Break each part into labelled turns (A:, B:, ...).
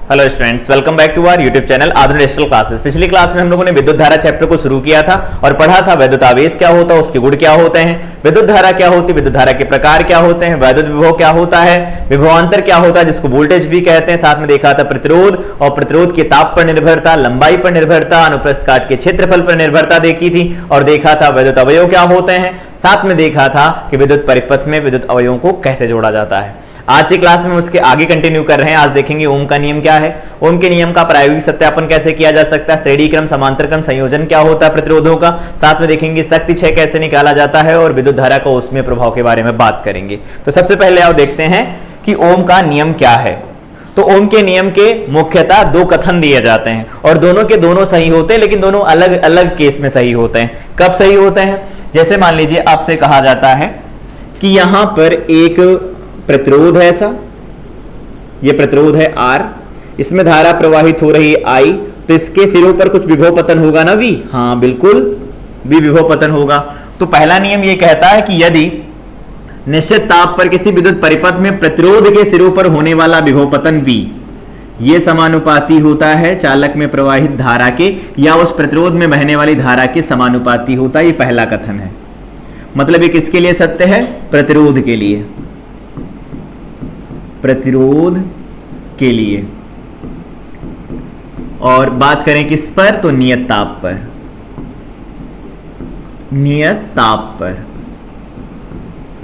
A: Hello students, welcome back to our YouTube channel Adhunik digital classes. पिछली class में हम लोगों ने विद्युत धारा चैप्टर को शुरू किया था और पढ़ा था वैद्युत आवेश क्या होता है, उसके गुण क्या होते हैं, विद्युत धारा क्या होती है, विद्युत धारा के प्रकार क्या होते हैं, वैद्युत विभव क्या होता है, विभवांतर क्या होता है जिसको वोल्टेज भी कहते हैं। साथ में देखा था प्रतिरोध और प्रतिरोध के ताप पर निर्भरता, लंबाई पर निर्भरता, अनुप्रस्थ काट के क्षेत्रफल पर निर्भरता देखी थी और देखा था वैद्युत अवयव क्या होते हैं। साथ में देखा था कि विद्युत परिपथ में विद्युत अवयवों को कैसे जोड़ा जाता है। आज की क्लास में उसके आगे कंटिन्यू कर रहे हैं। आज देखेंगे ओम का नियम क्या है, ओम के नियम का प्रायोगिक सत्यापन कैसे किया जा सकता है, श्रेणी क्रम समांतर क्रम संयोजन क्या होता है प्रतिरोधों का। साथ में देखेंगे शक्ति क्षय कैसे निकाला जाता है और विद्युत धारा का उसमें प्रभाव के बारे में बात करेंगे। तो सबसे पहले आओ देखते हैं कि ओम का नियम क्या है। तो ओम के नियम के मुख्यतः दो कथन दिए जाते हैं और दोनों के दोनों सही होते हैं, लेकिन दोनों अलग अलग केस में सही होते हैं। कब सही होते हैं? जैसे मान लीजिए आपसे कहा जाता है कि यहां पर एक प्रतिरोध है, ऐसा ये प्रतिरोध है R, इसमें धारा प्रवाहित हो रही है I, तो इसके सिरों पर कुछ विभव पतन होगा ना V। हाँ बिल्कुल, V विभव पतन होगा। तो पहला नियम ये कहता है कि यदि निश्चित ताप पर किसी विद्युत परिपथ में प्रतिरोध के सिरों पर होने वाला विभव पतन V ये समानुपाती होता है चालक में प्रवाहित धारा के या उस प्रतिरोध में बहने वाली धारा के समानुपाती होता है। ये पहला कथन है। मतलब ये किसके लिए सत्य है? प्रतिरोध के लिए, प्रतिरोध के लिए। और बात करें किस पर? तो नियत ताप पर, नियत ताप पर।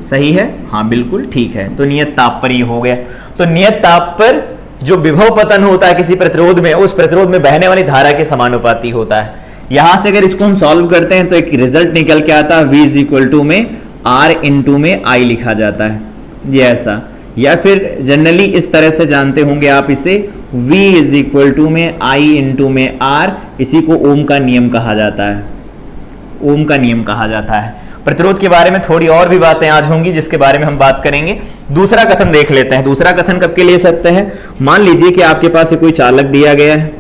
A: सही है? हाँ बिल्कुल ठीक है। तो नियत ताप पर ये हो गया। तो नियत ताप पर जो विभव पतन होता है किसी प्रतिरोध में, उस प्रतिरोध में बहने वाली धारा के समानुपाती होता है। यहां से अगर इसको हम सॉल्व करते हैं तो एक रिजल्ट निकल के आता है V इज इक्वल टू में R इंटू में I लिखा जाता है, ये ऐसा। या फिर जनरली इस तरह से जानते होंगे आप इसे, V इज इक्वल टू में I इंटू में R, इसी को ओम का नियम कहा जाता है। ओम का नियम कहा जाता है। प्रतिरोध के बारे में थोड़ी और भी बातें आज होंगी जिसके बारे में हम बात करेंगे। दूसरा कथन देख लेते हैं। दूसरा कथन कब के लिए सत्य है? मान लीजिए कि आपके पास कोई चालक दिया गया है,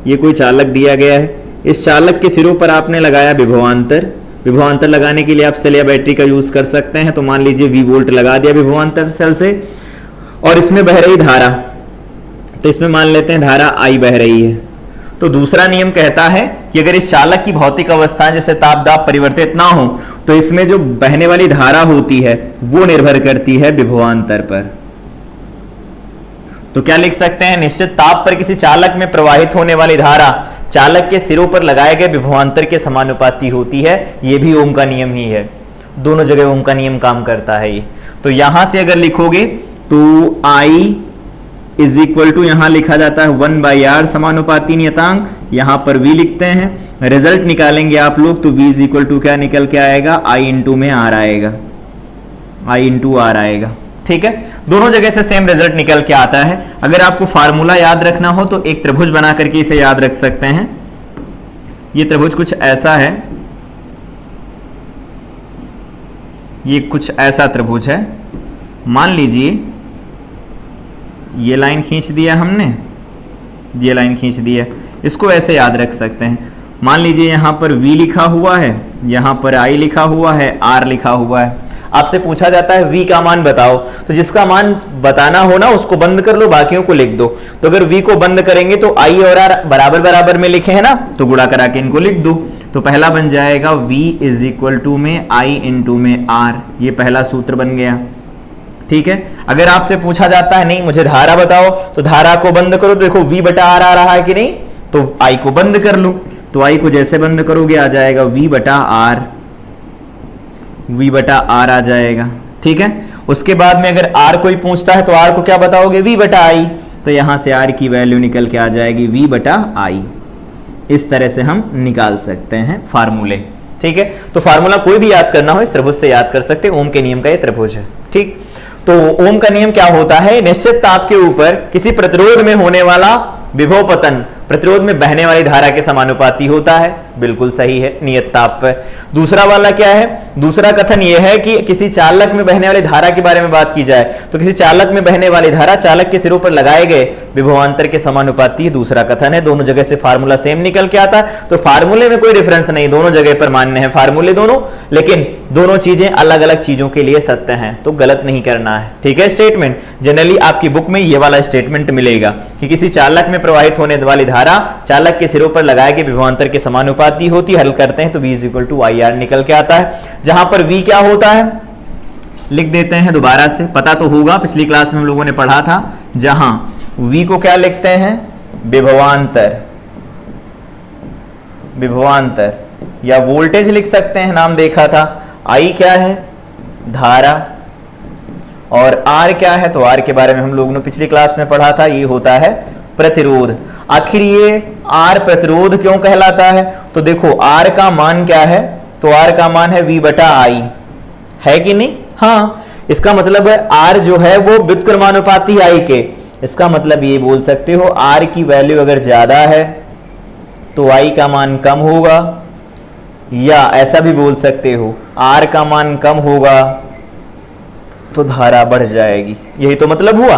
A: ये कोई चालक दिया गया है, इस चालक के सिरों पर आपने लगाया विभवांतर। विभवांतर लगाने के लिए आप सेल या बैटरी का यूज कर सकते हैं। तो मान लीजिए V वोल्ट लगा दिया विभवांतर सेल से और इसमें बह रही धारा, तो इसमें मान लेते हैं धारा I बह रही है। तो दूसरा नियम कहता है कि अगर इस चालक की भौतिक अवस्था जैसे ताप दाब परिवर्तित ना हो तो इसमें जो बहने वाली धारा होती है वो निर्भर करती है विभवांतर पर। तो क्या लिख सकते हैं? निश्चित ताप पर किसी चालक में प्रवाहित होने वाली धारा चालक के सिरों पर लगाए गए विभवांतर के समानुपाती होती है। यह भी ओम का नियम ही है। दोनों जगह ओम का नियम काम करता है ये। तो यहां से अगर लिखोगे तो I इज इक्वल टू, यहां लिखा जाता है 1/R समानुपाती नियतांक, यहां पर V लिखते हैं। रिजल्ट निकालेंगे आप लोग तो V इज इक्वल टू क्या निकल के आएगा? I इंटू में R आएगा, I इंटू R आएगा। ठीक है, दोनों जगह से सेम रिजल्ट निकल के आता है। अगर आपको फार्मूला याद रखना हो तो एक त्रिभुज बना करके इसे याद रख सकते हैं। ये त्रिभुज कुछ ऐसा है, ये कुछ ऐसा त्रिभुज है। मान लीजिए ये लाइन खींच दिया हमने, ये लाइन खींच दिया, इसको ऐसे याद रख सकते हैं। मान लीजिए यहां पर V लिखा हुआ है, यहां पर I लिखा हुआ है, R लिखा हुआ है। आपसे पूछा जाता है V का मान बताओ, तो जिसका मान बताना हो ना उसको बंद कर लो, बाकियों को लिख दो। तो अगर V को बंद करेंगे तो I और R बराबर बराबर में लिखे हैं ना, तो गुणा करा के इनको लिख दो। तो पहला बन जाएगा V इज इक्वल टू में I इंटू में R, ये पहला सूत्र बन गया। ठीक है, अगर आपसे पूछा जाता है नहीं मुझे धारा बताओ, तो धारा को बंद करो, तो देखो V बटा R आ रहा है कि नहीं, तो I को बंद कर लो। तो I को जैसे बंद करोगे आ जाएगा V बटा R, V बटा R आ जाएगा। ठीक है, उसके बाद में अगर R कोई पूछता है तो R को क्या बताओगे? V बटा I, तो यहां से R की वैल्यू निकल के आ जाएगी V बटा I। इस तरह से हम निकाल सकते हैं फार्मूले। ठीक है, तो फार्मूला कोई भी याद करना हो इस त्रिभुज से याद कर सकते हैं। ओम के नियम का ये त्रिभुज है। ठीक, तो ओम का नियम क्या होता है? निश्चित ताप के ऊपर किसी प्रतिरोध में होने वाला विभव पतन प्रतिरोध में बहने वाली धारा के समानुपाती होता है। बिल्कुल सही है, नियत ताप पर। दूसरा वाला क्या है? दूसरा कथन यह है कि किसी चालक में बहने वाली धारा के बारे में बात की जाए तो किसी चालक में बहने वाली धारा चालक के सिरों पर लगाए गए विभवांतर के समानुपाती दूसरा कथन है। दोनों जगह से फार्मूला सेम निकल के आता है, तो फार्मूले में कोई डिफरेंस नहीं, दोनों जगह पर मान्य है फार्मूले दोनों, लेकिन दोनों चीजें अलग अलग चीजों के लिए सत्य हैं, तो गलत नहीं करना है। ठीक है, स्टेटमेंट जनरली आपकी बुक में ये वाला स्टेटमेंट मिलेगा कि किसी चालक में प्रवाहित होने वाली धारा चालक के सिरों पर लगाए गए विभवांतर के समानुपाती होती। हल करते हैं तो V = IR निकल के आता है, जहां पर V क्या होता है लिख देते हैं दोबारा से, पता तो होगा पिछली क्लास में हम लोगों ने पढ़ा था, जहां V को क्या लिखते हैं? विभवांतर, विभवांतर या वोल्टेज लिख सकते हैं, नाम देखा था। I क्या है? धारा, और R क्या है? तो R के बारे में हम लोगों ने पिछली क्लास में पढ़ा था, ये होता है प्रतिरोध। आखिर ये R प्रतिरोध क्यों कहलाता है? तो देखो R का मान क्या है? तो R का मान है V/I, है कि नहीं? हाँ, इसका मतलब है R जो है वो व्युत्क्रमानुपाती I के, इसका मतलब ये बोल सकते हो R की वैल्यू अगर ज्यादा है तो I का मान कम होगा, या ऐसा भी बोल सकते हो R का मान कम होगा तो धारा बढ़ जाएगी। यही तो मतलब हुआ।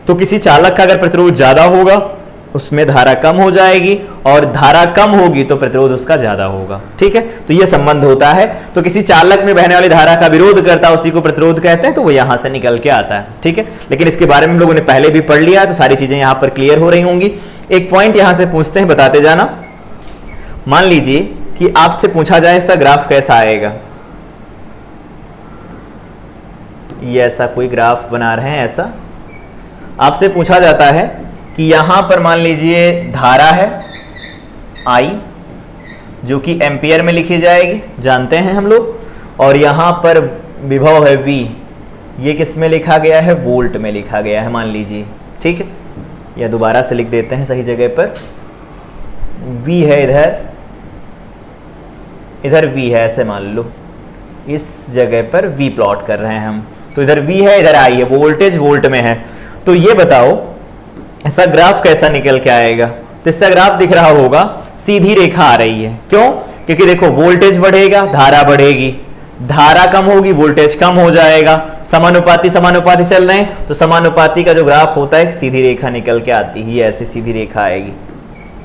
A: तो किसी चालक का अगर प्रतिरोध ज्यादा होगा उसमें धारा कम हो जाएगी, और धारा कम होगी तो प्रतिरोध उसका ज्यादा होगा। ठीक है, तो यह संबंध होता है। तो किसी चालक में बहने वाली धारा का विरोध करता है उसी को प्रतिरोध कहते हैं, तो वो यहां से निकल के आता है। ठीक है, लेकिन इसके बारे में हम लोगों ने पहले भी पढ़ लिया, तो सारी चीजें यहां पर क्लियर हो रही होंगी। एक पॉइंट यहां से पूछते हैं, बताते जाना। मान लीजिए कि आपसे पूछा जाए इसका ग्राफ कैसा आएगा, ये ऐसा कोई ग्राफ बना रहे हैं, ऐसा आपसे पूछा जाता है कि यहां पर मान लीजिए धारा है I जो कि एम्पियर में लिखी जाएगी, जानते हैं हम लोग, और यहां पर विभव है V, ये किस में लिखा गया है? वोल्ट में लिखा गया है मान लीजिए। ठीक है, या दोबारा से लिख देते हैं सही जगह पर, V है इधर, इधर V है, ऐसे मान लो, इस जगह पर V प्लॉट कर रहे हैं हम, तो इधर V है इधर I है, वोल्टेज वोल्ट में है। तो ये बताओ ऐसा ग्राफ कैसा निकल के आएगा? तो इसका ग्राफ दिख रहा होगा, सीधी रेखा आ रही है। क्यों? क्योंकि देखो वोल्टेज बढ़ेगा, धारा बढ़ेगी, धारा कम होगी, वोल्टेज कम हो जाएगा, समानुपाती समानुपाती चल रहे हैं, तो समानुपाती का जो ग्राफ होता है सीधी रेखा निकल के आती है, ये ऐसी सीधी रेखा आएगी,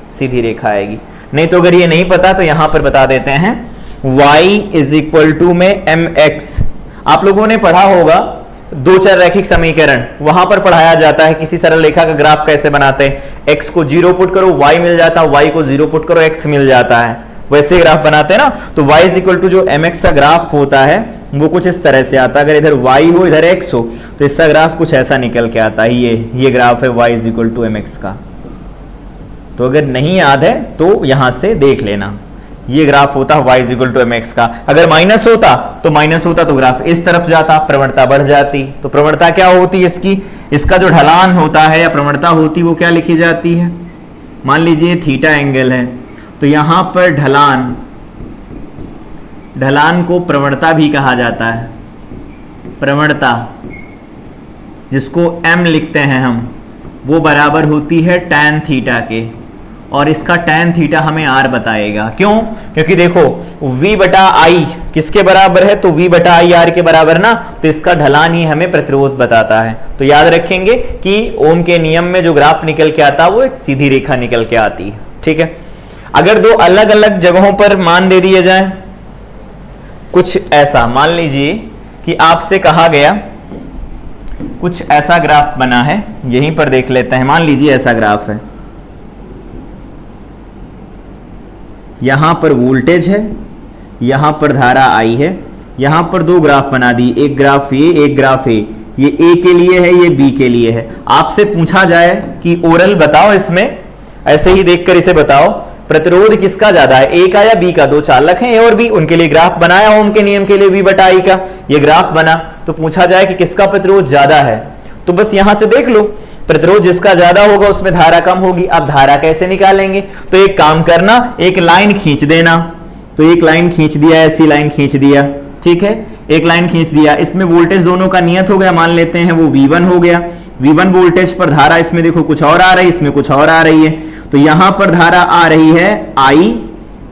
A: सीधी रेखा आएगी। नहीं तो अगर ये नहीं पता तो यहां पर बता देते हैं, y = में mx, आप लोगों ने पढ़ा होगा दो चर रैखिक समीकरण, वहां पर पढ़ाया जाता है किसी सरल रेखा का ग्राफ कैसे बनाते हैं। x को 0 पुट करो y मिल जाता है, y को 0 पुट करो x मिल जाता है, वैसे ग्राफ बनाते हैं ना। तो y = जो mx का ग्राफ होता है वो कुछ इस तरह से आता है। अगर इधर y हो इधर x हो तो इसका ग्राफ कुछ ऐसा निकल के आता है, ये ग्राफ है y = mx का। तो अगर नहीं याद है तो यहां से देख लेना, ये ग्राफ होता है y = mx का। अगर माइनस होता तो ग्राफ इस तरफ जाता, प्रवणता बढ़ जाती। तो प्रवणता क्या होती है इसकी? इसका जो ढलान होता है या प्रवणता होती वो क्या लिखी जाती है? मान लीजिए थीटा एंगल है, तो यहां पर ढलान को प्रवणता भी कहा जाता है। प्रवणता जिसको m लिखते हैं हम, वो बराबर होती है tan थीटा के, और इसका tan थीटा हमें r बताएगा। क्यों? क्योंकि देखो V/I किसके बराबर है? तो V/I r के बराबर ना, तो इसका ढलान ही हमें प्रतिरोध बताता है। तो याद रखेंगे कि ओम के नियम में जो ग्राफ निकल के आता है वो एक सीधी रेखा निकल के आती है। ठीक है, अगर दो अलग अलग जगहों पर मान दे दिए जाए, कुछ ऐसा मान लीजिए कि आपसे कहा गया कुछ ऐसा ग्राफ बना है, यहीं पर देख लेते हैं। मान लीजिए ऐसा ग्राफ है, यहां पर वोल्टेज है, यहां पर धारा I है, यहां पर दो ग्राफ बना दी, एक ग्राफ A एक ग्राफ A, ये A के लिए है ये B के लिए है। आपसे पूछा जाए कि ओरल बताओ, इसमें ऐसे ही देखकर इसे बताओ प्रतिरोध किसका ज्यादा है, A का या B का? दो चालक हैं A और B, उनके लिए ग्राफ बनाया ओम के नियम के लिए V/I का, ये ग्राफ बना। तो पूछा जाए कि किसका प्रतिरोध ज्यादा है, तो बस यहां से देख लो, प्रतिरोध जिसका ज्यादा होगा उसमें धारा कम होगी। अब धारा कैसे निकालेंगे? तो एक काम करना, एक लाइन खींच देना। तो एक लाइन खींच दिया, ऐसी लाइन खींच दिया, ठीक है, एक लाइन खींच दिया। इसमें वोल्टेज दोनों का नियत हो गया, मान लेते हैं वो V1 हो गया। V1 वोल्टेज पर धारा इसमें देखो कुछ और आ रही है, इसमें कुछ और आ रही है। तो यहां पर धारा आ रही है आई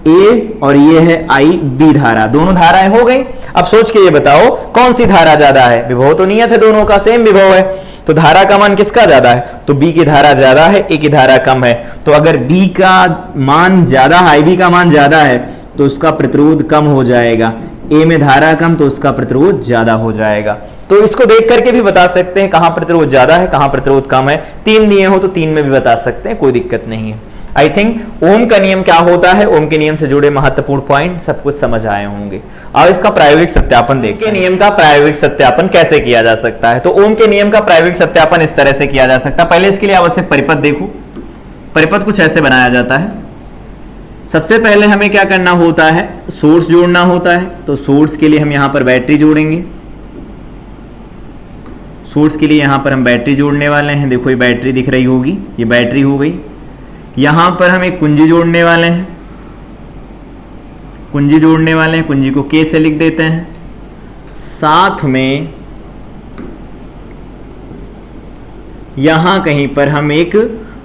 A: ए और ये है आई बी धारा, दोनों धाराएं हो गई। अब सोच के ये बताओ कौन सी धारा ज्यादा है, विभव तो नियत है, दोनों का सेम विभव है, तो धारा का मान किसका ज्यादा है, तो बी की धारा ज्यादा है, ए की धारा कम है। तो अगर बी का मान ज्यादा है, आई बी का मान ज्यादा है तो उसका प्रतिरोध कम हो जाएगा, ए में धारा कम तो उसका प्रतिरोध ज्यादा हो जाएगा। तो इसको देख करके भी बता सकते हैं कहां प्रतिरोध ज्यादा है कहां प्रतिरोध कम है, 3 दिए हो तो 3 में भी बता सकते हैं, कोई दिक्कत नहीं है। आई थिंक ओम का नियम क्या होता है, ओम के नियम से जुड़े महत्वपूर्ण पॉइंट सब कुछ समझ आए होंगे। अब इसका प्रायोगिक सत्यापन देखते हैं, नियम का प्रायोगिक सत्यापन कैसे किया जा सकता है। तो ओम के नियम का प्रायोगिक सत्यापन इस तरह से किया जा सकता है। पहले इसके लिए आवश्यक परिपथ देखो, परिपथ कुछ ऐसे बनाया जाता है। सबसे पहले हमें क्या करना होता है, सोर्स जोड़ना होता है। तो सोर्स के लिए हम यहां पर बैटरी जोड़ेंगे, सोर्स के लिए यहां पर हम बैटरी जोड़ने वाले हैं। देखो ये बैटरी दिख रही होगी, ये बैटरी हो गई। यहां पर हम एक कुंजी जोड़ने वाले हैं, कुंजी जोड़ने वाले हैं, कुंजी को के से लिख देते हैं। साथ में यहां कहीं पर हम एक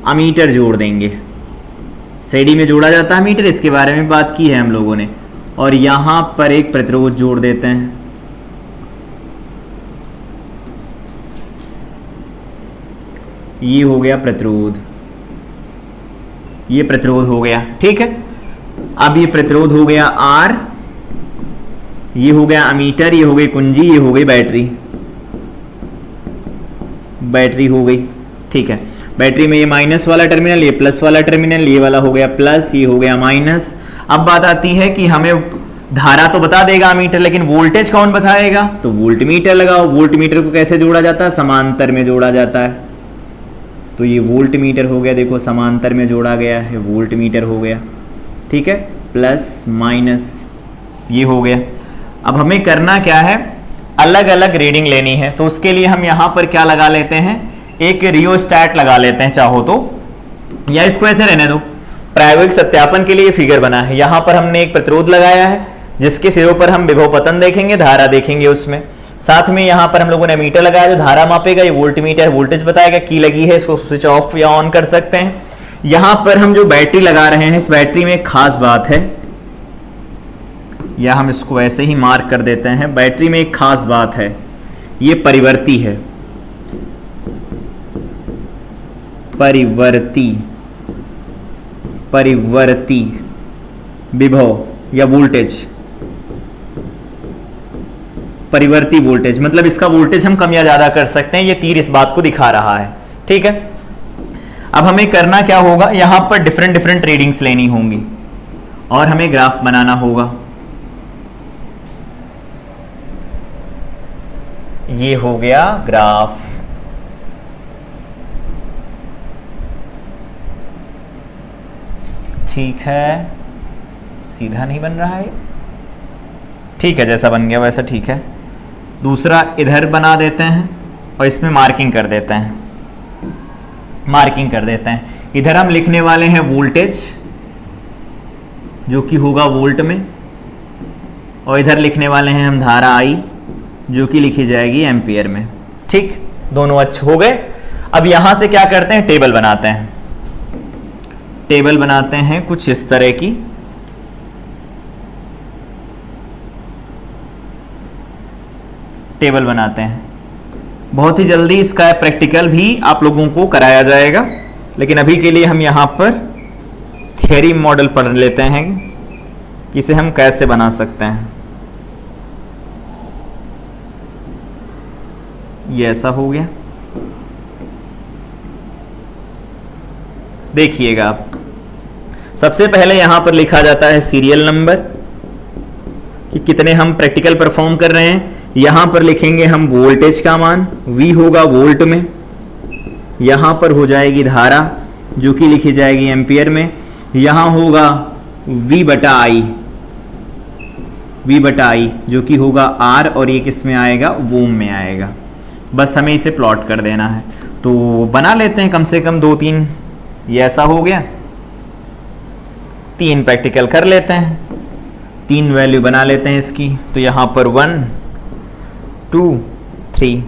A: अमीटर जोड़ देंगे, सीडी में जोड़ा जाता है मीटर, इसके बारे में बात की है हम लोगों ने। और यहां पर एक प्रतिरोध जोड़ देते हैं, ये हो गया प्रतिरोध, ये प्रतिरोध हो गया, ठीक है। अब ये प्रतिरोध हो गया आर, ये हो गया अमीटर, ये हो गई कुंजी, ये हो गई बैटरी, बैटरी हो गई, ठीक है। बैटरी में ये माइनस वाला टर्मिनल, ये प्लस वाला टर्मिनल, ये वाला हो गया प्लस, ये हो गया माइनस। अब बात आती है कि हमें धारा तो बता देगा अमीटर, लेकिन वोल्टेज कौन बताएगा, तो वोल्ट मीटर लगाओ। वोल्ट मीटर को कैसे जोड़ा जाता है, समांतर में जोड़ा जाता है। तो ये वोल्ट मीटर हो गया, देखो समांतर में जोड़ा गया है, वोल्ट मीटर हो गया, ठीक है, प्लस माइनस ये हो गया। अब हमें करना क्या है, अलग अलग रीडिंग लेनी है। तो उसके लिए हम यहां पर क्या लगा लेते हैं, एक रियोस्टैट लगा लेते हैं चाहो तो, या इसको ऐसे रहने दो। प्रायोगिक सत्यापन के लिए फिगर बना है, यहां पर हमने एक प्रतिरोध लगाया है जिसके सिरों पर हम विभव पतन देखेंगे, धारा देखेंगे उसमें। साथ में यहां पर हम लोगों ने मीटर लगाया जो धारा मापेगा, ये वोल्ट मीटर वोल्टेज बताएगा। की लगी है, इसको स्विच ऑफ या ऑन कर सकते हैं। यहां पर हम जो बैटरी लगा रहे हैं, इस बैटरी में एक खास बात है, या हम इसको ऐसे ही मार्क कर देते हैं। बैटरी में एक खास बात है, ये परिवर्ती है, परिवर्ती, परिवर्ती विभव या वोल्टेज, परिवर्ती वोल्टेज, मतलब इसका वोल्टेज हम कम या ज्यादा कर सकते हैं। ये तीर इस बात को दिखा रहा है, ठीक है। अब हमें करना क्या होगा, यहां पर डिफरेंट डिफरेंट रीडिंग्स लेनी होंगी और हमें ग्राफ बनाना होगा। ये हो गया ग्राफ, ठीक है, सीधा नहीं बन रहा है, ठीक है, जैसा बन गया वैसा ठीक है। दूसरा इधर बना देते हैं और इसमें मार्किंग कर देते हैं, मार्किंग कर देते हैं। इधर हम लिखने वाले हैं वोल्टेज जो कि होगा वोल्ट में, और इधर लिखने वाले हैं हम धारा आई जो कि लिखी जाएगी एम्पियर में, ठीक। दोनों अच्छे हो गए। अब यहां से क्या करते हैं, टेबल बनाते हैं। टेबल बनाते हैं कुछ इस तरह की, टेबल बनाते हैं। बहुत ही जल्दी इसका प्रैक्टिकल भी आप लोगों को कराया जाएगा, लेकिन अभी के लिए हम यहां पर थियरी मॉडल पढ़ लेते हैं कि इसे हम कैसे बना सकते हैं। ये ऐसा हो गया, देखिएगा आप। सबसे पहले यहां पर लिखा जाता है सीरियल नंबर कि कितने हम प्रैक्टिकल परफॉर्म कर रहे हैं। यहां पर लिखेंगे हम वोल्टेज का मान, V होगा वोल्ट में। यहां पर हो जाएगी धारा जो कि लिखी जाएगी एम्पियर में। यहां होगा V बटा आई, V बटा आई जो कि होगा R, और ये किस में आएगा, ओम में आएगा। बस हमें इसे प्लॉट कर देना है। तो बना लेते हैं कम से कम 2-3, ये ऐसा हो गया। 3 प्रैक्टिकल कर लेते हैं, 3 वैल्यू बना लेते हैं इसकी। तो यहां पर 1 2 3।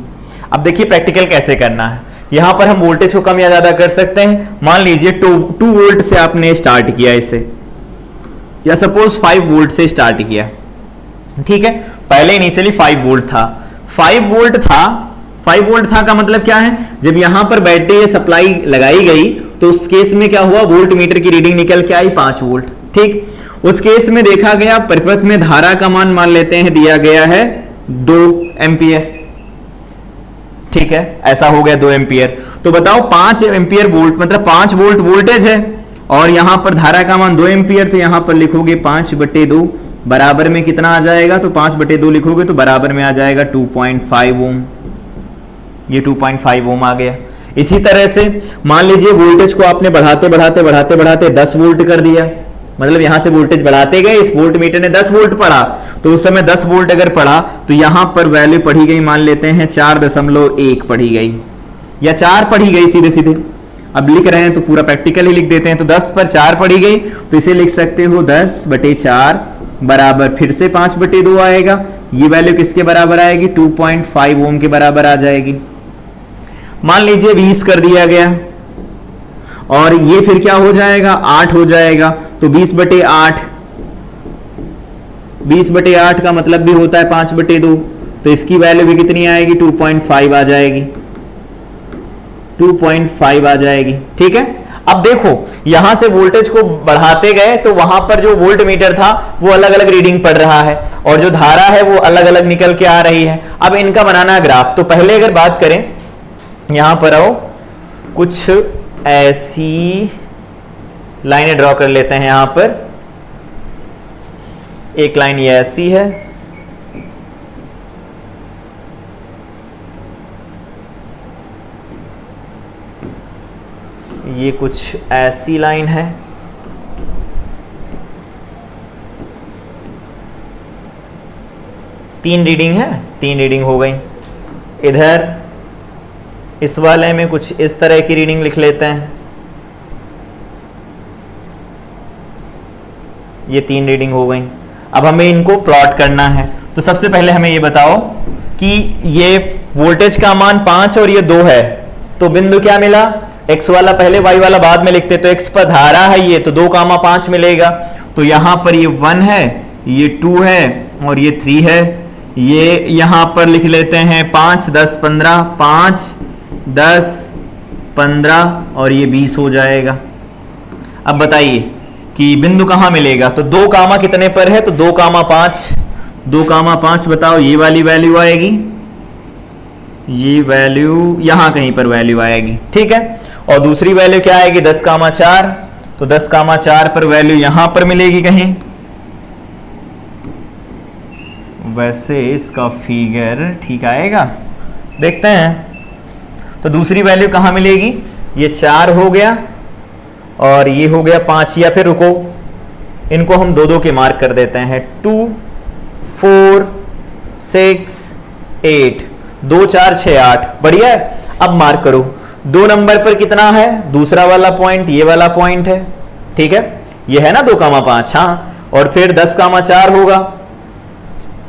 A: अब देखिए प्रैक्टिकल कैसे करना है। यहां पर हम वोल्टेज को कम या ज्यादा कर सकते हैं। मान लीजिए 2 वोल्ट से आपने स्टार्ट किया इसे, या सपोज 5 वोल्ट से स्टार्ट किया, ठीक है। पहले इनिशियली 5 वोल्ट था, 5 वोल्ट था का मतलब क्या है, जब यहां पर बैटरी सप्लाई लगाई गई तो उस केस में क्या हुआ, वोल्ट मीटर की रीडिंग निकल के आई 5 वोल्ट, ठीक। उस केस में देखा गया परिपथ में धारा का मान लेते हैं दिया गया है 2 एम्पियर, ठीक है, ऐसा हो गया 2 एम्पियर। तो बताओ 5 एम्पियर वोल्ट मतलब 5 वोल्ट वोल्टेज है और यहां पर धारा का मान 2 एम्पियर, तो यहां पर लिखोगे 5/2 बराबर में कितना आ जाएगा, तो 5/2 लिखोगे तो बराबर में आ जाएगा 2.5 ओम। ये 2.5 ओम आ गया। इसी तरह से मान लीजिए वोल्टेज को आपने बढ़ाते 10 वोल्ट कर दिया, मतलब यहां से वोल्टेज बढ़ाते गए, इस वोल्ट मीटर ने 10 वोल्ट पढ़ा, तो उस समय 10 वोल्ट अगर पढ़ा तो यहां पर वैल्यू पढ़ी गई, मान लेते हैं 4.1 पढ़ी गई या 4 पढ़ी गई सीधे सीधे। अब लिख रहे हैं तो पूरा प्रैक्टिकली लिख देते हैं, तो 10 पर 4 पढ़ी गई तो इसे लिख सकते हो 10/4 बराबर फिर से 5/2 आएगा। ये वैल्यू किसके बराबर आएगी, 2.5 ओम के बराबर आ जाएगी। मान लीजिए 20 कर दिया गया और ये फिर क्या हो जाएगा, 8 हो जाएगा, तो 20/8 का मतलब भी होता है 5/2, तो इसकी वैल्यू भी कितनी आएगी, 2.5 आ जाएगी, 2.5 आ जाएगी, ठीक है। अब देखो यहां से वोल्टेज को बढ़ाते गए तो वहां पर जो वोल्ट मीटर था वो अलग अलग रीडिंग पढ़ रहा है और जो धारा है वो अलग अलग निकल के आ रही है। अब इनका बनाना ग्राफ, तो पहले अगर बात करें, यहां पर आओ, कुछ ऐसी लाइनें ड्रॉ कर लेते हैं। यहां पर एक लाइन ये ऐसी है, ये कुछ ऐसी लाइन है, तीन रीडिंग हो गई। इधर इस वाले में कुछ इस तरह की रीडिंग लिख लेते हैं, ये 3 रीडिंग हो गई। अब हमें इनको प्लॉट करना है, तो सबसे पहले हमें ये बताओ कि ये वोल्टेज का मान 5 और ये 2 है, तो बिंदु क्या मिला, x वाला पहले y वाला बाद में लिखते, तो x पर धारा है ये, तो 2,5 मिलेगा। तो यहां पर ये 1 है, ये 2 है और ये 3 है। ये यहां पर लिख लेते हैं 5, 10, 15, 5, 10, 15 और ये 20 हो जाएगा। अब बताइए कि बिंदु कहां मिलेगा, तो 2, कितने पर है, तो 2,5 बताओ, ये वाली वैल्यू आएगी, ये वैल्यू यहां कहीं पर वैल्यू आएगी, ठीक है। और दूसरी वैल्यू क्या आएगी, 10,4, तो 10,4 पर वैल्यू यहां पर मिलेगी कहीं। वैसे इसका फिगर ठीक आएगा, देखते हैं। तो दूसरी वैल्यू कहां मिलेगी, ये 4 हो गया और ये हो गया 5, या फिर रुको, इनको हम 2 के मार्क कर देते हैं, 2, 4, 6, 8, 2, 4, 6, 8, बढ़िया है। अब मार्क करो, 2 नंबर पर कितना है, दूसरा वाला पॉइंट, ये वाला पॉइंट है, ठीक है, ये है ना 2,5, हाँ। और फिर 10,4 होगा,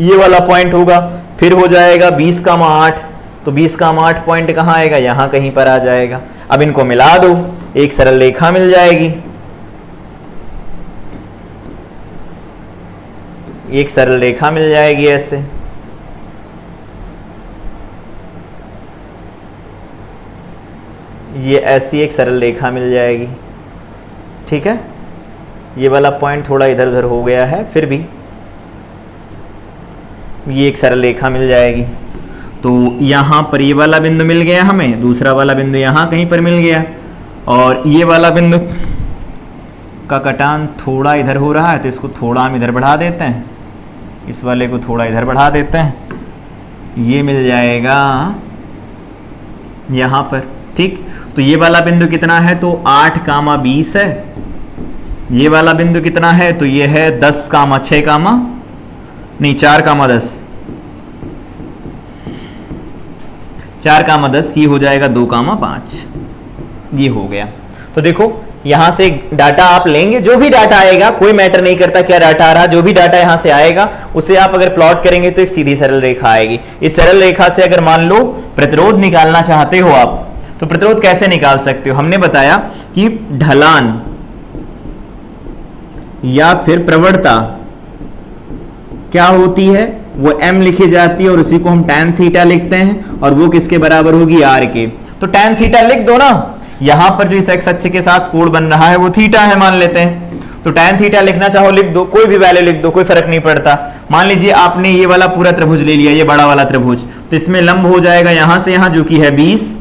A: ये वाला पॉइंट होगा, फिर हो जाएगा 20,8, तो 20,8 पॉइंट कहाँ आएगा, यहां कहीं पर आ जाएगा। अब इनको मिला दो, एक सरल रेखा मिल जाएगी, एक सरल रेखा मिल जाएगी ऐसे। ये ऐसी एक सरल रेखा मिल जाएगी, ठीक है। ये वाला पॉइंट थोड़ा इधर उधर हो गया है, फिर भी ये एक सरल रेखा मिल जाएगी। तो यहाँ पर ये वाला बिंदु मिल गया हमें, दूसरा वाला बिंदु यहाँ कहीं पर मिल गया, और ये वाला बिंदु का कटान थोड़ा इधर हो रहा है, तो इसको थोड़ा हम इधर बढ़ा देते हैं, इस वाले को थोड़ा इधर बढ़ा देते हैं, ये मिल जाएगा यहाँ पर, ठीक। तो ये वाला बिंदु कितना है, तो 8,20 है। ये वाला बिंदु कितना है, तो ये है 10,6, नहीं 4,10, 4,10, ये हो जाएगा 2,5, ये हो गया। तो देखो यहां से डाटा आप लेंगे, जो भी डाटा आएगा, कोई मैटर नहीं करता क्या डाटा आ रहा, जो भी डाटा यहां से आएगा उसे आप अगर प्लॉट करेंगे तो एक सीधी सरल रेखा आएगी। इस सरल रेखा से अगर मान लो प्रतिरोध निकालना चाहते हो आप, तो प्रतिरोध कैसे निकाल सकते हो? हमने बताया कि ढलान या फिर प्रवणता क्या होती है, वो m लिखी जाती है और उसी को हम tan थीटा लिखते हैं और वो किसके बराबर होगी? r के। तो tan थीटा लिख दो ना, यहां पर जो इस x अक्ष के साथ कोण बन रहा है वो थीटा है मान लेते हैं, तो tan थीटा लिखना चाहो लिख दो, कोई भी वैल्यू लिख दो, कोई फर्क नहीं पड़ता। मान लीजिए आपने ये वाला पूरा त्रिभुज ले लिया, ये बड़ा वाला त्रिभुज, तो इसमें लंब हो जाएगा यहां से यहां जो कि है 20,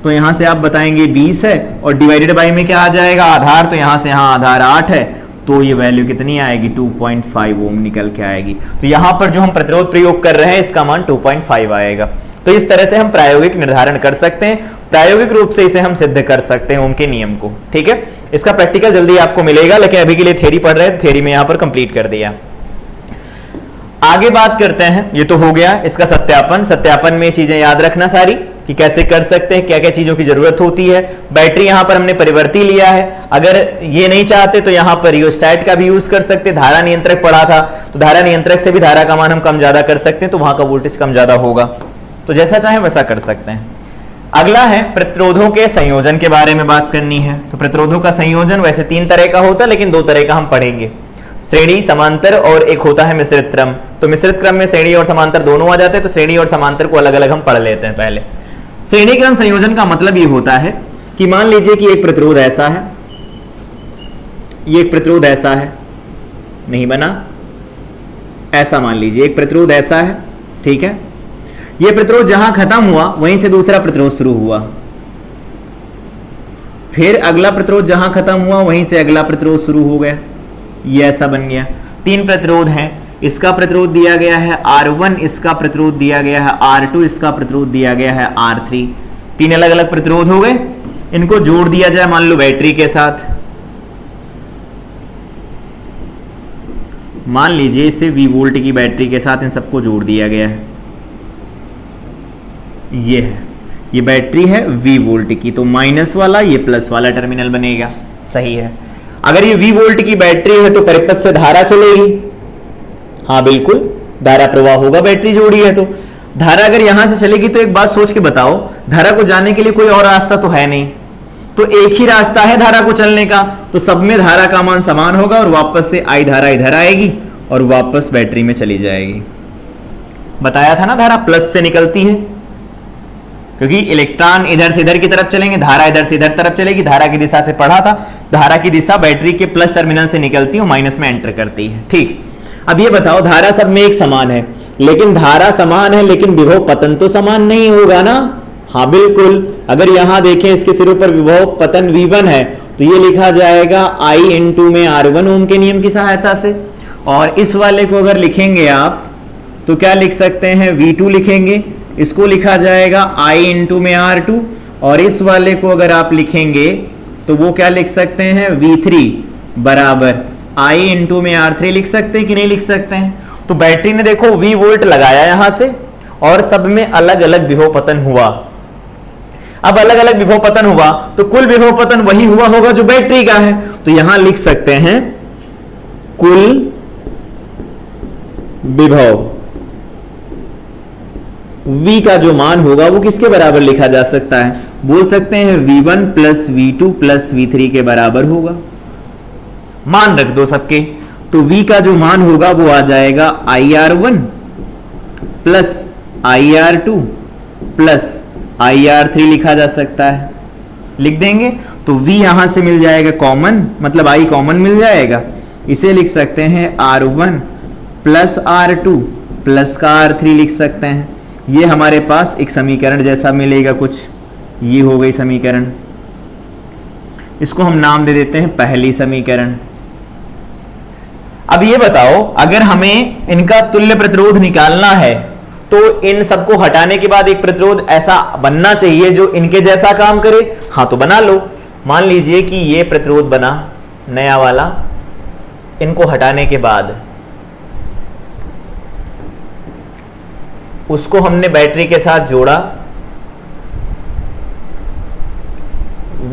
A: तो यहां से आप बताएंगे 20 है और डिवाइडेड बाई में क्या आ जाएगा? आधार, तो यहां से यहां आधार 8 है, तो ये वैल्यू कितनी आएगी? 2.5 ओम निकल के आएगी। तो यहां पर जो हम प्रतिरोध प्रयोग कर रहे हैं इसका मान 2.5 आएगा। तो इस तरह से हम प्रायोगिक निर्धारण कर सकते हैं, प्रायोगिक रूप से इसे हम सिद्ध कर सकते हैं ओम के नियम को। ठीक है, इसका प्रैक्टिकल जल्दी आपको मिलेगा, लेकिन अभी के लिए थ्योरी पढ़ रहे हैं, थ्योरी में यहां पर कंप्लीट कर दिया। आगे बात करते हैं, ये तो हो गया इसका सत्यापन। सत्यापन में चीजें याद रखना सारी कि कैसे कर सकते हैं, क्या क्या चीजों की जरूरत होती है। बैटरी यहां पर हमने परिवर्ती लिया है, अगर ये नहीं चाहते तो यहां पर रियोस्टैट का भी यूज कर सकते। धारा नियंत्रक पढ़ा था, तो धारा नियंत्रक से भी धारा का मान हम कम ज्यादा कर सकते हैं, तो वहां का वोल्टेज कम ज्यादा होगा। तो जैसा चाहे वैसा कर सकते हैं। अगला है प्रतिरोधों के संयोजन के बारे में बात करनी है। तो प्रतिरोधों का संयोजन वैसे 3 तरह का होता है, लेकिन 2 तरह का हम पढ़ेंगे, श्रेणी, समांतर और एक होता है मिश्रित क्रम। तो मिश्रित क्रम में श्रेणी और समांतर दोनों आ जाते हैं, तो श्रेणी और समांतर को अलग अलग हम पढ़ लेते हैं। पहले श्रेणी क्रम संयोजन का मतलब ये होता है कि मान लीजिए कि एक प्रतिरोध ऐसा है, ये एक प्रतिरोध ऐसा है, नहीं बना, ऐसा मान लीजिए एक प्रतिरोध ऐसा है, ठीक है। ये प्रतिरोध जहां खत्म हुआ वहीं से दूसरा प्रतिरोध शुरू हुआ, फिर अगला प्रतिरोध जहां खत्म हुआ वहीं से अगला प्रतिरोध शुरू हो गया, ये ऐसा बन गया। 3 प्रतिरोध हैं, इसका प्रतिरोध दिया गया है R1, इसका प्रतिरोध दिया गया है R2, इसका प्रतिरोध दिया गया है R3। 3 अलग अलग प्रतिरोध हो गए, इनको जोड़ दिया जाए मान लो बैटरी के साथ। मान लीजिए इसे V वोल्ट की बैटरी के साथ इन सबको जोड़ दिया गया है, ये है, ये बैटरी है V वोल्ट की, तो माइनस वाला ये प्लस वाला टर्मिनल बनेगा, सही है। अगर ये V वोल्ट की बैटरी है तो परिपथ से धारा चलेगी, हाँ बिल्कुल धारा प्रवाह होगा, बैटरी जोड़ी है तो। धारा अगर यहां से चलेगी तो एक बात सोच के बताओ, धारा को जाने के लिए कोई और रास्ता तो है नहीं, तो एक ही रास्ता है धारा को चलने का, तो सब में धारा का मान समान होगा और वापस से आई धारा इधर आएगी और वापस बैटरी में चली जाएगी। बताया था ना धारा प्लस से निकलती है, क्योंकि इलेक्ट्रॉन इधर से इधर की तरफ चलेंगे, धारा इधर से इधर तरफ चलेगी। धारा की दिशा से पढ़ा था, धारा की दिशा बैटरी के प्लस टर्मिनल से निकलती है, माइनस में एंटर करती है। ठीक, अब ये बताओ धारा सब में एक समान है, लेकिन धारा समान है लेकिन विभव पतन तो समान नहीं होगा ना? हाँ बिल्कुल, अगर यहां देखें इसके सिरों पर विभव पतन V1 है तो ये लिखा जाएगा I × में R1 ओम के नियम की सहायता से, और इस वाले को अगर लिखेंगे आप तो क्या लिख सकते हैं? V2 लिखेंगे, इसको लिखा जाएगा I × में R2, और इस वाले को अगर आप लिखेंगे तो वो क्या लिख सकते हैं? V3 बराबर I × में R3 लिख सकते हैं कि नहीं लिख सकते हैं? तो बैटरी ने देखो V वोल्ट लगाया यहां से और सब में अलग अलग विभव पतन हुआ। अब अलग अलग विभव पतन हुआ तो कुल विभव पतन वही हुआ होगा जो बैटरी का है, तो यहां लिख सकते हैं कुल विभव V का जो मान होगा वो किसके बराबर लिखा जा सकता है? बोल सकते हैं V1 + V2 + V3 के बराबर होगा। मान रख दो सबके, तो V का जो मान होगा वो आ जाएगा IR1 + IR2 + IR3 लिखा जा सकता है, लिख देंगे तो V यहां से मिल जाएगा कॉमन, मतलब I कॉमन मिल जाएगा, इसे लिख सकते हैं R1 + R2 + का R3 लिख सकते हैं। ये हमारे पास एक समीकरण जैसा मिलेगा कुछ, ये हो गई समीकरण, इसको हम नाम दे देते हैं पहली समीकरण। अब ये बताओ अगर हमें इनका तुल्य प्रतिरोध निकालना है तो इन सबको हटाने के बाद एक प्रतिरोध ऐसा बनना चाहिए जो इनके जैसा काम करे। हाँ तो बना लो, मान लीजिए कि ये प्रतिरोध बना नया वाला, इनको हटाने के बाद उसको हमने बैटरी के साथ जोड़ा,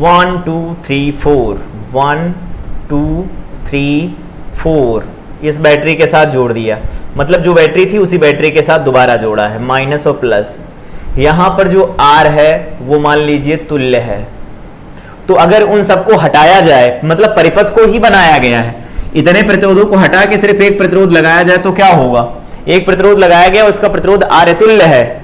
A: 1 2 3 4 1 2 3 4 इस बैटरी के साथ जोड़ दिया, मतलब जो बैटरी थी उसी बैटरी के साथ दोबारा जोड़ा है, माइनस और प्लस। यहां पर जो R है वो मान लीजिए तुल्य है। तो अगर उन सबको हटाया जाए, मतलब परिपथ को ही बनाया गया है, इतने प्रतिरोधों को हटा के सिर्फ एक प्रतिरोध लगाया जाए तो क्या होगा? एक प्रतिरोध लगाया गया, उसका प्रतिरोध R तुल्य है।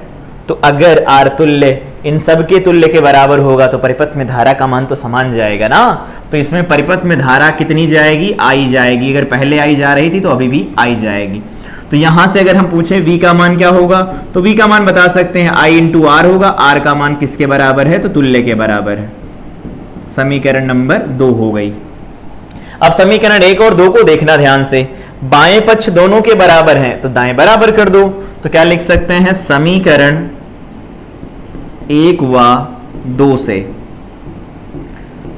A: तो अगर R तुल्य इन सब के तुल्य के बराबर होगा तो परिपथ में धारा का मान तो समान जाएगा ना। तो इसमें परिपथ में धारा कितनी जाएगी? I जाएगी। अगर पहले I जा रही थी तो अभी भी I जाएगी। तो यहां से अगर हम पूछें V का मान क्या होगा, तो V का मान बता सकते हैं I इंटू R होगा। R का मान किसके बराबर है? तो तुल्य के बराबर है। समीकरण नंबर 2 हो गई। अब समीकरण 1 और 2 को देखना ध्यान से। बाएं पक्ष दोनों के बराबर हैं तो दाएं बराबर कर दो। तो क्या लिख सकते हैं? समीकरण 1 व 2 से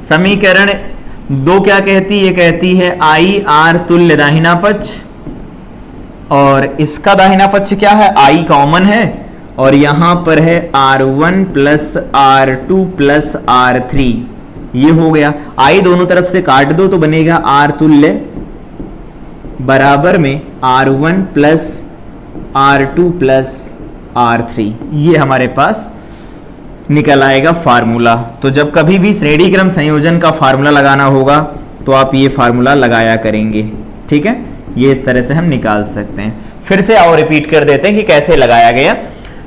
A: समीकरण 2 क्या कहती है? ये कहती है I R तुल्य दाहिना पक्ष, और इसका दाहिना पक्ष क्या है? I कॉमन है, और यहां पर है R1 plus R2 plus R3। ये हो गया। I दोनों तरफ से काट दो तो बनेगा R तुल्य बराबर में R1 plus R2 plus R3। ये हमारे पास निकल आएगा फार्मूला। तो जब कभी भी श्रेणी क्रम संयोजन का फार्मूला लगाना होगा तो आप ये फार्मूला लगाया करेंगे। ठीक है, ये इस तरह से हम निकाल सकते हैं। फिर से और रिपीट कर देते हैं कि कैसे लगाया गया।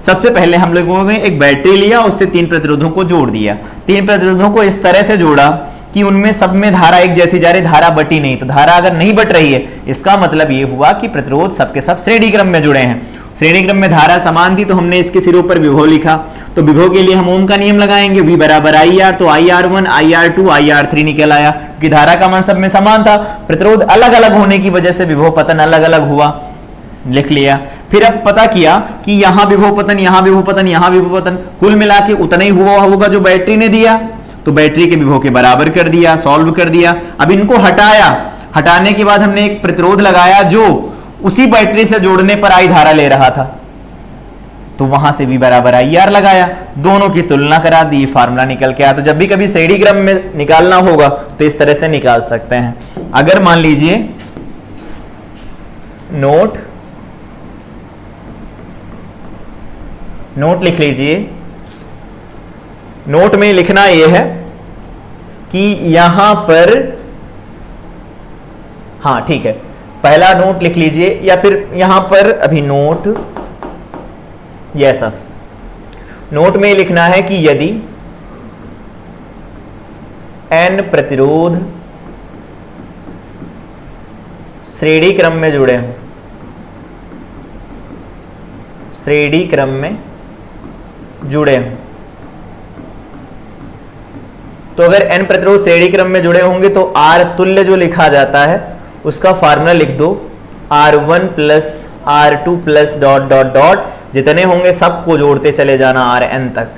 A: सबसे पहले हम लोगों ने एक बैटरी लिया, उससे 3 प्रतिरोधों को जोड़ दिया। 3 प्रतिरोधों को इस तरह से जोड़ा कि उनमें सब में धारा एक जैसी जा रही, धारा बटी नहीं। तो धारा अगर नहीं बट रही है, इसका मतलब ये हुआ कि प्रतिरोध सबके सब श्रेणी क्रम में जुड़े हैं। श्रेणी क्रम में धारा समान थी तो हमने इसके सिरों पर विभव लिखा। तो विभव के लिए हम ओम का नियम लगाएंगे, V बराबर IR। तो IR1 IR2 IR3 निकल आया, क्योंकि धारा का मान सब में समान था। प्रतिरोध अलग अलग होने की वजह से विभव पतन अलग अलग हुआ, लिख लिया। फिर अब पता किया कि यहां विभव पतन, यहां विभव पतन, यहां विभव पतन, कुल मिला के उतना ही हुआ होगा जो बैटरी ने दिया। तो बैटरी के विभव के बराबर कर दिया, सॉल्व कर दिया। अब इनको हटाया, हटाने के बाद हमने एक प्रतिरोध लगाया जो उसी बैटरी से जोड़ने पर I धारा ले रहा था। तो वहां से V बराबर IR लगाया, दोनों की तुलना करा दी, फार्मूला निकल के आया। तो जब भी कभी श्रेणी क्रम में निकालना होगा तो इस तरह से निकाल सकते हैं। अगर मान लीजिए नोट लिख लीजिए। नोट में लिखना यह है कि यहां पर, हाँ ठीक है, पहला नोट लिख लीजिए, या फिर यहां पर अभी नोट, यैसा नोट में लिखना है कि यदि n प्रतिरोध श्रेणी क्रम में जुड़े हों, श्रेणी क्रम में जुड़े हों, तो अगर n प्रतिरोध श्रेणी क्रम में जुड़े होंगे तो R तुल्य जो लिखा जाता है उसका फार्मूला लिख दो, R1 plus R2 plus dot dot dot, जितने होंगे सबको जोड़ते चले जाना Rn तक।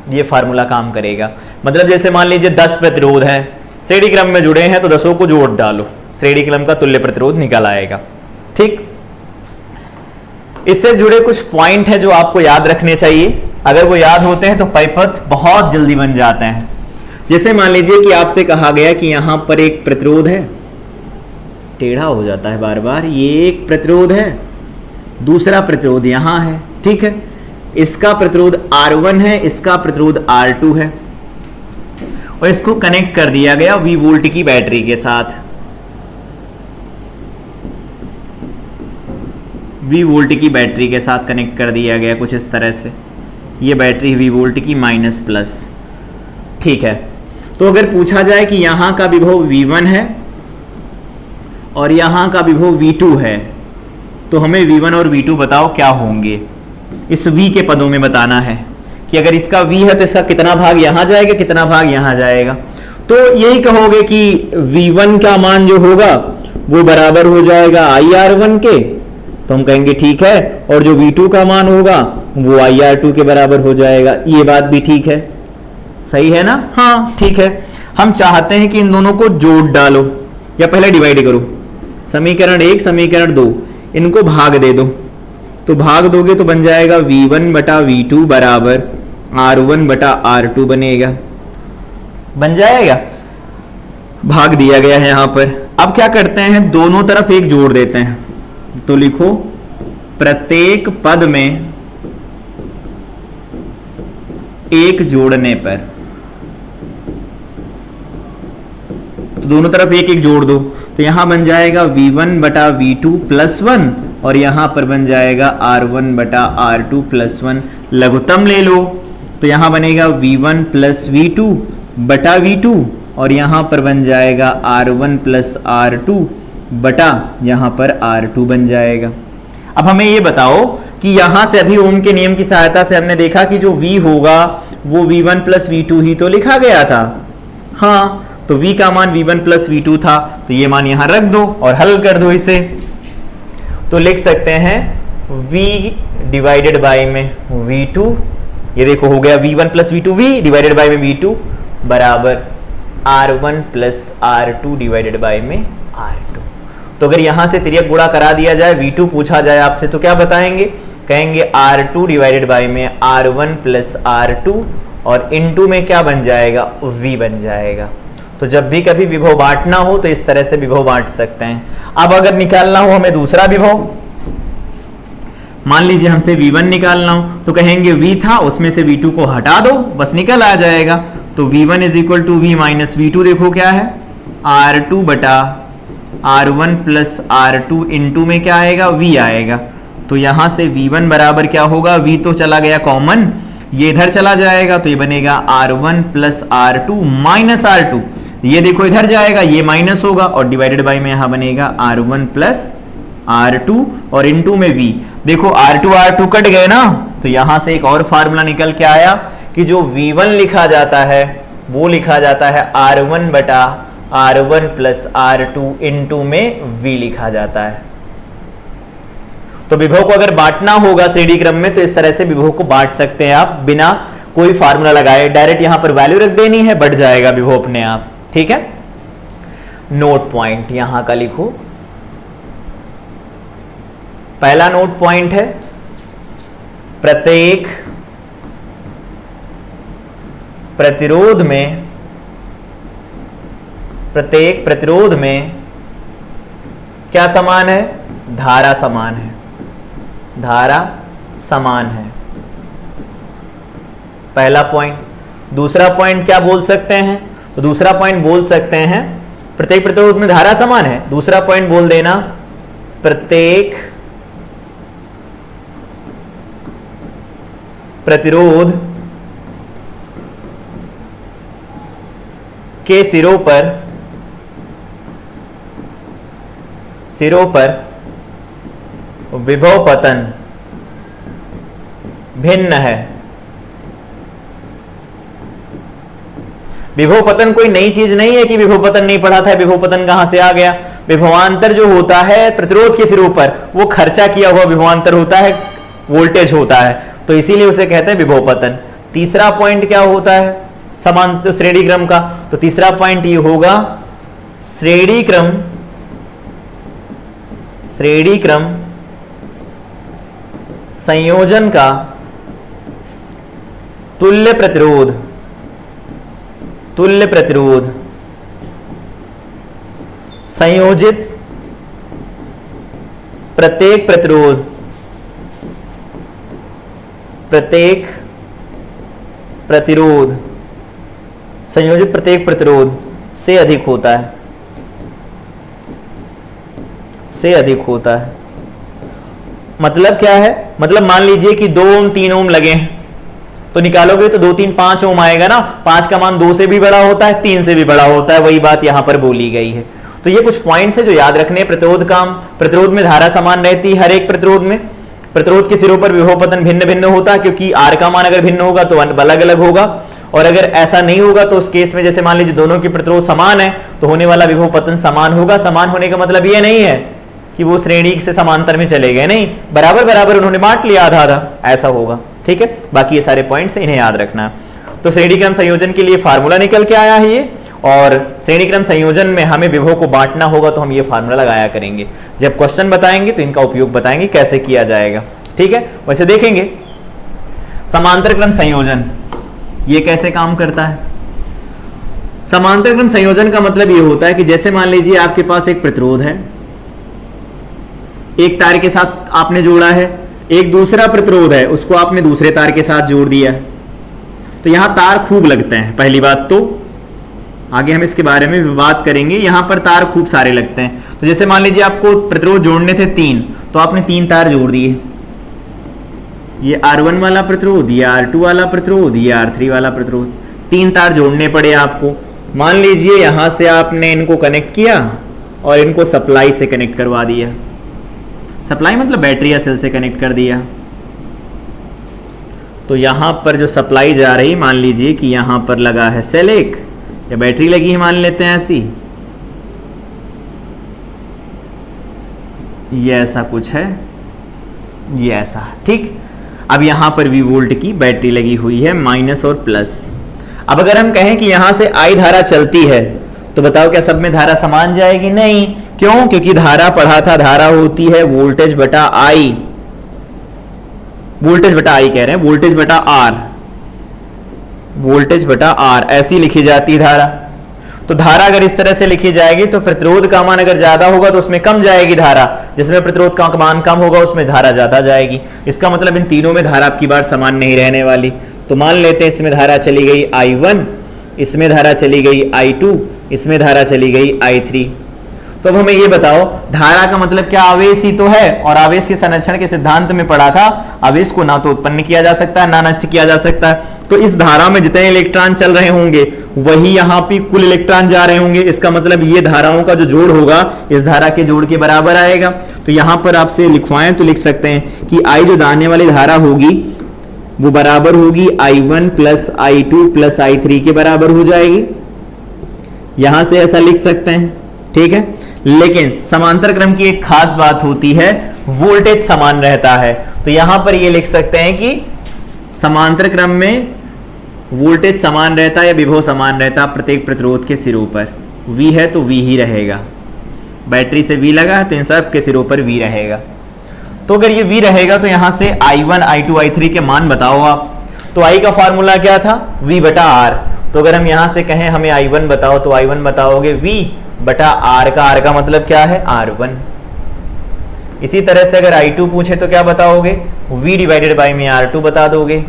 A: ये फार्मूला काम करेगा। मतलब जैसे मान लीजिए 10 प्रतिरोध हैं, श्रेणी क्रम में जुड़े हैं, तो 10 को जोड़ डालो, श्रेणी क्रम का तुल्य प्रतिरोध निकल आएगा। ठीक, इससे जुड़े कुछ पॉइंट हैं जो आपको याद रखने चाहिए। अगर वो याद होते हैं तो परिपथ बहुत जल्दी बन जाते हैं। जैसे मान लीजिए कि आपसे कहा गया कि यहां पर एक प्रतिरोध है, टेढ़ा हो जाता है बार बार, ये एक प्रतिरोध है, दूसरा प्रतिरोध यहां है। ठीक है, इसका प्रतिरोध R1 है, इसका प्रतिरोध R2 है, और इसको कनेक्ट कर दिया गया V वोल्ट की बैटरी के साथ। V वोल्ट की बैटरी के साथ कनेक्ट कर दिया गया कुछ इस तरह से। ये बैटरी V वोल्ट की माइनस प्लस। ठीक है, तो अगर पूछा जाए कि यहां का विभव V1 है और यहां का विभव V2 है, तो हमें V1 और V2 बताओ क्या होंगे। इस V के पदों में बताना है कि अगर इसका V है तो इसका कितना भाग यहां जाएगा, कितना भाग यहां जाएगा। तो यही कहोगे कि V1 का मान जो होगा वो बराबर हो जाएगा IR1 के, तो हम कहेंगे ठीक है, और जो V2 का मान होगा वो IR2 के बराबर हो जाएगा। ये बात भी ठीक है, सही है ना? हाँ ठीक है। हम चाहते हैं कि इन दोनों को जोड़ डालो, या पहले डिवाइड करो, समीकरण 1 समीकरण 2, इनको भाग दे दो। तो भाग दोगे तो बन जाएगा V1 बटा V2 बराबर R1 बटा R2 बनेगा, बन जाएगा। भाग दिया गया है यहां पर। अब क्या करते हैं, दोनों तरफ एक जोड़ देते हैं। तो लिखो प्रत्येक पद में एक जोड़ने पर, तो दोनों तरफ एक एक जोड़ दो, तो यहां बन जाएगा v1 बटा v2 प्लस 1 और यहां पर बन जाएगा r1 बटा r2 प्लस 1। लघुत्तम ले लो तो यहां बनेगा v1 प्लस v2 बटा v2 और यहां पर बन जाएगा r1 प्लस r2 बटा यहां पर r2 बन जाएगा। अब हमें ये बताओ कि यहां से अभी ओम के नियम की सहायता से हमने देखा कि जो v होगा वो v1 प्लस v2 ही तो लिखा गया था। हाँ, तो v का मान v1 प्लस v2 था, तो ये मान यहां रख दो और हल कर दो इसे। तो लिख सकते हैं v डिवाइडेड बाय में v2, ये देखो हो गया v1 plus v2, v divided by में v2 बराबर r1 plus r2 divided by में r2। तो अगर यहां से तिर्यक गुणा करा दिया जाए, v2 पूछा जाए आपसे तो क्या बताएंगे, कहेंगे r2 डिवाइडेड बाय में r1 प्लस r2 और इनटू में क्या बन जाएगा, v बन जाएगा। तो जब भी कभी विभव बांटना हो तो इस तरह से विभव बांट सकते हैं। अब अगर निकालना हो हमें दूसरा विभव, मान लीजिए हमसे v1 निकालना हो तो कहेंगे v था उसमें से v2 को हटा दो, बस निकल आ जाएगा। तो v1 is equal to v minus v2, देखो क्या है r2 बटा r1 प्लस r2 इनटू में क्या आएगा, v आएगा। तो यहां से v1 बराबर क्या होगा, v तो चला गया कॉमन, ये इधर चला जाएगा तो ये बनेगा r1 plus r2 minus r2, ये देखो इधर जाएगा ये माइनस होगा और डिवाइडेड बाय में यहां बनेगा r1 प्लस r2 और इनटू में v। देखो r2 कट गए ना, तो यहां से एक और फार्मूला निकल के आया कि जो v1 लिखा जाता है वो लिखा जाता है r1 बटा r1 प्लस r2 इनटू में v लिखा जाता है। तो विभव को अगर बांटना होगा श्रेणी क्रम में तो इस तरह से विभव को बांट सकते हैं आप बिना कोई फार्मूला लगाए, डायरेक्ट यहां पर वैल्यू रख देनी है, बढ़ जाएगा विभव अपने आप। ठीक है, नोट पॉइंट यहां का लिखो। पहला नोट पॉइंट है प्रत्येक प्रतिरोध में क्या समान है, धारा समान है, धारा समान है, पहला पॉइंट। दूसरा पॉइंट क्या बोल सकते हैं, तो दूसरा पॉइंट बोल सकते हैं प्रत्येक प्रतिरोध में धारा समान है। दूसरा पॉइंट बोल देना प्रत्येक प्रतिरोध के सिरों पर विभव पतन भिन्न है। विभव पतन कोई नई चीज नहीं है कि विभव पतन नहीं पढ़ा था, विभव पतन कहां से आ गया। विभवांतर जो होता है प्रतिरोध के सिरों पर वो खर्चा किया हुआ विभवांतर होता है, वोल्टेज होता है, तो इसीलिए उसे कहते हैं विभव पतन। तीसरा पॉइंट क्या होता है, समांतर श्रेणी क्रम का, तो तीसरा पॉइंट ये होगा श्रेणी क्रम संयोजन का तुल्य प्रतिरोध संयोजित प्रत्येक प्रतिरोध संयोजित प्रत्येक प्रतिरोध से अधिक होता है। मतलब क्या है, मतलब मान लीजिए कि 2 ओम 3 ओम लगे हैं तो निकालोगे तो 2 3 5 ओम आएगा ना, 5 का मान 2 से भी बड़ा होता है, 3 से भी बड़ा होता है, वही बात यहां पर बोली गई है। तो ये कुछ पॉइंट्स है जो याद रखने। प्रतिरोध में धारा समान रहती है, हर एक प्रतिरोध में प्रतिरोध के सिरों पर विभव पतन भिन्न भिन्न होता है, क्योंकि आर का मान अगर भिन्न होगा तो अलग अलग होगा, और अगर ऐसा नहीं होगा तो उस केस में जैसे मान लीजिए दोनों की प्रतिरोध समान है तो होने वाला विभव पतन समान होगा। समान होने का मतलब ये नहीं है कि वो श्रेणी से समांतर में चले गए, नहीं, बराबर बराबर उन्होंने बांट लिया आधा आधा, ऐसा होगा। ठीक है, बाकी ये सारे पॉइंट्स इन्हें याद रखना। तो श्रेणी क्रम संयोजन के लिए फार्मूला निकल के आया है ये, और श्रेणी क्रम संयोजन में हमें विभव को बांटना होगा तो हम ये फार्मूला लगाया करेंगे। जब क्वेश्चन बताएंगे तो इनका उपयोग बताएंगे कैसे किया जाएगा। ठीक है, वैसे देखेंगे समांतर क्रम संयोजन ये कैसे काम करता है। समांतर क्रम संयोजन का मतलब ये होता है कि जैसे मान लीजिए आपके पास एक प्रतिरोध है, एक तार के साथ आपने जोड़ा है, एक दूसरा प्रतिरोध है उसको आपने दूसरे तार के साथ जोड़ दिया, तो यहां तार खूब लगते हैं। पहली बात तो आगे हम इसके बारे में भी बात करेंगे, यहां पर तार खूब सारे लगते हैं। तो जैसे मान लीजिए आपको प्रतिरोध जोड़ने थे 3, तो आपने 3 तार जोड़ दिए, ये R1 वाला प्रतिरोध, ये R2 वाला प्रतिरोध, ये R3 वाला प्रतिरोध, 3 तार जोड़ने पड़े आपको। मान लीजिए यहां से आपने इनको कनेक्ट किया और इनको सप्लाई से कनेक्ट करवा दिया। सप्लाई मतलब बैटरी या सेल से कनेक्ट कर दिया। तो यहां पर जो सप्लाई जा रही, मान लीजिए कि यहां पर लगा है सेल 1 या बैटरी लगी है, मान लेते हैं ऐसी, ये ऐसा कुछ है, ये ऐसा, ठीक। अब यहां पर V वोल्ट की बैटरी लगी हुई है, माइनस और प्लस। अब अगर हम कहें कि यहां से I धारा चलती है, तो बताओ क्या सब में धारा समान जाएगी? नहीं। क्यों? क्योंकि धारा पढ़ा था, धारा होती है वोल्टेज बटा I, वोल्टेज बटा I कह रहे हैं, वोल्टेज बटा R, वोल्टेज बटा R ऐसी लिखी जाती धारा। तो धारा अगर इस तरह से लिखी जाएगी तो प्रतिरोध का मान अगर ज्यादा होगा तो उसमें कम जाएगी धारा, जिसमें प्रतिरोध का मान कम होगा उसमें धारा ज्यादा जाएगी। इसका मतलब इन तीनों में धारा आपकी बार समान नहीं रहने वाली। तो मान लेते हैं इसमें धारा चली गई I1, इसमें धारा चली गई I2, इसमें धारा चली गई I3। तो अब हमें ये बताओ, धारा का मतलब क्या? आवेश ही तो है, और आवेश के संरक्षण के सिद्धांत में पढ़ा था, आवेश को ना तो उत्पन्न किया जा सकता है ना नष्ट किया जा सकता है। तो इस धारा में जितने इलेक्ट्रॉन चल रहे होंगे वही यहाँ पे कुल इलेक्ट्रॉन जा रहे होंगे। इसका मतलब ये धाराओं का जो जोड़ होगा इस धारा के जोड़ के बराबर आएगा। तो यहाँ पर आपसे लिखवाएं तो लिख सकते हैं कि I जो दाने वाली धारा होगी वो बराबर होगी I1 plus I2 plus I3 के बराबर हो जाएगी। यहां से ऐसा लिख सकते हैं, ठीक है। लेकिन समांतर क्रम की एक खास बात होती है, वोल्टेज समान रहता है। तो यहां पर ये लिख सकते हैं कि समांतर क्रम में वोल्टेज समान रहता है या विभव समान रहता है प्रत्येक प्रतिरोध के सिरों पर। V है तो V ही रहेगा, बैटरी से V लगा है तो इन सब के सिरों पर V रहेगा। तो अगर ये V रहेगा तो यहां से I1, I2, I3 के मान बताओ आप। तो I का फॉर्मूला क्या था? V बटा R। तो अगर हम यहां से कहें हमें I1 बताओ तो I1 बताओगे V बटा R का मतलब क्या है? R1। इसी तरह से अगर I2 पूछे तो क्या बताओगे? V डिवाइडेड बाई में R2 बता दोगे।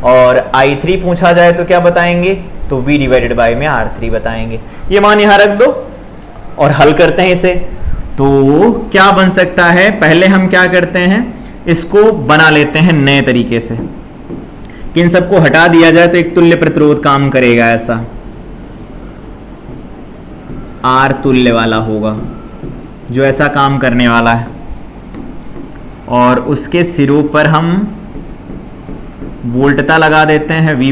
A: और I3 पूछा जाए तो क्या बताएंगे? तो V डिवाइडेड बाई में R3 बताएंगे। ये मान यहां रख दो और हल करते हैं इसे। तो क्या बन सकता है? पहले हम क्या करते हैं, इसको बना लेते हैं नए तरीके से कि इन सबको हटा दिया जाए तो एक तुल्य प्रतिरोध काम करेगा। ऐसा R तुल्य वाला होगा जो ऐसा काम करने वाला है, और उसके सिरों पर हम वोल्टता लगा देते हैं। V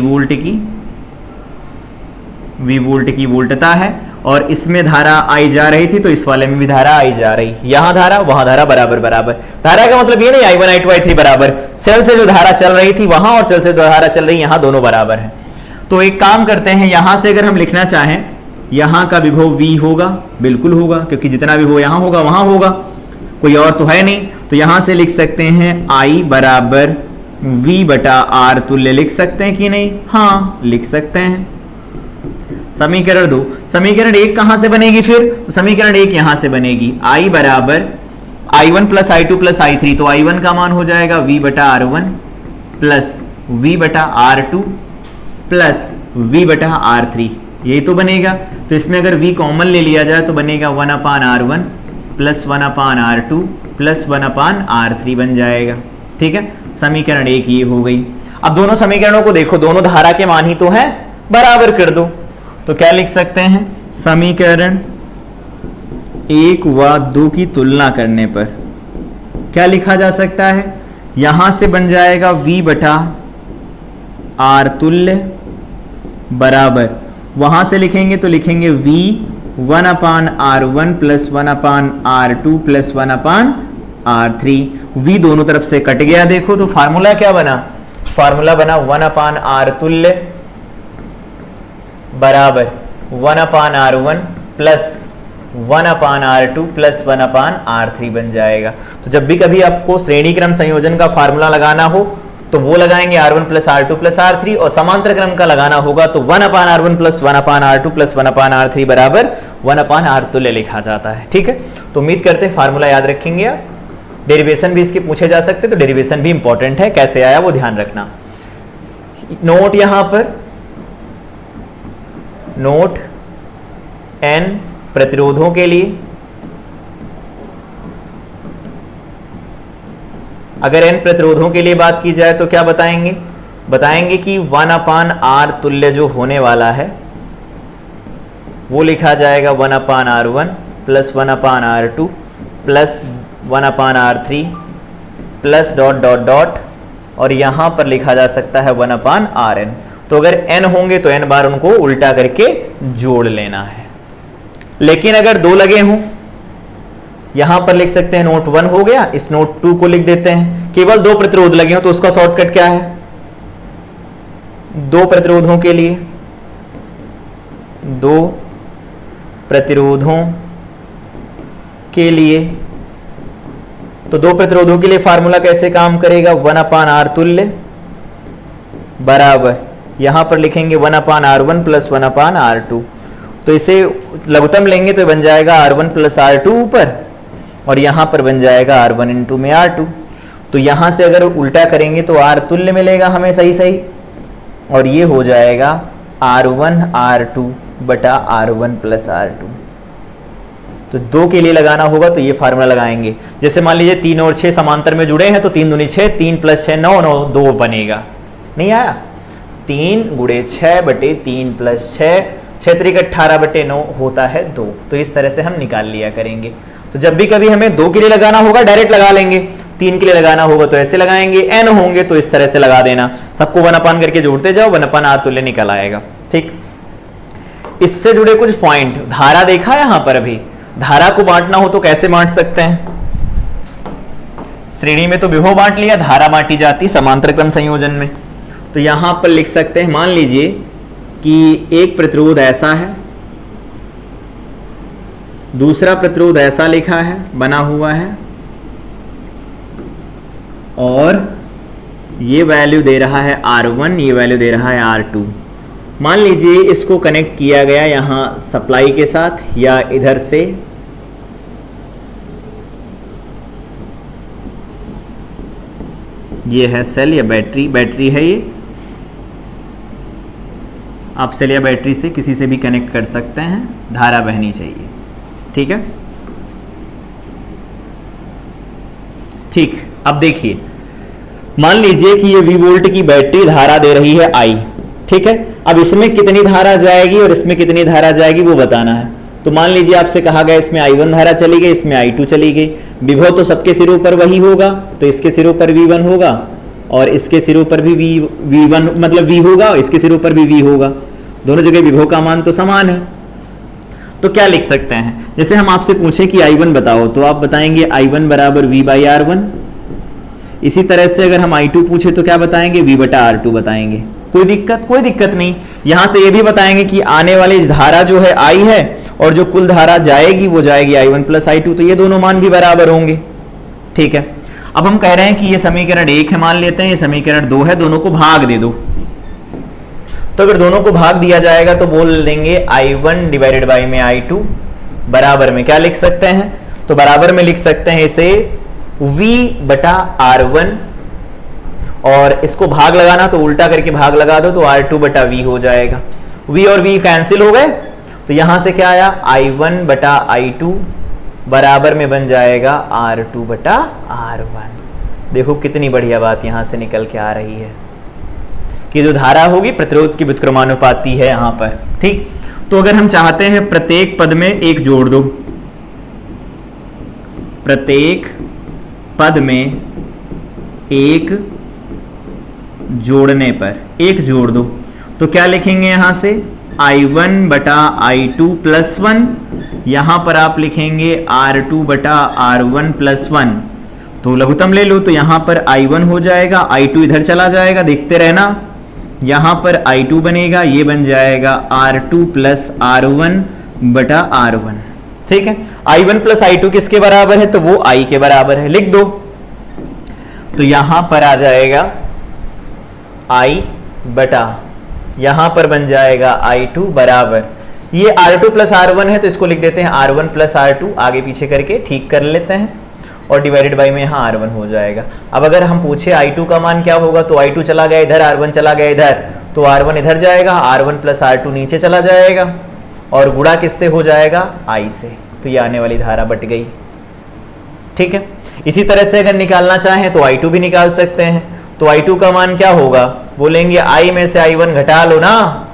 A: वोल्ट की वोल्टता है, और इसमें धारा I जा रही थी तो इस वाले में भी धारा I जा रही। यहां धारा वहां धारा बराबर बराबर। धारा का मतलब ये नहीं I1 I2 I3 बराबर, सेल से जो धारा चल रही थी वहां और सेल से जो धारा चल रही यहां दोनों बराबर है। तो एक काम करते हैं, यहां से अगर हम लिखना चाहें, यहां का विभव V होगा, बिल्कुल होगा, क्योंकि जितना विभव यहां होगा वहां होगा, कोई और तो है नहीं। तो यहां से लिख सकते हैं I बराबर V बटा R तुल्य लिख सकते हैं कि नहीं? हाँ लिख सकते हैं। समीकरण 2, समीकरण 1 कहां से बनेगी फिर? तो समीकरण 1 यहां से बनेगी। I बराबर I1 plus I2 plus I3। तो I1 का मान हो जाएगा V बटा R1 प्लस V बटा R2 प्लस V बटा R3, यही तो बनेगा। तो इसमें अगर V कॉमन ले लिया जाए तो बनेगा 1/R1 plus 1/R2 plus 1/R3 बन जाएगा। ठीक है, समीकरण 1 ये हो गई। अब दोनों समीकरणों को देखो, दोनों धारा के मान ही तो है, बराबर कर दो। तो क्या लिख सकते हैं? समीकरण 1 व 2 की तुलना करने पर क्या लिखा जा सकता है? यहां से बन जाएगा V बटा R तुल्य बराबर, वहां से लिखेंगे तो लिखेंगे V 1/R1 plus 1/R2 plus 1/R3। V दोनों तरफ से कट गया, देखो तो फार्मूला क्या बना? फार्मूला बना 1/R तुल्य बराबर 1/R1 plus 1/R2 plus 1/R3 बन जाएगा। तो जब भी कभी आपको श्रेणी क्रम संयोजन का फार्मूला लगाना हो तो वो लगाएंगे R1 plus R2 plus R3, और समांतर क्रम का लगाना होगा तो 1/R1 plus 1/R2 plus 1/R3 बराबर 1/R तुल्य लिखा जाता है। ठीक है, तो उम्मीद करते हैं फार्मूला याद रखेंगे आप। डेरिवेशन भी इसके पूछे जा सकते, तो डेरिवेशन भी इंपॉर्टेंट है, कैसे आया वो ध्यान रखना। नोट यहां पर नोट n प्रतिरोधों के लिए, अगर n प्रतिरोधों के लिए बात की जाए तो क्या बताएंगे? बताएंगे कि 1/r तुल्य जो होने वाला है वो लिखा जाएगा 1/r1 plus 1/r2 plus 1/r3 plus dot dot dot, और यहां पर लिखा जा सकता है 1/rn। तो अगर n होंगे तो n बार उनको उल्टा करके जोड़ लेना है। लेकिन अगर दो लगे हों, यहां पर लिख सकते हैं नोट 1 हो गया, इस नोट 2 को लिख देते हैं। केवल दो प्रतिरोध लगे हो तो उसका शॉर्टकट क्या है? दो प्रतिरोधों के लिए, दो प्रतिरोधों के लिए, तो दो प्रतिरोधों के लिए फार्मूला कैसे काम करेगा? 1/r तुल्य बराबर, यहां पर लिखेंगे 1/r1 प्लस 1/r2। तो इसे लघुत्तम लेंगे तो बन जाएगा r1 प्लस r2 ऊपर, और यहां पर बन जाएगा r1 इंटू में r2। तो यहां से अगर उल्टा करेंगे तो r तुल्य मिलेगा हमें सही सही, और ये हो जाएगा r1 r2 बटा r1 प्लस r2। तो दो के लिए लगाना होगा तो ये फार्मूला लगाएंगे। जैसे मान लीजिए 3 और 6 समांतर में जुड़े हैं तो 3 दूनी 6, 3 प्लस 6 9, 9 2 बनेगा। नहीं आया? 3 गुणे 6 बटे 3 प्लस 6, 6 त्रिक 18 बटे 9 होता है 2। तो इस तरह से हम निकाल लिया करेंगे। तो जब भी कभी हमें 2 के लिए लगाना होगा डायरेक्ट लगा लेंगे, 3 के लिए लगाना होगा तो ऐसे लगाएंगे, n होंगे तो इस तरह से लगा देना। सबको 1/r करके जोड़ते जाओ, 1/r तुल्य निकल आएगा। ठीक, इससे जुड़े कुछ पॉइंट, धारा देखा यहां पर अभी, धारा को बांटना हो तो कैसे बांट सकते हैं? श्रेणी में तो विभव बांट लिया, धारा बांटी जाती समांतर क्रम संयोजन में। तो यहां पर लिख सकते हैं, मान लीजिए कि एक प्रतिरोध ऐसा है, दूसरा प्रतिरोध ऐसा लिखा है, बना हुआ है, और ये वैल्यू दे रहा है R1, ये वैल्यू दे रहा है R2। मान लीजिए इसको कनेक्ट किया गया यहां सप्लाई के साथ, या इधर से ये है सेल या बैटरी, बैटरी है ये, आप सेल या बैटरी से किसी से भी कनेक्ट कर सकते हैं, धारा बहनी चाहिए। ठीक है, ठीक। अब देखिए, मान लीजिए कि ये V वोल्ट की बैटरी धारा दे रही है I, ठीक है। अब इसमें कितनी धारा जाएगी और इसमें कितनी धारा जाएगी वो बताना है। तो मान लीजिए आपसे कहा गया इसमें I1 धारा चली गई, इसमें I2 चली गई। विभव तो सबके सिरों पर वही होगा, तो इसके सिरों पर V1 होगा और इसके सिरों पर भी V1 मतलब V होगा, और इसके सिरों पर भी V होगा। दोनों जगह विभव का मान तो समान है। तो क्या लिख सकते हैं? जैसे हम आपसे पूछें कि I1 बताओ, तो आप बताएंगे I1 बराबर V/R1। इसी तरह से अगर हम I2 पूछे तो क्या बताएंगे? V/R2 बताएंगे। कोई दिक्कत? कोई दिक्कत नहीं। यहां से ये भी बताएंगे कि आने वाली धारा जो है I है, और जो कुल धारा जाएगी वो जाएगी I1 प्लस I2, तो ये दोनों मान भी बराबर होंगे। ठीक है, अब हम कह रहे हैं कि ये समीकरण 1 है, मान लेते हैं, ये समीकरण 2 है, दोनों को भाग दे दो। तो अगर दोनों को भाग दिया जाएगा तो बोल देंगे I1 डिवाइडेड बाई में I2 बराबर में क्या लिख सकते हैं? तो बराबर में लिख सकते हैं इसे V/R1, और इसको भाग लगाना तो उल्टा करके भाग लगा दो तो R2/V हो जाएगा। V और V कैंसिल हो गए, तो यहां से क्या आया? I1/I2 बराबर में बन जाएगा R2/R1। देखो कितनी बढ़िया बात यहां से निकल के आ रही है कि जो धारा होगी प्रतिरोध की व्युत्क्रमानुपाती है यहां पर। ठीक, तो अगर हम चाहते हैं प्रत्येक पद में एक जोड़ दो, प्रत्येक पद में एक जोड़ने पर एक जोड़ दो, तो क्या लिखेंगे? यहां से I1/I2 प्लस 1, यहां पर आप लिखेंगे R2/R1 प्लस 1। तो लघुत्तम ले लो, तो यहां पर I1 हो जाएगा, I2 इधर चला जाएगा, देखते रहना, यहां पर I2 बनेगा, ये बन जाएगा R2 प्लस R1/R1। ठीक है, I1 प्लस I2 किसके बराबर है? तो वो I के बराबर है, लिख दो। तो यहां पर आ जाएगा I बटा, यहां पर बन जाएगा I2 बराबर, ये R2 प्लस R1 है तो इसको लिख देते हैं R1 प्लस R2, आगे पीछे करके ठीक कर लेते हैं, और डिवाइडेड बाई में यहाँ R1 हो जाएगा। अब अगर हम पूछे I2 का मान क्या होगा, तो I2 चला गया इधर, R1 चला गया इधर, तो R1 इधर जाएगा, R1 प्लस R2 नीचे चला जाएगा और गुणा किससे हो जाएगा, I से। तो ये आने वाली धारा बट गई। ठीक है, इसी तरह से अगर निकालना चाहें तो I2 भी निकाल सकते हैं। तो I2 का मान क्या होगा, बोलेंगे I में से I1 घटा लो ना,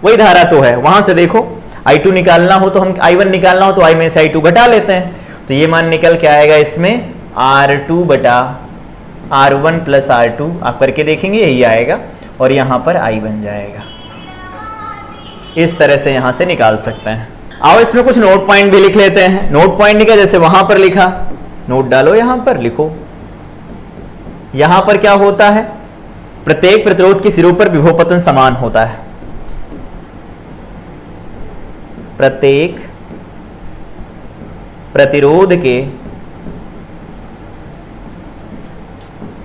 A: वही धारा तो है, वहां से देखो I2 निकालना हो तो हम I1 निकालना हो तो I में से I2 घटा लेते हैं। तो ये मान निकल के आएगा इसमें R2 बटा R1 प्लस R2, आप करके देखेंगे यही आएगा और यहाँ पर I बन जाएगा। इस तरह से यहाँ से निकाल सकते हैं। आओ इसमें कुछ नोट पॉइंट भी लिख लेते हैं। नोट पॉइंट लिखा जैसे वहां पर लिखा, नोट डालो यहां पर लिखो। यहां पर क्या होता है, प्रत्येक प्रतिरोध के सिरों पर विभव पतन समान होता है। प्रत्येक प्रतिरोध के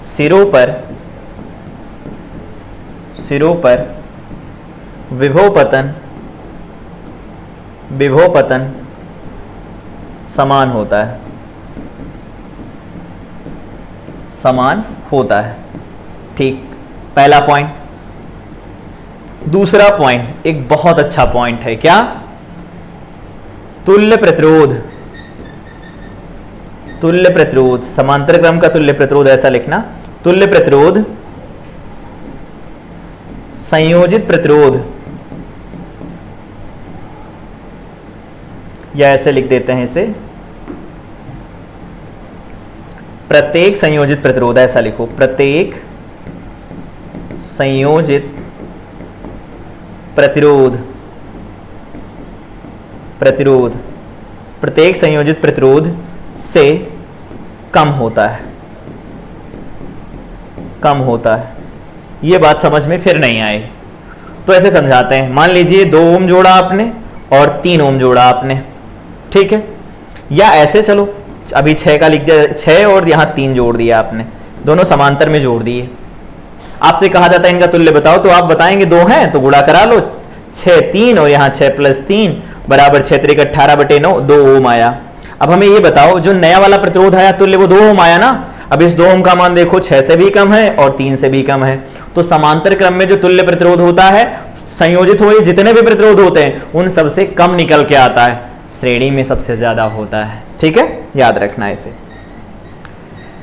A: सिरों पर विभव पतन समान होता है, समान होता है। ठीक, पहला पॉइंट। दूसरा पॉइंट एक बहुत अच्छा पॉइंट है, क्या, तुल्य प्रतिरोध, समांतर क्रम का तुल्य प्रतिरोध, ऐसा लिखना, तुल्य प्रतिरोध संयोजित प्रतिरोध, या ऐसे लिख देते हैं इसे, प्रत्येक संयोजित प्रतिरोध, ऐसा लिखो, प्रत्येक संयोजित प्रतिरोध प्रत्येक संयोजित प्रतिरोध से कम होता है। ये बात समझ में फिर नहीं आई तो ऐसे समझाते हैं। मान लीजिए 2 ओम जोड़ा आपने और 3 ओम जोड़ा आपने, ठीक है, या ऐसे चलो अभी 6 का लिख दिया, 6 और यहाँ 3 जोड़ दिया आपने, दोनों समांतर में जोड़ दिए। आपसे कहा जाता है इनका तुल्य बताओ, तो आप बताएंगे 2 हैं तो गुणा करा लो, 6 3 और यहाँ 6 प्लस 3 बराबर 6 3 18/9, 2 ओम आया। अब हमें ये बताओ जो नया वाला प्रतिरोध आया तुल्य वो 2 ओम आया ना। अब इस 2 ओम का मान देखो 6 से भी कम है और 3 से भी कम है, तो समांतर क्रम में जो तुल्य प्रतिरोध होता है, संयोजित हुए जितने भी प्रतिरोध होते हैं उन सबसे कम निकल के आता है, श्रेणी में सबसे ज्यादा होता है। ठीक है, याद रखना इसे।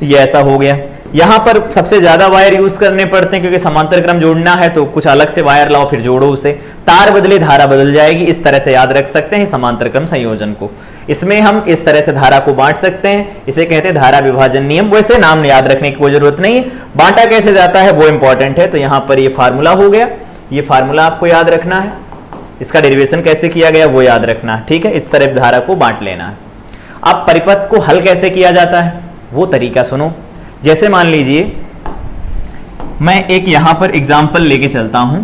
A: ये ऐसा हो गया। यहां पर सबसे ज्यादा वायर यूज करने पड़ते हैं क्योंकि समांतर क्रम जोड़ना है तो कुछ अलग से वायर लाओ फिर जोड़ो उसे, तार बदले धारा बदल जाएगी। इस तरह से याद रख सकते हैं समांतर क्रम संयोजन को। इसमें हम इस तरह से धारा को बांट सकते हैं, इसे कहते हैं धारा विभाजन नियम। वैसे नाम याद रखने की कोई जरूरत नहीं है, बांटा कैसे जाता है वो इंपॉर्टेंट है। तो यहां पर ये फार्मूला हो गया, ये फार्मूला आपको याद रखना है, इसका डेरिवेशन कैसे किया गया वो याद रखना। ठीक है, इस तरह धारा को बांट लेना है। अब परिपथ को हल कैसे किया जाता है वो तरीका सुनो। जैसे मान लीजिए मैं एक यहां पर एग्जाम्पल लेके चलता हूं,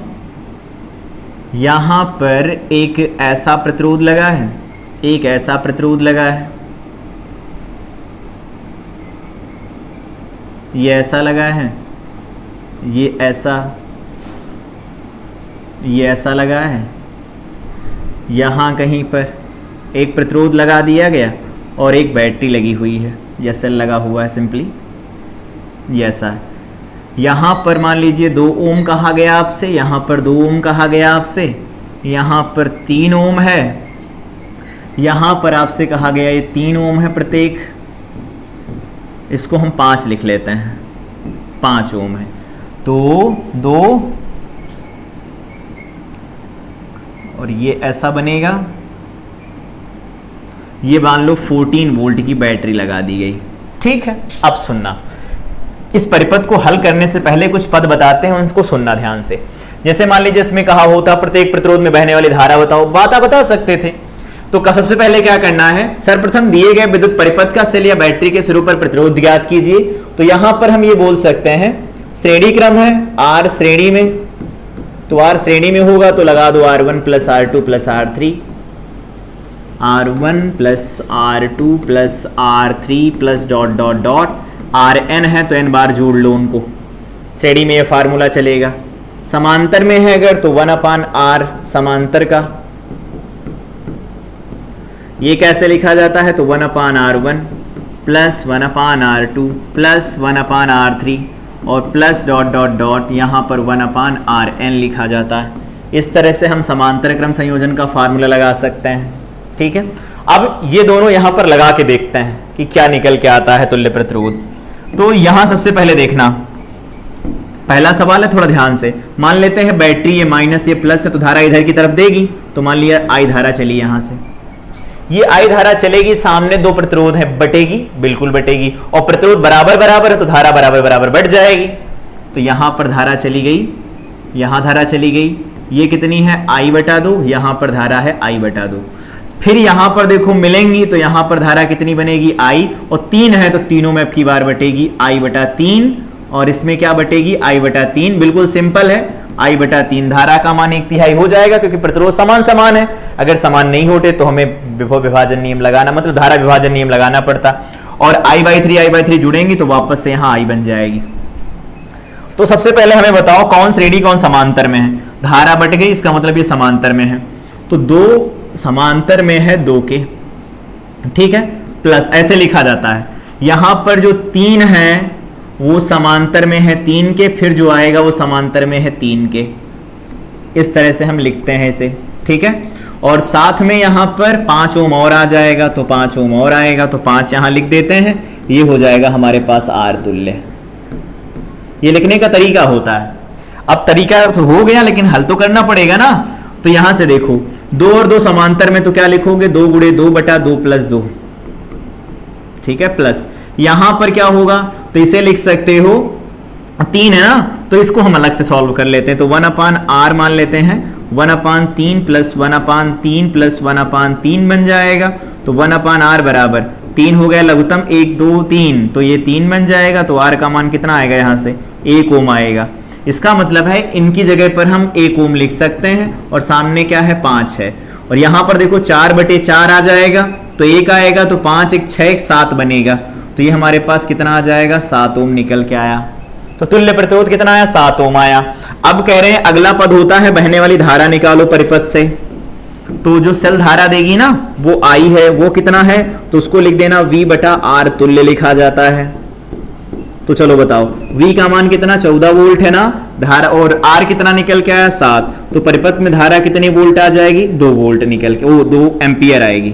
A: यहां पर एक ऐसा प्रतिरोध लगा है, एक ऐसा प्रतिरोध लगा है, ये ऐसा लगा है, ये ऐसा लगा है, यहां कहीं पर एक प्रतिरोध लगा दिया गया और एक बैटरी लगी हुई है या सेल लगा हुआ है, सिंपली ये ऐसा है। यहाँ पर मान लीजिए 2 ओम कहा गया आपसे, यहाँ पर 2 ओम कहा गया आपसे, यहाँ पर 3 ओम है, यहाँ पर आपसे कहा गया ये 3 ओम है प्रत्येक, इसको हम 5 लिख लेते हैं, 5 ओम है। तो 2 और ये ऐसा बनेगा, ये मान लो 14 वोल्ट की बैटरी लगा दी गई। ठीक है, अब सुनना, इस परिपथ को हल करने से पहले कुछ पद बताते हैं, उनको सुनना ध्यान से। जैसे मान लीजिए इसमें कहा होता प्रत्येक प्रतिरोध में बहने वाली धारा बताओ, बात आप बता सकते थे। तो सबसे पहले क्या करना है, सर्वप्रथम दिए गए विद्युत परिपथ का सेल या बैटरी के सिरों पर प्रतिरोध ज्ञात कीजिए। तो यहां पर हम ये बोल सकते हैं श्रेणी क्रम है, R श्रेणी में, तो R श्रेणी में होगा तो लगा दो R1 plus R2 plus R3, R1 plus R2 plus R3 plus dot dot dot Rn है तो n बार जोड़ लो उनको, श्रेणी में ये फार्मूला चलेगा। समांतर में है अगर तो 1/R समांतर का, ये कैसे लिखा जाता है तो 1/R1 plus 1/R2 plus 1/R3 और प्लस डॉट डॉट डॉट यहाँ पर 1/RN लिखा जाता है। इस तरह से हम समांतर क्रम संयोजन का फार्मूला लगा सकते हैं। ठीक है, अब ये दोनों यहाँ पर लगा के देखते हैं कि क्या निकल के आता है तुल्य प्रतिरोध। तो यहाँ सबसे पहले देखना, पहला सवाल है, थोड़ा ध्यान से मान लेते हैं बैटरी ये माइनस ये प्लस है तो धारा इधर की तरफ देगी, तो मान लिया आई धारा चली यहां से, ये आई धारा चलेगी, सामने दो प्रतिरोध है, बटेगी, बिल्कुल बटेगी, और प्रतिरोध बराबर बराबर है तो धारा बराबर बराबर बढ़ जाएगी। तो यहां पर धारा चली गई, यहां धारा चली गई, ये कितनी है I/2, यहां पर धारा है I/2। फिर यहां पर देखो मिलेंगी तो यहां पर धारा कितनी बनेगी I, और 3 है तो तीनों में अब की बार बटेगी I/3, और इसमें क्या बटेगी I/3। बिल्कुल सिंपल है, I/3 धारा का मान 1/3 हो जाएगा क्योंकि प्रतिरोध समान समान है। अगर समान नहीं होते तो हमें विभव विभाजन नियम लगाना, मतलब धारा विभाजन नियम लगाना पड़ता, और I/3 जुड़ेंगी तो वापस से यहाँ I बन जाएगी। तो सबसे पहले हमें बताओ कौन श्रेणी कौन समांतर में है। धारा बट गई, इसका मतलब ये समांतर में है, तो 2 समांतर में है 2 के, ठीक है, प्लस ऐसे लिखा जाता है। यहां पर जो 3 है वो समांतर में है 3 के, फिर जो आएगा वो समांतर में है 3 के, इस तरह से हम लिखते हैं इसे, ठीक है। और साथ में यहां पर 5 ओम और आ जाएगा, तो 5 ओम और आएगा तो 5 यहां लिख देते हैं, ये हो जाएगा हमारे पास R तुल्य। ये लिखने का तरीका होता है। अब तरीका तो हो गया लेकिन हल तो करना पड़ेगा ना। तो यहां से देखो 2 और 2 समांतर में तो क्या लिखोगे 2 × 2/2 + 2, ठीक है, प्लस यहां पर क्या होगा तो इसे लिख सकते हो 3 है ना, तो इसको हम अलग से सॉल्व कर लेते हैं। तो 1/R मान लेते हैं, 1/3 + 1/3 + 1/3 बन जाएगा। तो 1/R बराबर 3 हो गया लघुत्तम, 1 2 3, तो ये 3 बन जाएगा। तो R का मान कितना आएगा, यहां से 1 ओम आएगा। इसका मतलब है इनकी जगह पर हम 1 ओम लिख सकते हैं, और सामने क्या है 5 है, और यहां पर देखो 4/4 आ जाएगा, तो 1 आएगा, तो 5 1 6 1 7 बनेगा। तो ये हमारे पास कितना आ जाएगा 7 ओम निकल के आया। तो तुल्य प्रतिरोध कितना आया 7 ओम आया। अब कह रहे हैं अगला पद होता है बहने वाली धारा निकालो परिपथ से। तो जो सेल धारा देगी ना वो I है, वो कितना है तो उसको लिख देना V/R तुल्य लिखा जाता है। तो चलो बताओ V का मान कितना 14 वोल्ट है ना धारा, और R कितना निकल के आया 7, तो परिपथ में धारा कितनी वोल्ट आ जाएगी 2 वोल्ट निकल के, वो 2 एम्पियर आएगी,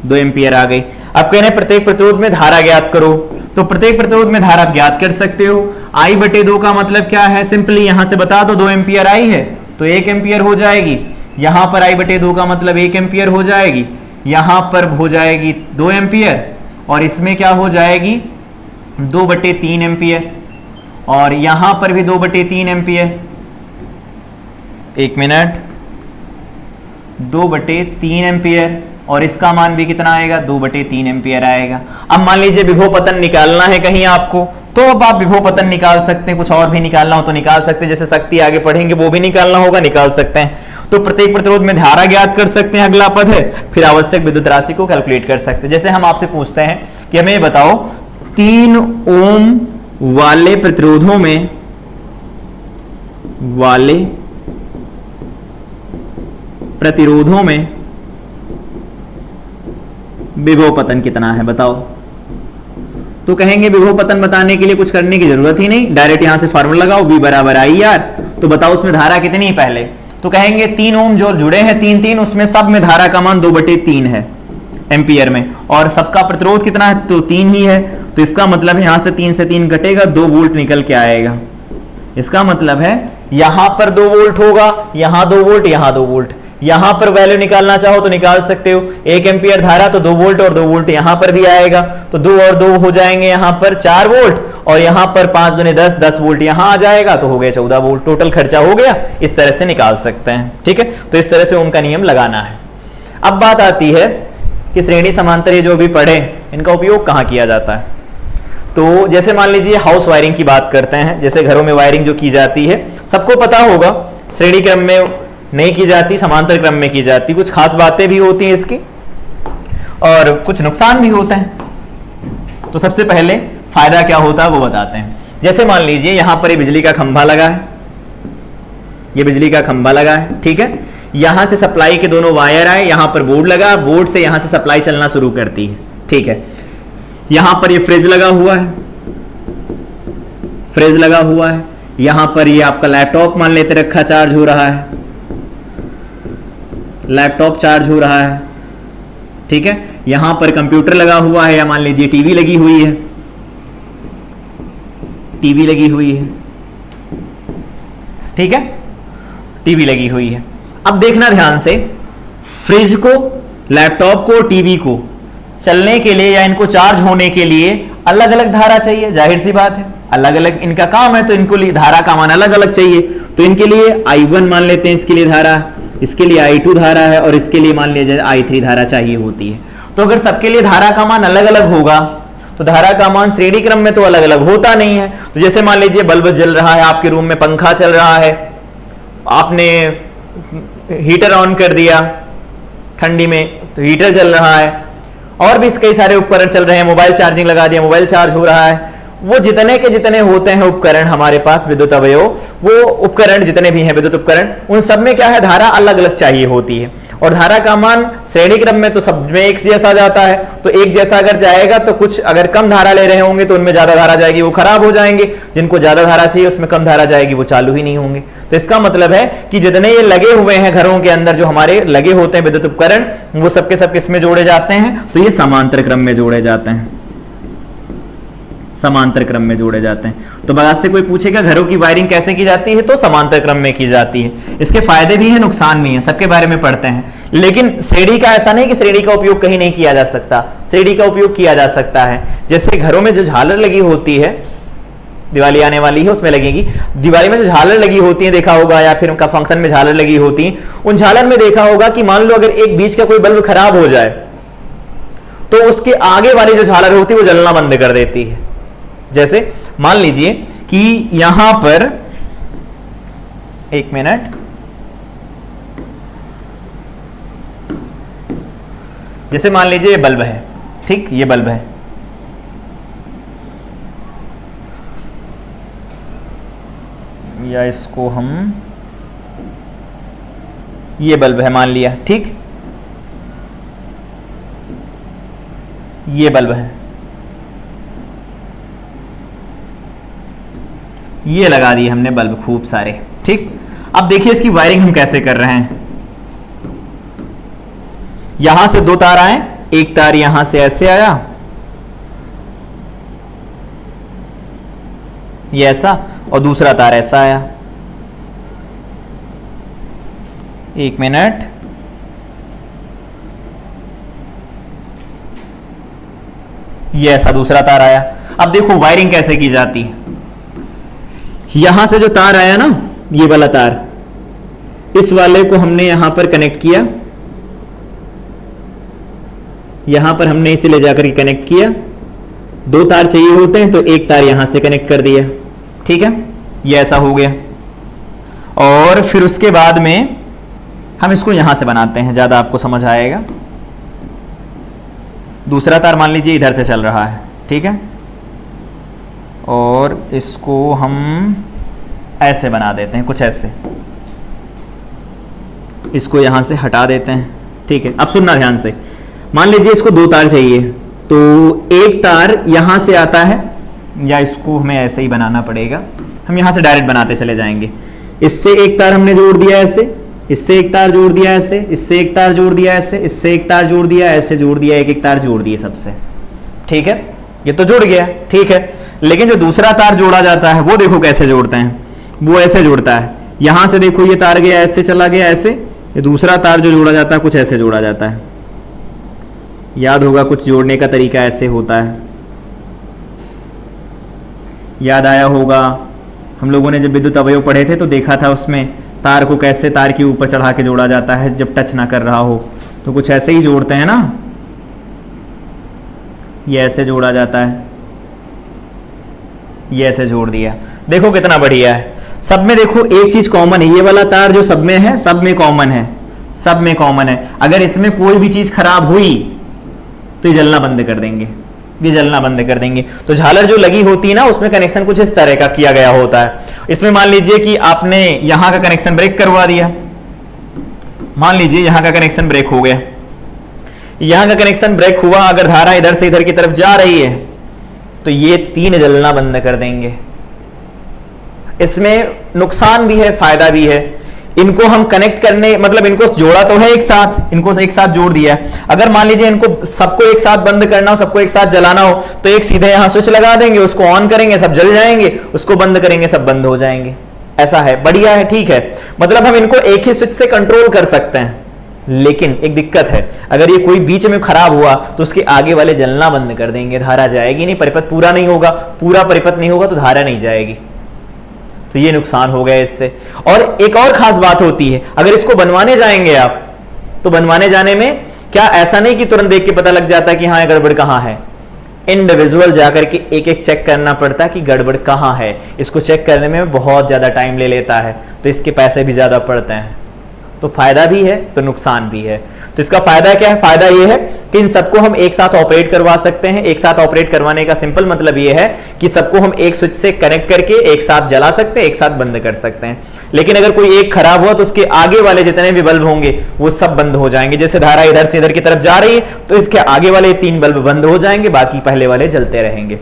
A: 2 एम्पियर आ गई। अब कह रहे हैं प्रत्येक प्रतिरोध में धारा ज्ञात करो, तो प्रत्येक प्रतिरोध में धारा ज्ञात कर सकते हो। I/2 का मतलब क्या है, सिंपली यहां से बता दो 2 एम्पियर I है तो 1 एम्पियर हो जाएगी, यहां पर I/2 का मतलब 1 एम्पियर हो जाएगी, यहां पर हो जाएगी 2 एम्पियर, और इसमें क्या हो जाएगी 2/3 एम्पियर, और यहां पर भी 2/3 एम्पियर, 1 मिनट, 2/3 एम्पियर, और इसका मान भी कितना आएगा 2/3 एम्पियर आएगा। अब मान लीजिए विभव पतन निकालना है कहीं आपको, तो अब आप विभव पतन निकाल सकते हैं, कुछ और भी निकालना हो तो निकाल सकते हैं, जैसे शक्ति आगे पढ़ेंगे वो भी निकालना होगा, निकाल सकते हैं। तो प्रत्येक प्रतिरोध में धारा ज्ञात कर सकते हैं, अगला पद है, फिर आवश्यक विद्युत राशि को कैलकुलेट कर सकते हैं। जैसे हम आपसे पूछते हैं कि हमें बताओ 3 ओम वाले प्रतिरोधों में विभव पतन कितना है बताओ। तो कहेंगे विभव पतन बताने के लिए कुछ करने की जरूरत ही नहीं, डायरेक्ट यहां से फार्मूला लगाओ V/IR। तो बताओ उसमें धारा कितनी है पहले, तो कहेंगे 3 ओम जो जुड़े हैं 3 उसमें सब में धारा का मान 2/3 है एम्पियर में, और सबका प्रतिरोध कितना है तो 3 ही है, तो इसका मतलब यहां से 3 से 3 घटेगा, 2 वोल्ट निकल के आएगा। इसका मतलब है यहां पर 2 वोल्ट होगा, यहां 2 वोल्ट, यहां 2 वोल्ट, यहां पर वैल्यू निकालना चाहो तो निकाल सकते हो। 1 एम्पियर धारा तो 2 वोल्ट, और 2 वोल्ट यहां पर भी आएगा, तो 2 और 2 हो जाएंगे यहां पर 4 वोल्ट, और यहां पर 5 दूनी 10, 10 वोल्ट यहां आ जाएगा, तो हो गया 14 वोल्ट, टोटल खर्चा हो गया। इस तरह से निकाल सकते हैं, ठीक है। तो इस तरह से ओम का नियम लगाना है। अब बात आती है कि श्रेणी समांतर ये जो भी पढ़े इनका उपयोग कहां किया जाता है। तो जैसे मान लीजिए हाउस वायरिंग की बात करते हैं, जैसे घरों में वायरिंग जो की जाती है सबको पता होगा, श्रेणी क्रम में नहीं की जाती, समांतर क्रम में की जाती। कुछ खास बातें भी होती हैं इसकी और कुछ नुकसान भी होते हैं। तो सबसे पहले फायदा क्या होता है वो बताते हैं। जैसे मान लीजिए यहां पर ये बिजली का खंभा लगा है, ये बिजली का खंभा लगा है, ठीक है। यहां से सप्लाई के दोनों वायर आए, यहां पर बोर्ड लगा, बोर्ड से यहां से सप्लाई चलना शुरू करती है, ठीक है। यहां पर ये फ्रिज लगा हुआ है, फ्रिज लगा हुआ है, यहां पर ये आपका लैपटॉप मान लेते रखा चार्ज हो रहा है, लैपटॉप चार्ज हो रहा है, ठीक है। यहां पर कंप्यूटर लगा हुआ है, या मान लीजिए टीवी लगी हुई है, टीवी लगी हुई है, ठीक है, टीवी लगी हुई है। अब देखना ध्यान से, फ्रिज को, लैपटॉप को, टीवी को चलने के लिए या इनको चार्ज होने के लिए अलग अलग धारा चाहिए, जाहिर सी बात है, अलग अलग इनका काम है, तो इनको लिए धारा का मान अलग अलग चाहिए। तो इनके लिए I1 मान लेते हैं, इसके लिए धारा, इसके लिए I2 धारा है, और इसके लिए मान लीजिए I3 धारा चाहिए होती है। तो अगर सबके लिए धारा का मान अलग अलग होगा तो धारा का मान श्रेणी क्रम में तो अलग अलग होता नहीं है। तो जैसे मान लीजिए बल्ब जल रहा है, आपके रूम में पंखा चल रहा है, आपने हीटर ऑन कर दिया ठंडी में तो हीटर चल रहा है, और भी कई सारे उपकरण चल रहे हैं, मोबाइल चार्जिंग लगा दिया, मोबाइल चार्ज हो रहा है, वो जितने के जितने होते हैं उपकरण हमारे पास विद्युत अवयव, वो उपकरण जितने भी हैं विद्युत उपकरण, उन सब में क्या है, धारा अलग अलग चाहिए होती है। और धारा का मान श्रेणी क्रम में तो सब में एक जैसा जाता है, तो एक जैसा अगर जाएगा तो कुछ अगर कम धारा ले रहे होंगे तो उनमें ज्यादा धारा जाएगी, वो खराब हो जाएंगे, जिनको ज्यादा धारा चाहिए उसमें कम धारा जाएगी, वो चालू ही नहीं होंगे। तो इसका मतलब है कि जितने ये लगे हुए हैं घरों के अंदर, जो हमारे लगे होते हैं विद्युत उपकरण, वो सबके सब किसमें जोड़े जाते हैं, तो ये समांतर क्रम में जोड़े जाते हैं, समांतर क्रम में जोड़े जाते हैं। तो बात से कोई पूछेगा घरों की वायरिंग कैसे की जाती है, तो समांतर क्रम में की जाती है। इसके फायदे भी हैं, नुकसान भी हैं, सबके बारे में पढ़ते हैं। लेकिन श्रेणी का ऐसा नहीं कि श्रेणी का उपयोग कहीं नहीं किया जा सकता, श्रेणी का उपयोग किया जा सकता है। जैसे घरों में जो झालर लगी होती है, दिवाली आने वाली है उसमें लगेगी, दिवाली में जो झालर लगी होती है देखा होगा, या फिर उनका फंक्शन में झालर लगी होती है, उन झालर में देखा होगा कि मान लो अगर एक बीच का कोई बल्ब खराब हो जाए तो उसके आगे वाली जो झालर होती है वो जलना बंद कर देती है। जैसे मान लीजिए कि यहां पर, एक मिनट, जैसे मान लीजिए ये बल्ब है, ठीक, ये बल्ब है, या इसको हम, ये बल्ब है मान लिया, ठीक, ये बल्ब है, ये लगा दिए हमने बल्ब खूब सारे, ठीक। अब देखिए इसकी वायरिंग हम कैसे कर रहे हैं। यहां से दो तार आए, एक तार यहां से ऐसे आया, ये ऐसा, और दूसरा तार ऐसा आया, एक मिनट, ये ऐसा दूसरा तार आया। अब देखो वायरिंग कैसे की जाती है। यहां से जो तार आया ना, ये वाला तार, इस वाले को हमने यहां पर कनेक्ट किया, यहां पर हमने इसे ले जाकर के कनेक्ट किया, दो तार चाहिए होते हैं तो एक तार यहां से कनेक्ट कर दिया, ठीक है, ये ऐसा हो गया। और फिर उसके बाद में हम इसको यहां से बनाते हैं, ज्यादा आपको समझ आएगा। दूसरा तार मान लीजिए इधर से चल रहा है, ठीक है, और इसको हम ऐसे बना देते हैं, कुछ ऐसे, इसको यहां से हटा देते हैं, ठीक है। अब सुनना ध्यान से, मान लीजिए इसको दो तार चाहिए, तो एक तार यहां से आता है, या इसको हमें ऐसे ही बनाना पड़ेगा, हम यहां से डायरेक्ट बनाते चले जाएंगे। इससे एक तार हमने जोड़ दिया ऐसे, इससे एक तार जोड़ दिया ऐसे, इससे एक तार जोड़ दिया ऐसे, इससे एक तार जोड़ दिया ऐसे, जोड़ दिया, एक एक तार जोड़ दिए सबसे, ठीक है, ये तो जुड़ गया, ठीक है। लेकिन जो दूसरा तार जोड़ा जाता है वो देखो कैसे जोड़ते हैं, वो ऐसे जोड़ता है, यहां से देखो ये तार गया ऐसे चला गया ऐसे, ये दूसरा तार जो जोड़ा जाता है कुछ ऐसे जोड़ा जाता है, याद होगा कुछ जोड़ने का तरीका ऐसे होता है, याद आया होगा। हम लोगों ने जब विद्युत अवयव पढ़े थे तो देखा था उसमें तार को कैसे तार के ऊपर चढ़ा के जोड़ा जाता है, जब टच ना कर रहा हो तो कुछ ऐसे ही जोड़ते हैं ना, ये ऐसे जोड़ा जाता है, ये ऐसे जोड़ दिया, देखो कितना बढ़िया है। सब में देखो एक चीज कॉमन है, ये वाला तार जो सब में है, सब में कॉमन है, सब में कॉमन है। अगर इसमें कोई भी चीज खराब हुई तो ये जलना बंद कर देंगे, ये जलना बंद कर देंगे। तो झालर जो लगी होती है ना, उसमें कनेक्शन कुछ इस तरह का किया गया होता है। इसमें मान लीजिए कि आपने यहां का कनेक्शन ब्रेक करवा दिया, मान लीजिए यहां का कनेक्शन ब्रेक हो गया, यहां का कनेक्शन ब्रेक हुआ, अगर धारा इधर से इधर की तरफ जा रही है तो ये तीन जलना बंद कर देंगे, इसमें नुकसान भी है, फायदा भी है। इनको हम कनेक्ट करने, मतलब इनको जोड़ा तो है एक साथ, इनको एक साथ जोड़ दिया है। अगर मान लीजिए इनको सबको एक साथ बंद करना हो, सबको एक साथ जलाना हो, तो एक सीधे यहां स्विच लगा देंगे, उसको ऑन करेंगे सब जल जाएंगे, उसको बंद करेंगे सब बंद हो जाएंगे। ऐसा है, बढ़िया है, ठीक है। मतलब हम इनको एक ही स्विच से कंट्रोल कर सकते हैं। लेकिन एक दिक्कत है, अगर ये कोई बीच में खराब हुआ तो उसके आगे वाले जलना बंद कर देंगे, धारा जाएगी नहीं, परिपथ पूरा नहीं होगा, पूरा परिपथ नहीं होगा तो धारा नहीं जाएगी। तो ये नुकसान हो गया इससे। और एक और खास बात होती है, अगर इसको बनवाने जाएंगे आप, तो बनवाने जाने में क्या ऐसा नहीं कि तुरंत देख के पता लग जाता है कि हाँ गड़बड़ कहाँ है। इंडिविजुअल जाकर के एक एक चेक करना पड़ता है कि गड़बड़ कहाँ है। इसको चेक करने में बहुत ज्यादा टाइम ले लेता है, तो इसके पैसे भी ज्यादा पड़ते हैं। तो फायदा भी है तो नुकसान भी है। तो इसका फायदा क्या है? फायदा ये है कि इन सबको हम एक साथ ऑपरेट करवा सकते हैं। एक साथ ऑपरेट करवाने का सिंपल मतलब ये है कि सबको हम एक स्विच से कनेक्ट करके एक साथ जला सकते हैं, एक साथ बंद कर सकते हैं। लेकिन अगर कोई एक खराब हुआ तो उसके आगे वाले जितने भी बल्ब होंगे वो सब बंद हो जाएंगे। जैसे धारा इधर से इधर की तरफ जा रही है तो इसके आगे वाले 3 बल्ब बंद हो जाएंगे, बाकी पहले वाले जलते रहेंगे,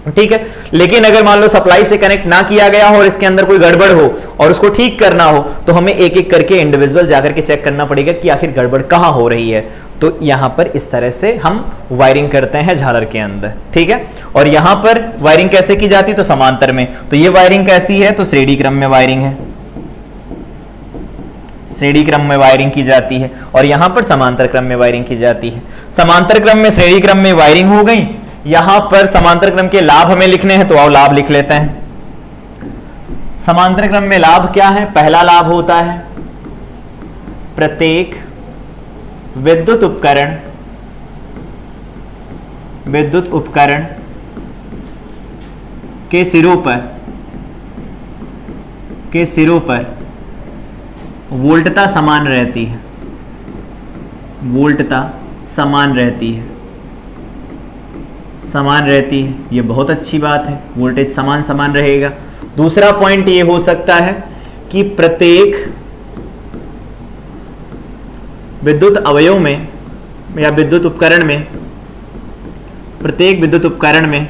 A: ठीक है। लेकिन अगर मान लो सप्लाई से कनेक्ट ना किया गया हो और इसके अंदर कोई गड़बड़ हो और उसको ठीक करना हो, तो हमें एक एक करके इंडिविजुअल जाकर के चेक करना पड़ेगा कि आखिर गड़बड़ कहां हो रही है। तो यहां पर इस तरह से हम वायरिंग करते हैं झालर के अंदर, ठीक है। और यहां पर वायरिंग कैसे की जाती है? तो समांतर में। तो ये वायरिंग कैसी है? तो श्रेणी क्रम में वायरिंग है, श्रेणी क्रम में वायरिंग की जाती है। और यहां पर समांतर क्रम में वायरिंग की जाती है। समांतर क्रम में, श्रेणी क्रम में वायरिंग हो गई। यहां पर समांतर क्रम के लाभ हमें लिखने हैं, तो आओ लाभ लिख लेते हैं। समांतर क्रम में लाभ क्या है? पहला लाभ होता है प्रत्येक विद्युत उपकरण के सिरों पर वोल्टता समान रहती है, वोल्टता समान रहती है। ये बहुत अच्छी बात है, वोल्टेज समान रहेगा। दूसरा पॉइंट ये हो सकता है कि प्रत्येक विद्युत अवयव में या विद्युत उपकरण में, प्रत्येक विद्युत उपकरण में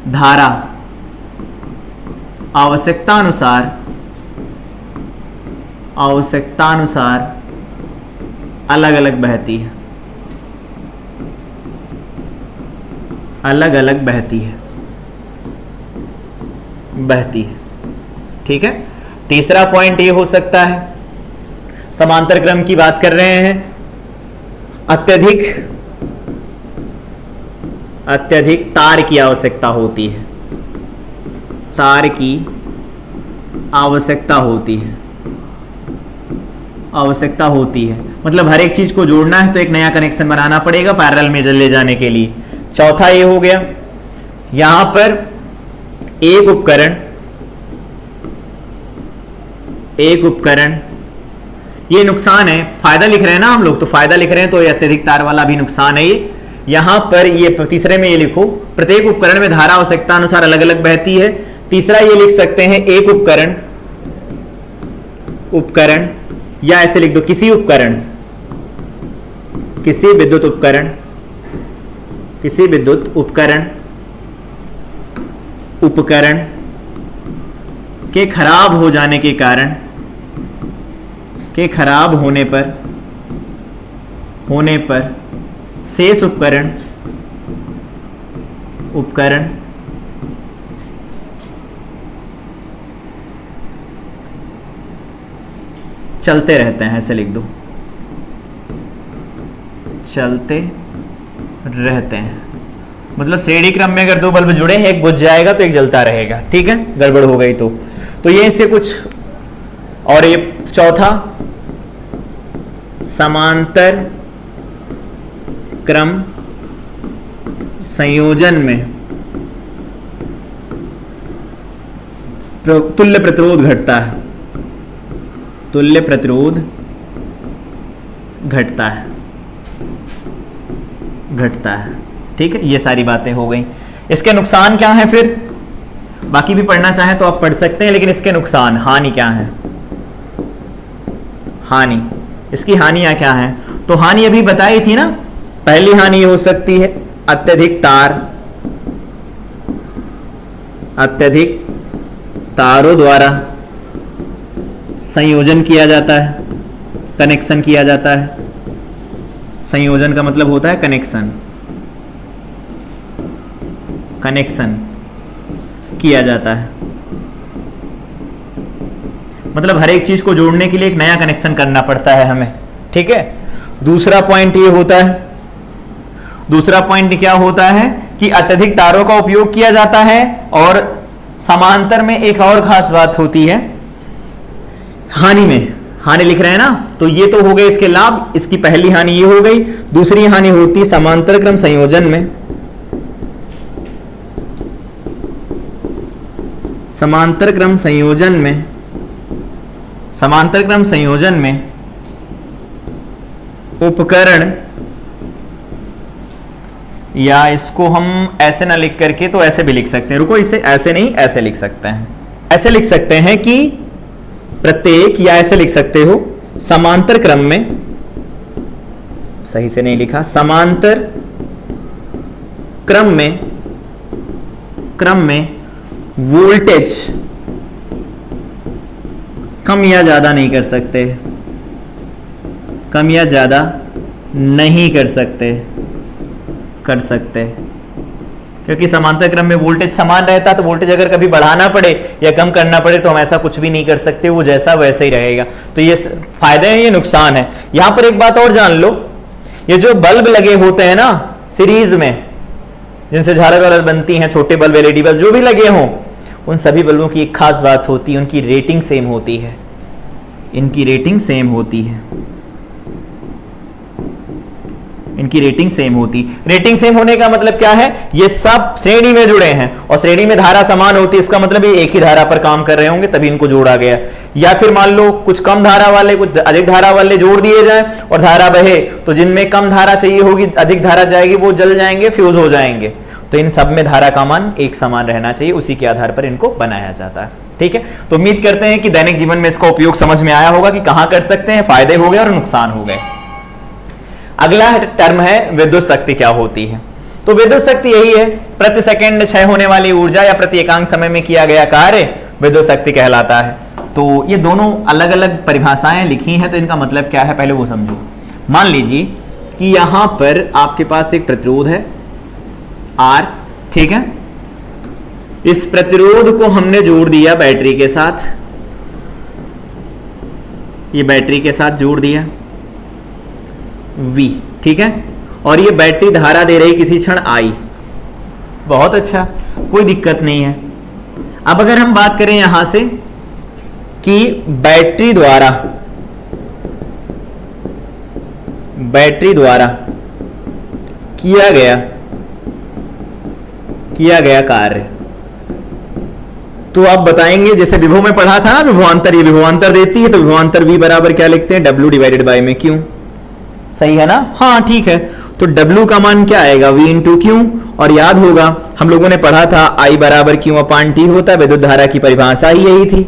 A: धारा आवश्यकतानुसार अलग अलग बहती है, अलग अलग बहती है, ठीक है। तीसरा पॉइंट ये हो सकता है, समांतर क्रम की बात कर रहे हैं, अत्यधिक तार की आवश्यकता होती है, तार की आवश्यकता होती है। मतलब हर एक चीज को जोड़ना है तो एक नया कनेक्शन बनाना पड़ेगा पैरेलल में ले जाने के लिए। चौथा ये हो गया, यहां पर एक उपकरण, ये नुकसान है। फायदा लिख रहे हैं ना हम लोग, तो फायदा लिख रहे हैं, तो ये अत्यधिक तार वाला भी नुकसान है। ये यहां पर ये तीसरे में ये लिखो, प्रत्येक उपकरण में धारा आवश्यकता अनुसार अलग अलग बहती है। तीसरा ये लिख सकते हैं, एक उपकरण या ऐसे लिख दो, किसी विद्युत उपकरण के खराब हो जाने के कारण, के खराब होने पर शेष उपकरण चलते रहते हैं, ऐसे लिख दो, चलते रहते हैं। मतलब श्रेणी क्रम में अगर 2 बल्ब जुड़े हैं, एक बुझ जाएगा तो एक जलता रहेगा, ठीक है, गड़बड़ हो गई तो ये इससे कुछ। और ये चौथा, समांतर क्रम संयोजन में तुल्य प्रतिरोध घटता है, तुल्य प्रतिरोध घटता है, ठीक है। ये सारी बातें हो गई। इसके नुकसान क्या हैं? फिर बाकी भी पढ़ना चाहें तो आप पढ़ सकते हैं, लेकिन इसके नुकसान, हानि क्या है? हानि, इसकी हानियां क्या हैं? तो हानि अभी बताई थी ना। पहली हानि हो सकती है अत्यधिक तार अत्यधिक तारों द्वारा संयोजन किया जाता है, कनेक्शन किया जाता है। संयोजन का मतलब होता है कनेक्शन, कनेक्शन किया जाता है, मतलब हर एक चीज को जोड़ने के लिए एक नया कनेक्शन करना पड़ता है हमें, ठीक है। दूसरा पॉइंट ये होता है, दूसरा पॉइंट क्या होता है कि अत्यधिक तारों का उपयोग किया जाता है, और समांतर में एक और खास बात होती है, हानि में, हानि लिख रहे हैं ना, तो ये तो हो गए इसके लाभ, इसकी पहली हानि ये हो गई। दूसरी हानि होती समांतर क्रम संयोजन में, समांतर क्रम संयोजन में, समांतर क्रम संयोजन में उपकरण, या इसको हम ऐसे ना लिख करके तो ऐसे भी लिख सकते हैं, रुको इसे ऐसे नहीं ऐसे लिख सकते हैं, ऐसे लिख सकते हैं कि प्रत्येक, या ऐसे लिख सकते हो समांतर क्रम में, सही से नहीं लिखा, समांतर क्रम में, क्रम में वोल्टेज कम या ज्यादा नहीं कर सकते, कम या ज्यादा नहीं कर सकते, कर सकते, क्योंकि समांतर क्रम में वोल्टेज समान रहता, तो वोल्टेज अगर कभी बढ़ाना पड़े या कम करना पड़े तो हम ऐसा कुछ भी नहीं कर सकते, वो जैसा वैसे ही रहेगा। तो ये फायदे हैं, ये नुकसान है। यहां पर एक बात और जान लो, ये जो बल्ब लगे होते हैं ना सीरीज में, जिनसे झालर वालर बनती हैं, छोटे बल्ब, एलईडी बल्ब जो भी लगे हों, उन सभी बल्बों की एक खास बात होती है, उनकी रेटिंग सेम होती है, इनकी रेटिंग सेम होती है, इनकी रेटिंग सेम होती। रेटिंग सेम होने का मतलब क्या है, ये सब श्रेणी में जुड़े हैं और श्रेणी में धारा समान होती है, इसका मतलब ये एक ही धारा पर काम कर रहे होंगे तभी इनको जोड़ा गया। या फिर मान लो कुछ कम धारा वाले कुछ अधिक धारा वाले जोड़ दिए जाएं और धारा बहे, तो जिनमें कम धारा चाहिए होगी अधिक धारा जाएगी, वो जल जाएंगे, फ्यूज हो जाएंगे। तो इन सब में धारा का मान एक समान रहना चाहिए, उसी के आधार पर इनको बनाया जाता है, ठीक है। तो उम्मीद करते हैं कि दैनिक जीवन में इसका उपयोग समझ में आया होगा कि कहां कर सकते हैं, फायदे हो गए और नुकसान हो गए। अगला टर्म है विद्युत शक्ति क्या होती है। तो विद्युत शक्ति यही है, प्रति सेकंड क्षय होने वाली ऊर्जा या प्रति एकांक समय में किया गया कार्य विद्युत शक्ति कहलाता है। तो ये दोनों अलग अलग परिभाषाएं लिखी हैं, तो इनका मतलब क्या है पहले वो समझो। मान लीजिए कि यहां पर आपके पास एक प्रतिरोध है R, ठीक है। इस प्रतिरोध को हमने जोड़ दिया बैटरी के साथ, ये बैटरी के साथ जोड़ दिया V, ठीक है। और ये बैटरी धारा दे रही किसी क्षण I, बहुत अच्छा, कोई दिक्कत नहीं है। अब अगर हम बात करें यहां से कि बैटरी द्वारा किया गया कार्य, तो आप बताएंगे, जैसे विभव में पढ़ा था ना, विभवांतर, ये विभवांतर देती है, तो विभवांतर V बराबर क्या लिखते हैं, W डिवाइडेड बाय में Q, सही है ना। हाँ ठीक है, तो W का मान क्या आएगा, V इंटू Q। और याद होगा हम लोगों ने पढ़ा था I बराबर Q अपान T होता है, विद्युत धारा की परिभाषा ही यही थी।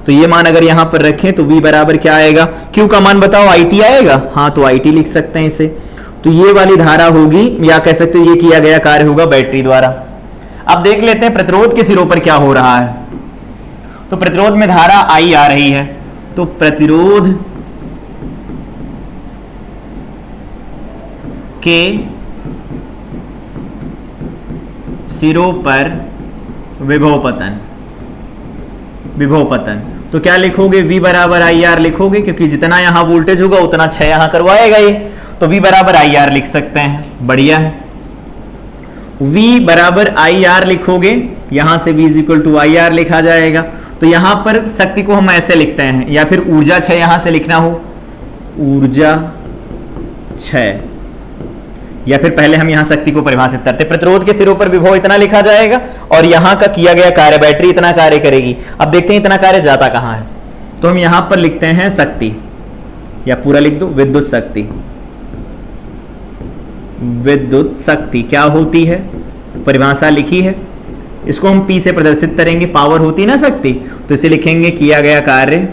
A: तो ये मान अगर यहां पर रखें तो V बराबर क्या आएगा, Q का मान बताओ, IT आएगा, हाँ तो IT लिख सकते हैं इसे। तो ये वाली धारा होगी, या कह सकते हो ये किया गया कार्य होगा बैटरी द्वारा। अब देख लेते हैं प्रतिरोध के सिरों पर क्या हो रहा है। तो प्रतिरोध में धारा I आ रही है, तो प्रतिरोध के सिरों पर विभव पतन, तो क्या लिखोगे, V बराबर IR लिखोगे, क्योंकि जितना यहां वोल्टेज होगा उतना क्षय यहां करवाएगा ये, तो V बराबर IR लिख सकते हैं, बढ़िया है। V बराबर IR लिखोगे, यहां से V इक्वल टू IR लिखा जाएगा। तो यहां पर शक्ति को हम ऐसे लिखते हैं, या फिर ऊर्जा क्षय यहां से लिखना हो, ऊर्जा क्षय, या फिर पहले हम यहां शक्ति को परिभाषित करते, प्रतिरोध के सिरों पर विभव इतना लिखा जाएगा और यहां का किया गया कार्य, बैटरी इतना कार्य करेगी। अब देखते हैं इतना कार्य जाता कहां है, तो हम यहां पर लिखते हैं शक्ति, या पूरा लिख दो विद्युत शक्ति। विद्युत शक्ति क्या होती है, परिभाषा लिखी है, इसको हम P से प्रदर्शित करेंगे, पावर होती है ना शक्ति, तो इसे लिखेंगे किया गया कार्य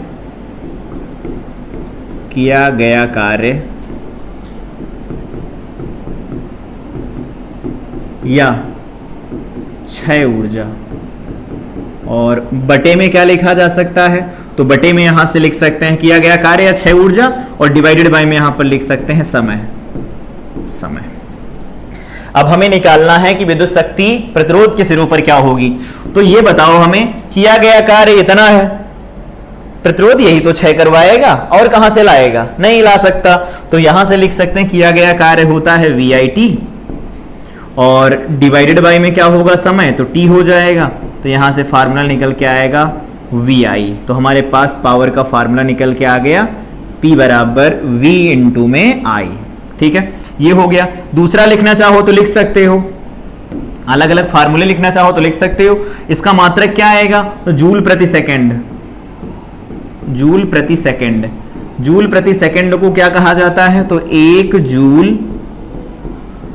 A: या क्षय ऊर्जा, और बटे में क्या लिखा जा सकता है, तो बटे में यहां से लिख सकते हैं किया गया कार्य या क्षय ऊर्जा, और डिवाइडेड बाय में यहां पर लिख सकते हैं समय। अब हमें निकालना है कि विद्युत शक्ति प्रतिरोध के सिरों पर क्या होगी। तो ये बताओ हमें, किया गया कार्य इतना है, प्रतिरोध यही तो क्षय करवाएगा, और कहां से लाएगा, नहीं ला सकता। तो यहां से लिख सकते हैं किया गया कार्य होता है VIT, और डिवाइडेड बाय में क्या होगा, समय, तो T हो जाएगा। तो यहां से फार्मूला निकल के आएगा VI। तो हमारे पास पावर का फार्मूला निकल के आ गया P बराबर V इंटू में I। ठीक है, ये हो गया। दूसरा लिखना चाहो तो लिख सकते हो, अलग अलग फार्मूले लिखना चाहो तो लिख सकते हो। इसका मात्रक क्या आएगा, तो जूल प्रति सेकंड। जूल प्रति सेकंड, जूल प्रति सेकंड को क्या कहा जाता है, तो 1 जूल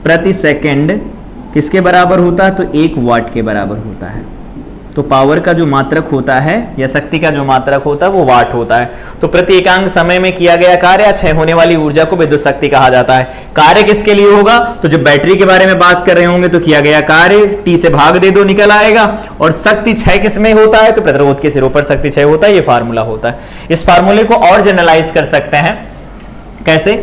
A: प्रति सेकंड किसके बराबर होता है, तो 1 वाट के बराबर होता है। तो पावर का जो मात्रक होता है या शक्ति का जो मात्रक होता है वो वाट होता है। तो प्रति एकांक समय में किया गया कार्य या क्षय होने वाली ऊर्जा को विद्युत शक्ति कहा जाता है। कार्य किसके लिए होगा, तो जब बैटरी के बारे में बात कर रहे होंगे तो किया गया कार्य T से भाग दे दो निकल आएगा, और शक्ति क्षय किसमें होता है, तो प्रतिरोध के सिरों पर शक्ति क्षय होता है। ये फार्मूला होता है। इस फार्मूले को और जनरलाइज कर सकते हैं, कैसे,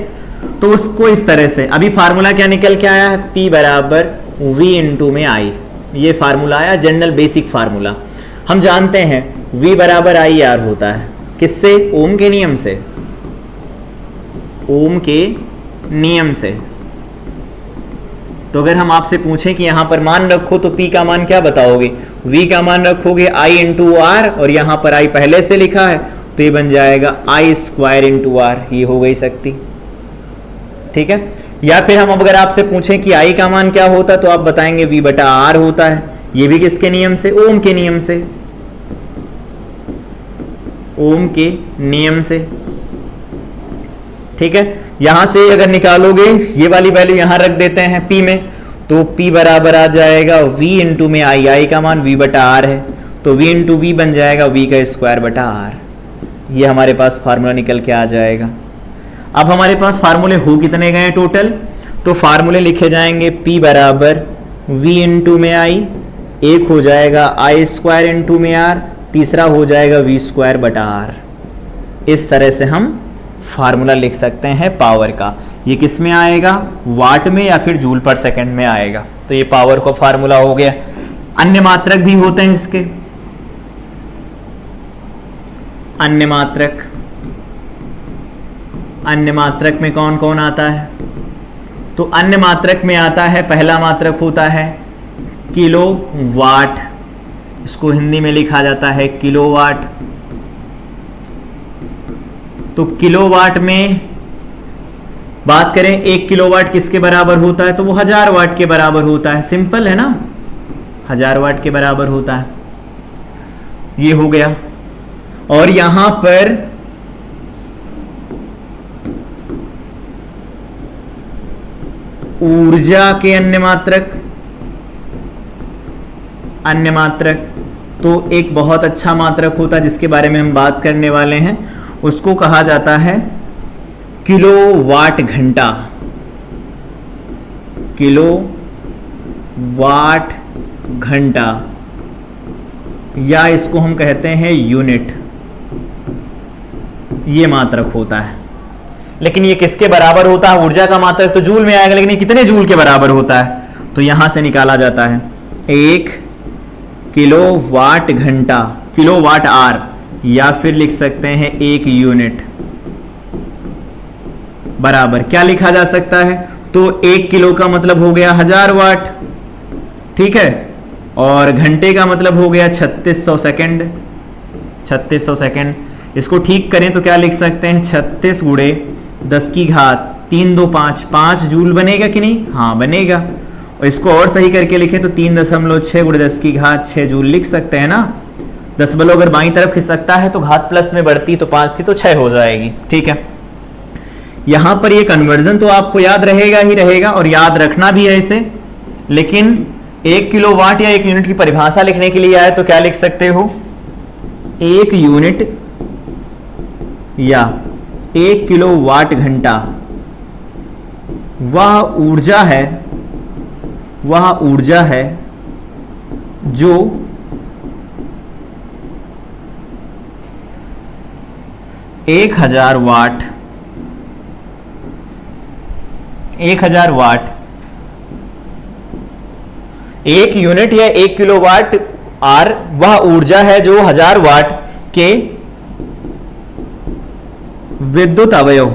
A: तो उसको इस तरह से, अभी फार्मूला क्या निकल के आया है, P बराबर V इंटू में I। ये फार्मूला आया जनरल बेसिक फार्मूला। हम जानते हैं V बराबर IR होता है, किससे, ओम के नियम से, ओम के नियम से। तो अगर हम आपसे पूछें कि यहां पर मान रखो तो P का मान क्या बताओगे, V का मान रखोगे I इंटू R, और यहां पर I पहले से लिखा है तो ये बन जाएगा I स्क्वायर इंटू R। ये हो गई शक्ति। ठीक है, या फिर हम अगर आपसे पूछें कि I का मान क्या होता है तो आप बताएंगे V बटा R होता है। ये भी किसके नियम से, ओम के नियम से, ओम के नियम से। ठीक है, यहां से अगर निकालोगे ये वाली वैल्यू यहां रख देते हैं P में, तो P बराबर आ जाएगा V इंटू में I का मान V बटा R है, तो V इंटू V बन जाएगा V का स्क्वायर बटा R। ये हमारे पास फार्मूला निकल के आ जाएगा। अब हमारे पास फार्मूले हो कितने गए टोटल, तो फार्मूले लिखे जाएंगे P बराबर V इंटू में I, एक हो जाएगा I स्क्वायर इंटू में R, तीसरा हो जाएगा V स्क्वायर बटा R। इस तरह से हम फार्मूला लिख सकते हैं पावर का। ये किस में आएगा, वाट में या फिर जूल पर सेकंड में आएगा। तो ये पावर का फार्मूला हो गया। अन्य मात्रक भी होते हैं इसके, अन्य मात्रक, अन्य मात्रक में कौन कौन आता है, तो अन्य मात्रक में आता है, पहला मात्रक होता है किलो वाट, इसको हिंदी में लिखा जाता है किलोवाट। तो किलोवाट में बात करें 1 किलोवाट किसके बराबर होता है, तो वो 1000 वाट के बराबर होता है। सिंपल है ना, 1000 वाट के बराबर होता है। ये हो गया। और यहां पर ऊर्जा के अन्य मात्रक, अन्य मात्रक तो एक बहुत अच्छा मात्रक होता है जिसके बारे में हम बात करने वाले हैं, उसको कहा जाता है किलोवाट घंटा। किलोवाट घंटा, या इसको हम कहते हैं यूनिट, ये मात्रक होता है। लेकिन ये किसके बराबर होता है, ऊर्जा का मात्रक तो जूल में आएगा, लेकिन ये कितने जूल के बराबर होता है, तो यहां से निकाला जाता है 1 किलोवाट घंटा, किलोवाट आर, या फिर लिख सकते हैं 1 यूनिट बराबर क्या लिखा जा सकता है, तो 1 किलो का मतलब हो गया 1000 वाट, ठीक है, और घंटे का मतलब हो गया 3600 सेकंड, 3600 सेकंड। इसको ठीक करें तो क्या लिख सकते हैं, 36 गुणे 10 की घात 3 2 5, 5 जूल बनेगा कि नहीं, हाँ बनेगा। और इसको और सही करके लिखें तो 3.6 गुणे 10 की घात 6 जूल लिख सकते हैं ना। दशमलव अगर बाईं तरफ खिसकता है तो घात प्लस में बढ़ती, तो 5 थी तो 6 हो जाएगी, ठीक है। यहां पर ये कन्वर्जन तो आपको याद रहेगा ही रहेगा, और याद रखना भी है इसे, लेकिन 1 किलोवाट या 1 यूनिट की परिभाषा लिखने के लिए आए तो क्या लिख सकते हो, 1 यूनिट या 1 किलोवाट घंटा वह ऊर्जा है जो 1000 वाट, 1000 वाट 1 यूनिट या 1 किलोवाट आर वह ऊर्जा है जो 1000 वाट के विद्युत अवयव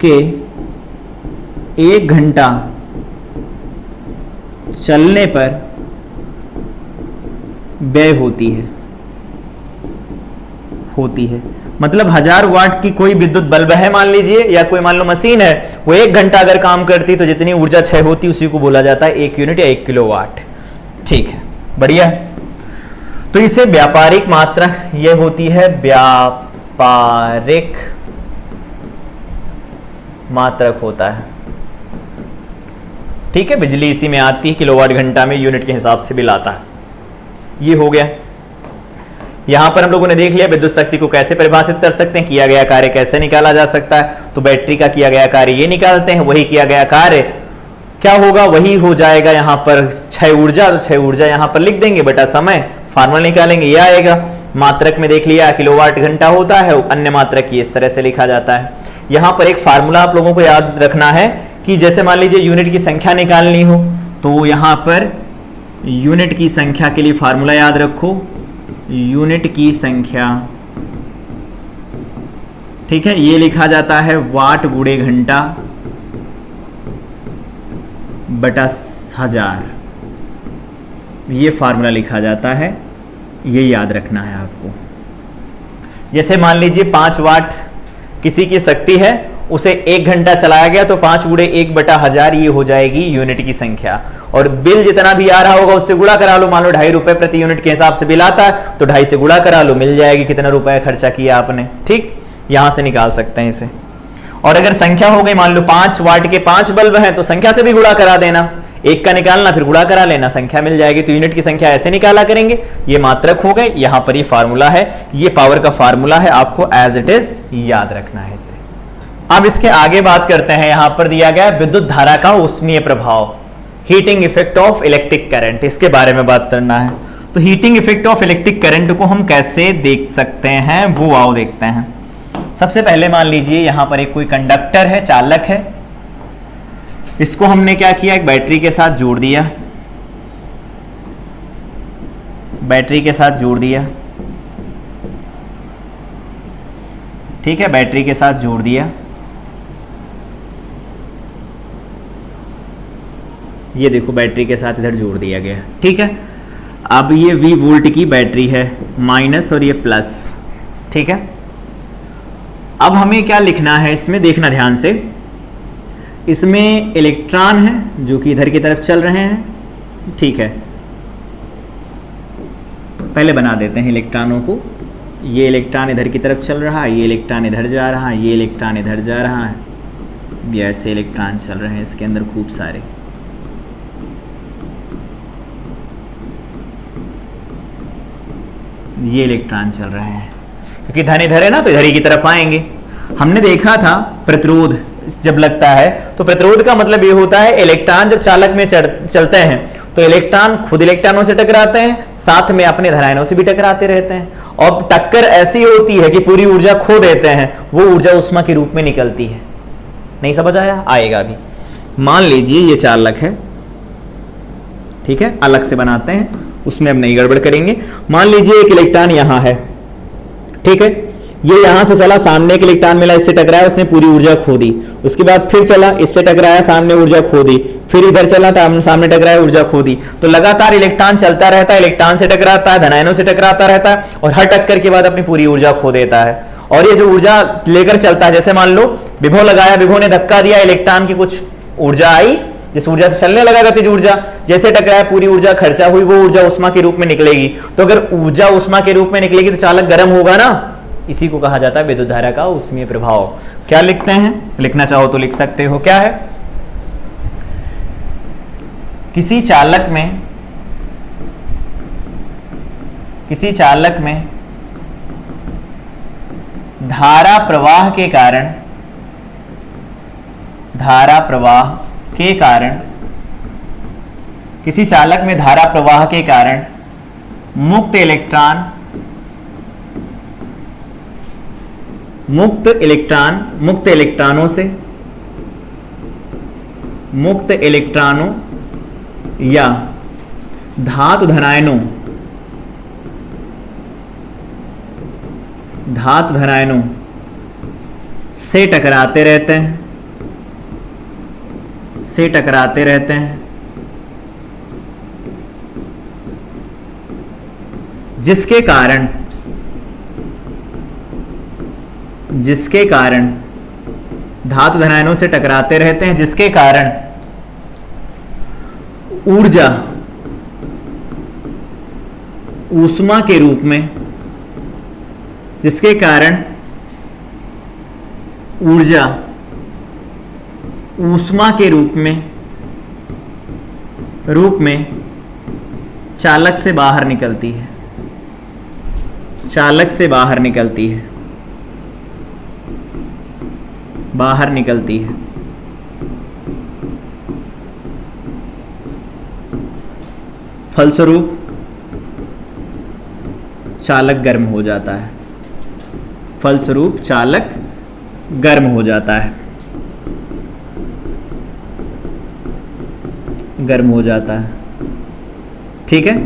A: के 1 घंटा चलने पर व्यय होती है। मतलब 1000 वाट की कोई विद्युत बल्ब है मान लीजिए, या कोई मान लो मशीन है, वो 1 घंटा अगर काम करती तो जितनी ऊर्जा क्षय होती उसी को बोला जाता है 1 यूनिट या 1 किलोवाट। ठीक है, बढ़िया है। तो इसे व्यापारिक मात्रा ये होती है, व्यापारिक मात्रक होता है। ठीक है, बिजली इसी में आती है, किलोवाट घंटा में यूनिट के हिसाब से बिल आता है। ये हो गया। यहां पर हम लोगों ने देख लिया विद्युत शक्ति को कैसे परिभाषित कर सकते हैं, किया गया कार्य कैसे निकाला जा सकता है। तो बैटरी का किया गया कार्य ये निकालते हैं, वही किया गया कार्य क्या होगा, वही हो जाएगा यहां पर क्षय ऊर्जा। तो क्षय ऊर्जा यहां पर लिख देंगे बटा समय, फार्मूला निकालेंगे ये आएगा। मात्रक में देख लिया किलोवाट घंटा होता है, अन्य मात्रक की इस तरह से लिखा जाता है। यहां पर एक फार्मूला आप लोगों को याद रखना है कि जैसे मान लीजिए यूनिट की संख्या निकालनी हो, तो यहां पर यूनिट की संख्या के लिए फार्मूला याद रखो, यूनिट की संख्या, ठीक है, ये लिखा जाता है वाट गुणे घंटा बटा 1000। ये फार्मूला लिखा जाता है, ये याद रखना है आपको। जैसे मान लीजिए 5 वाट किसी की शक्ति है, उसे 1 घंटा चलाया गया तो 5 गुणे 1 बटा 1000 ये हो जाएगी यूनिट की संख्या। और बिल जितना भी आ रहा होगा उससे गुणा करा लो, मान लो 2.5 रुपए प्रति यूनिट के हिसाब से बिल आता है तो 2.5 से गुणा करा लो, मिल जाएगी कितना रुपया खर्चा किया आपने। ठीक, यहां से निकाल सकते हैं इसे। और अगर संख्या हो गई मान लो 5 वाट के 5 बल्ब हैं तो संख्या से भी गुणा करा देना, 1 का निकालना फिर गुणा करा लेना, संख्या मिल जाएगी। तो यूनिट की संख्या ऐसे निकाला करेंगे। ये मात्रक हो गए, यहां पर ये फार्मूला है, ये पावर का फार्मूला है, आपको एज इट इज याद रखना है इसे। अब इसके आगे बात करते हैं, यहां पर दिया गया विद्युत धारा का ऊष्मीय प्रभाव, heating effect of electric current, इसके बारे में बात करना है। तो heating effect of electric current को हम कैसे देख सकते हैं वो आओ देखते हैं। सबसे पहले मान लीजिए यहां पर एक कोई कंडक्टर है, चालक है, इसको हमने क्या किया, एक बैटरी के साथ जोड़ दिया, बैटरी के साथ जोड़ दिया, ठीक है, बैटरी के साथ जोड़ दिया। ये देखो बैटरी के साथ इधर जोड़ दिया गया, ठीक है। अब ये V वोल्ट की बैटरी है, माइनस और ये प्लस, ठीक है। अब हमें क्या लिखना है इसमें, देखना ध्यान से, इसमें इलेक्ट्रॉन है जो कि इधर की तरफ चल रहे हैं, ठीक है। पहले बना देते हैं इलेक्ट्रॉनों को, ये इलेक्ट्रॉन इधर की तरफ चल रहा है, ये इलेक्ट्रॉन इधर जा रहा है, ये इलेक्ट्रॉन इधर जा रहा है, ये ऐसे इलेक्ट्रॉन चल रहे हैं इसके अंदर खूब सारे। ये इलेक्ट्रॉन चल रहे हैं क्योंकि धन इधर है ना तो इधर ही की तरफ आएंगे। हमने देखा था प्रतिरोध जब लगता है तो प्रतिरोध का मतलब ये होता है इलेक्ट्रॉन जब चालक में चलते हैं तो इलेक्ट्रॉन खुद इलेक्ट्रॉनों से टकराते हैं, साथ में अपने धनायनों से भी टकराते रहते हैं, और टक्कर ऐसी होती है कि पूरी ऊर्जा खो देते हैं, वो ऊर्जा उष्मा के रूप में निकलती है। नहीं समझ आया? आएगा अभी। मान लीजिए ये चालक है, ठीक है, अलग से बनाते हैं, उसमें अब नहीं गड़बड़ करेंगे। मान लीजिए एक इलेक्ट्रॉन यहां है, ठीक है, ये यहां से चला, सामने एक इलेक्ट्रॉन मिला, इससे टकराया, उसने पूरी ऊर्जा खो दी। उसके बाद फिर चला, इससे टकराया, सामने ऊर्जा खो दी, फिर इधर चला, सामने टकराया, ऊर्जा खो दी। तो लगातार इलेक्ट्रॉन चलता रहता है, इलेक्ट्रॉन से टकराता है, धनायनों से टकराता रहता है, और हर टक्कर के बाद अपनी पूरी ऊर्जा खो देता है। और ये जो ऊर्जा लेकर चलता है, जैसे मान लो विभव लगाया, विभव ने धक्का दिया, इलेक्ट्रॉन की कुछ ऊर्जा आई, जिस ऊर्जा से चलने लगा गतिज ऊर्जा, जैसे टकराया पूरी ऊर्जा खर्चा हुई, वो ऊर्जा उष्मा के रूप में निकलेगी। तो अगर ऊर्जा उष्मा के रूप में निकलेगी तो चालक गर्म होगा ना, इसी को कहा जाता है विद्युत धारा का ऊष्मीय प्रभाव। क्या लिखते हैं, लिखना चाहो तो लिख सकते हो, क्या है, किसी चालक में धारा प्रवाह के कारण किसी चालक में धारा प्रवाह के कारण मुक्त इलेक्ट्रॉन मुक्त इलेक्ट्रॉनों या धातु धनायनों से टकराते रहते हैं जिसके कारण धातु धनायनों से टकराते रहते हैं जिसके कारण ऊर्जा ऊष्मा के रूप में चालक से बाहर निकलती है। फलस्वरूप चालक गर्म हो जाता है। ठीक है,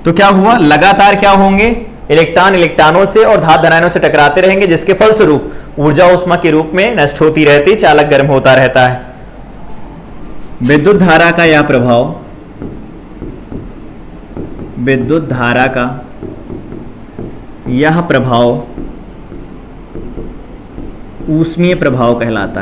A: तो क्या हुआ, लगातार क्या होंगे, इलेक्ट्रॉनों से और धातु धनायनों से टकराते रहेंगे जिसके फलस्वरूप ऊर्जा ऊष्मा के रूप में नष्ट होती रहती, चालक गर्म होता रहता है। विद्युत धारा का यह प्रभाव ऊष्मीय प्रभाव कहलाता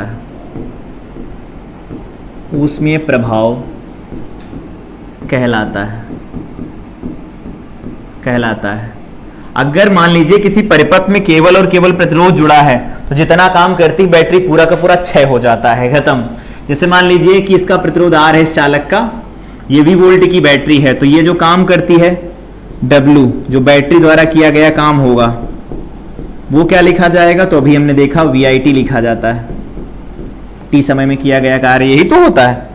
A: है। अगर मान लीजिए किसी परिपथ में केवल और केवल प्रतिरोध जुड़ा है तो जितना काम करती बैटरी पूरा का पूरा क्षय हो जाता है, खत्म। जैसे मान लीजिए कि इसका प्रतिरोध R है इस चालक का, ये V वोल्ट की बैटरी है, तो ये जो काम करती है W, जो बैटरी द्वारा किया गया काम होगा वो क्या लिखा जाएगा, तो अभी हमने देखा VIT लिखा जाता है। T समय में किया गया कार्य यही तो होता है,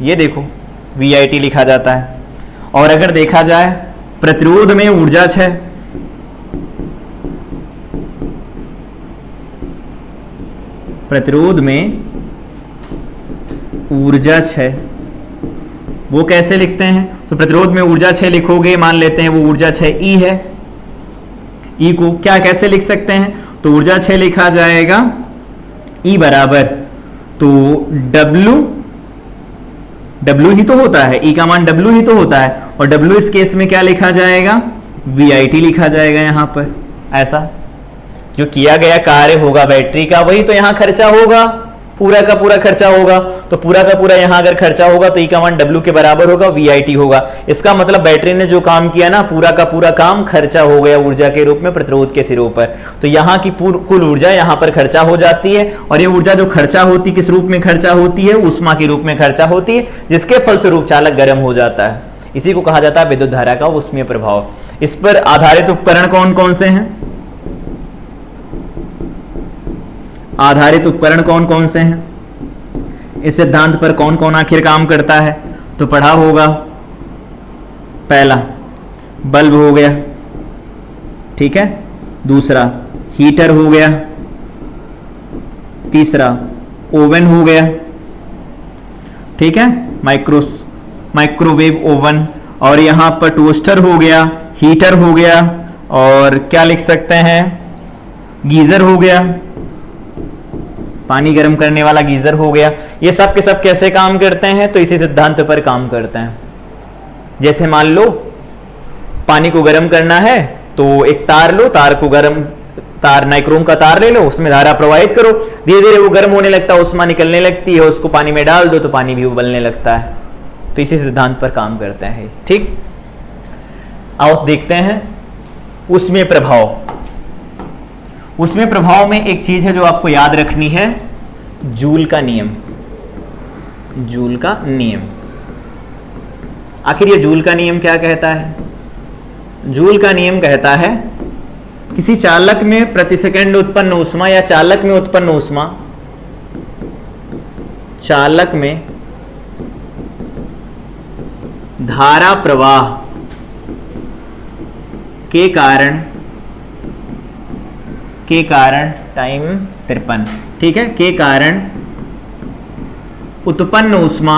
A: ये देखो VIT लिखा जाता है। और अगर देखा जाए प्रतिरोध में ऊर्जा क्षय, वो कैसे लिखते हैं, तो प्रतिरोध में ऊर्जा क्षय लिखोगे, मान लेते हैं वो ऊर्जा क्षय E है, E को क्या कैसे लिख सकते हैं, तो ऊर्जा क्षय लिखा जाएगा E बराबर, तो W ही तो होता है, E का मान W ही तो होता है, और W इस केस में क्या लिखा जाएगा, VIT लिखा जाएगा यहां पर। ऐसा जो किया गया कार्य होगा बैटरी का वही तो यहां खर्चा होगा, पूरा का पूरा खर्चा होगा, तो पूरा का पूरा यहां अगर खर्चा होगा तो E का मान W के बराबर होगा, VIT होगा। इसका मतलब बैटरी ने जो काम किया ना, पूरा का पूरा काम खर्चा हो गया ऊर्जा के रूप में प्रतिरोध के सिरों पर। तो यहाँ की कुल ऊर्जा यहाँ पर खर्चा हो जाती है, और ये ऊर्जा जो खर्चा होती किस रूप में खर्चा होती है, ऊष्मा के रूप में खर्चा होती है, जिसके फलस्वरूप चालक गर्म हो जाता है। इसी को कहा जाता है विद्युत धारा का ऊष्मीय प्रभाव। इस पर आधारित उपकरण कौन कौन से हैं, इस सिद्धांत पर कौन कौन आखिर काम करता है, तो पढ़ा होगा। पहला बल्ब हो गया, ठीक है, दूसरा हीटर हो गया, तीसरा ओवन हो गया, ठीक है, माइक्रोवेव ओवन, और यहां पर टोस्टर हो गया, हीटर हो गया, और क्या लिख सकते हैं, गीजर हो गया, पानी गर्म करने वाला गीजर हो गया। ये सब के सब कैसे काम करते हैं, तो इसी सिद्धांत पर काम करते हैं। जैसे मान लो पानी को गर्म करना है तो एक तार लो, तार नाइक्रोम का तार ले लो, उसमें धारा प्रवाहित करो, धीरे धीरे वो गर्म होने लगता है, उष्मा निकलने लगती है, उसको पानी में डाल दो तो पानी भी उबलने लगता है। तो इसी सिद्धांत पर काम करते हैं, ठीक। आओ देखते हैं उसमें प्रभाव। उसमें प्रभाव में एक चीज है जो आपको याद रखनी है, जूल का नियम। आखिर ये जूल का नियम क्या कहता है, जूल का नियम कहता है किसी चालक में प्रति सेकंड उत्पन्न ऊष्मा या चालक में उत्पन्न ऊष्मा, चालक में धारा प्रवाह के कारण के कारण टाइम 53, ठीक है, के कारण उत्पन्न ऊष्मा,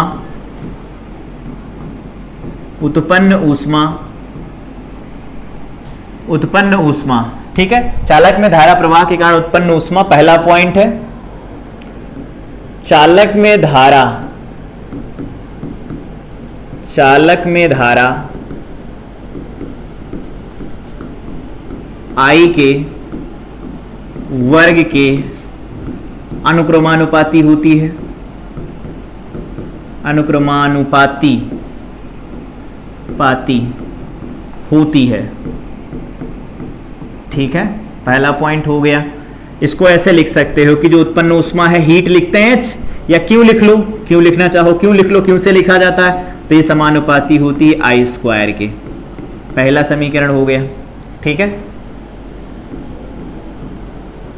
A: ठीक है। चालक में धारा प्रवाह के कारण उत्पन्न ऊष्मा पहला पॉइंट है। चालक में धारा I के वर्ग के अनुक्रमानुपाती होती है, ठीक है, पहला पॉइंट हो गया। इसको ऐसे लिख सकते हो कि जो उत्पन्न ऊष्मा है हीट लिखते हैं H, या क्यों लिख लो, क्यों लिखना चाहो क्यों लिख लो, क्यों से लिखा जाता है, तो ये समानुपाती होती है I स्क्वायर के। पहला समीकरण हो गया, ठीक है।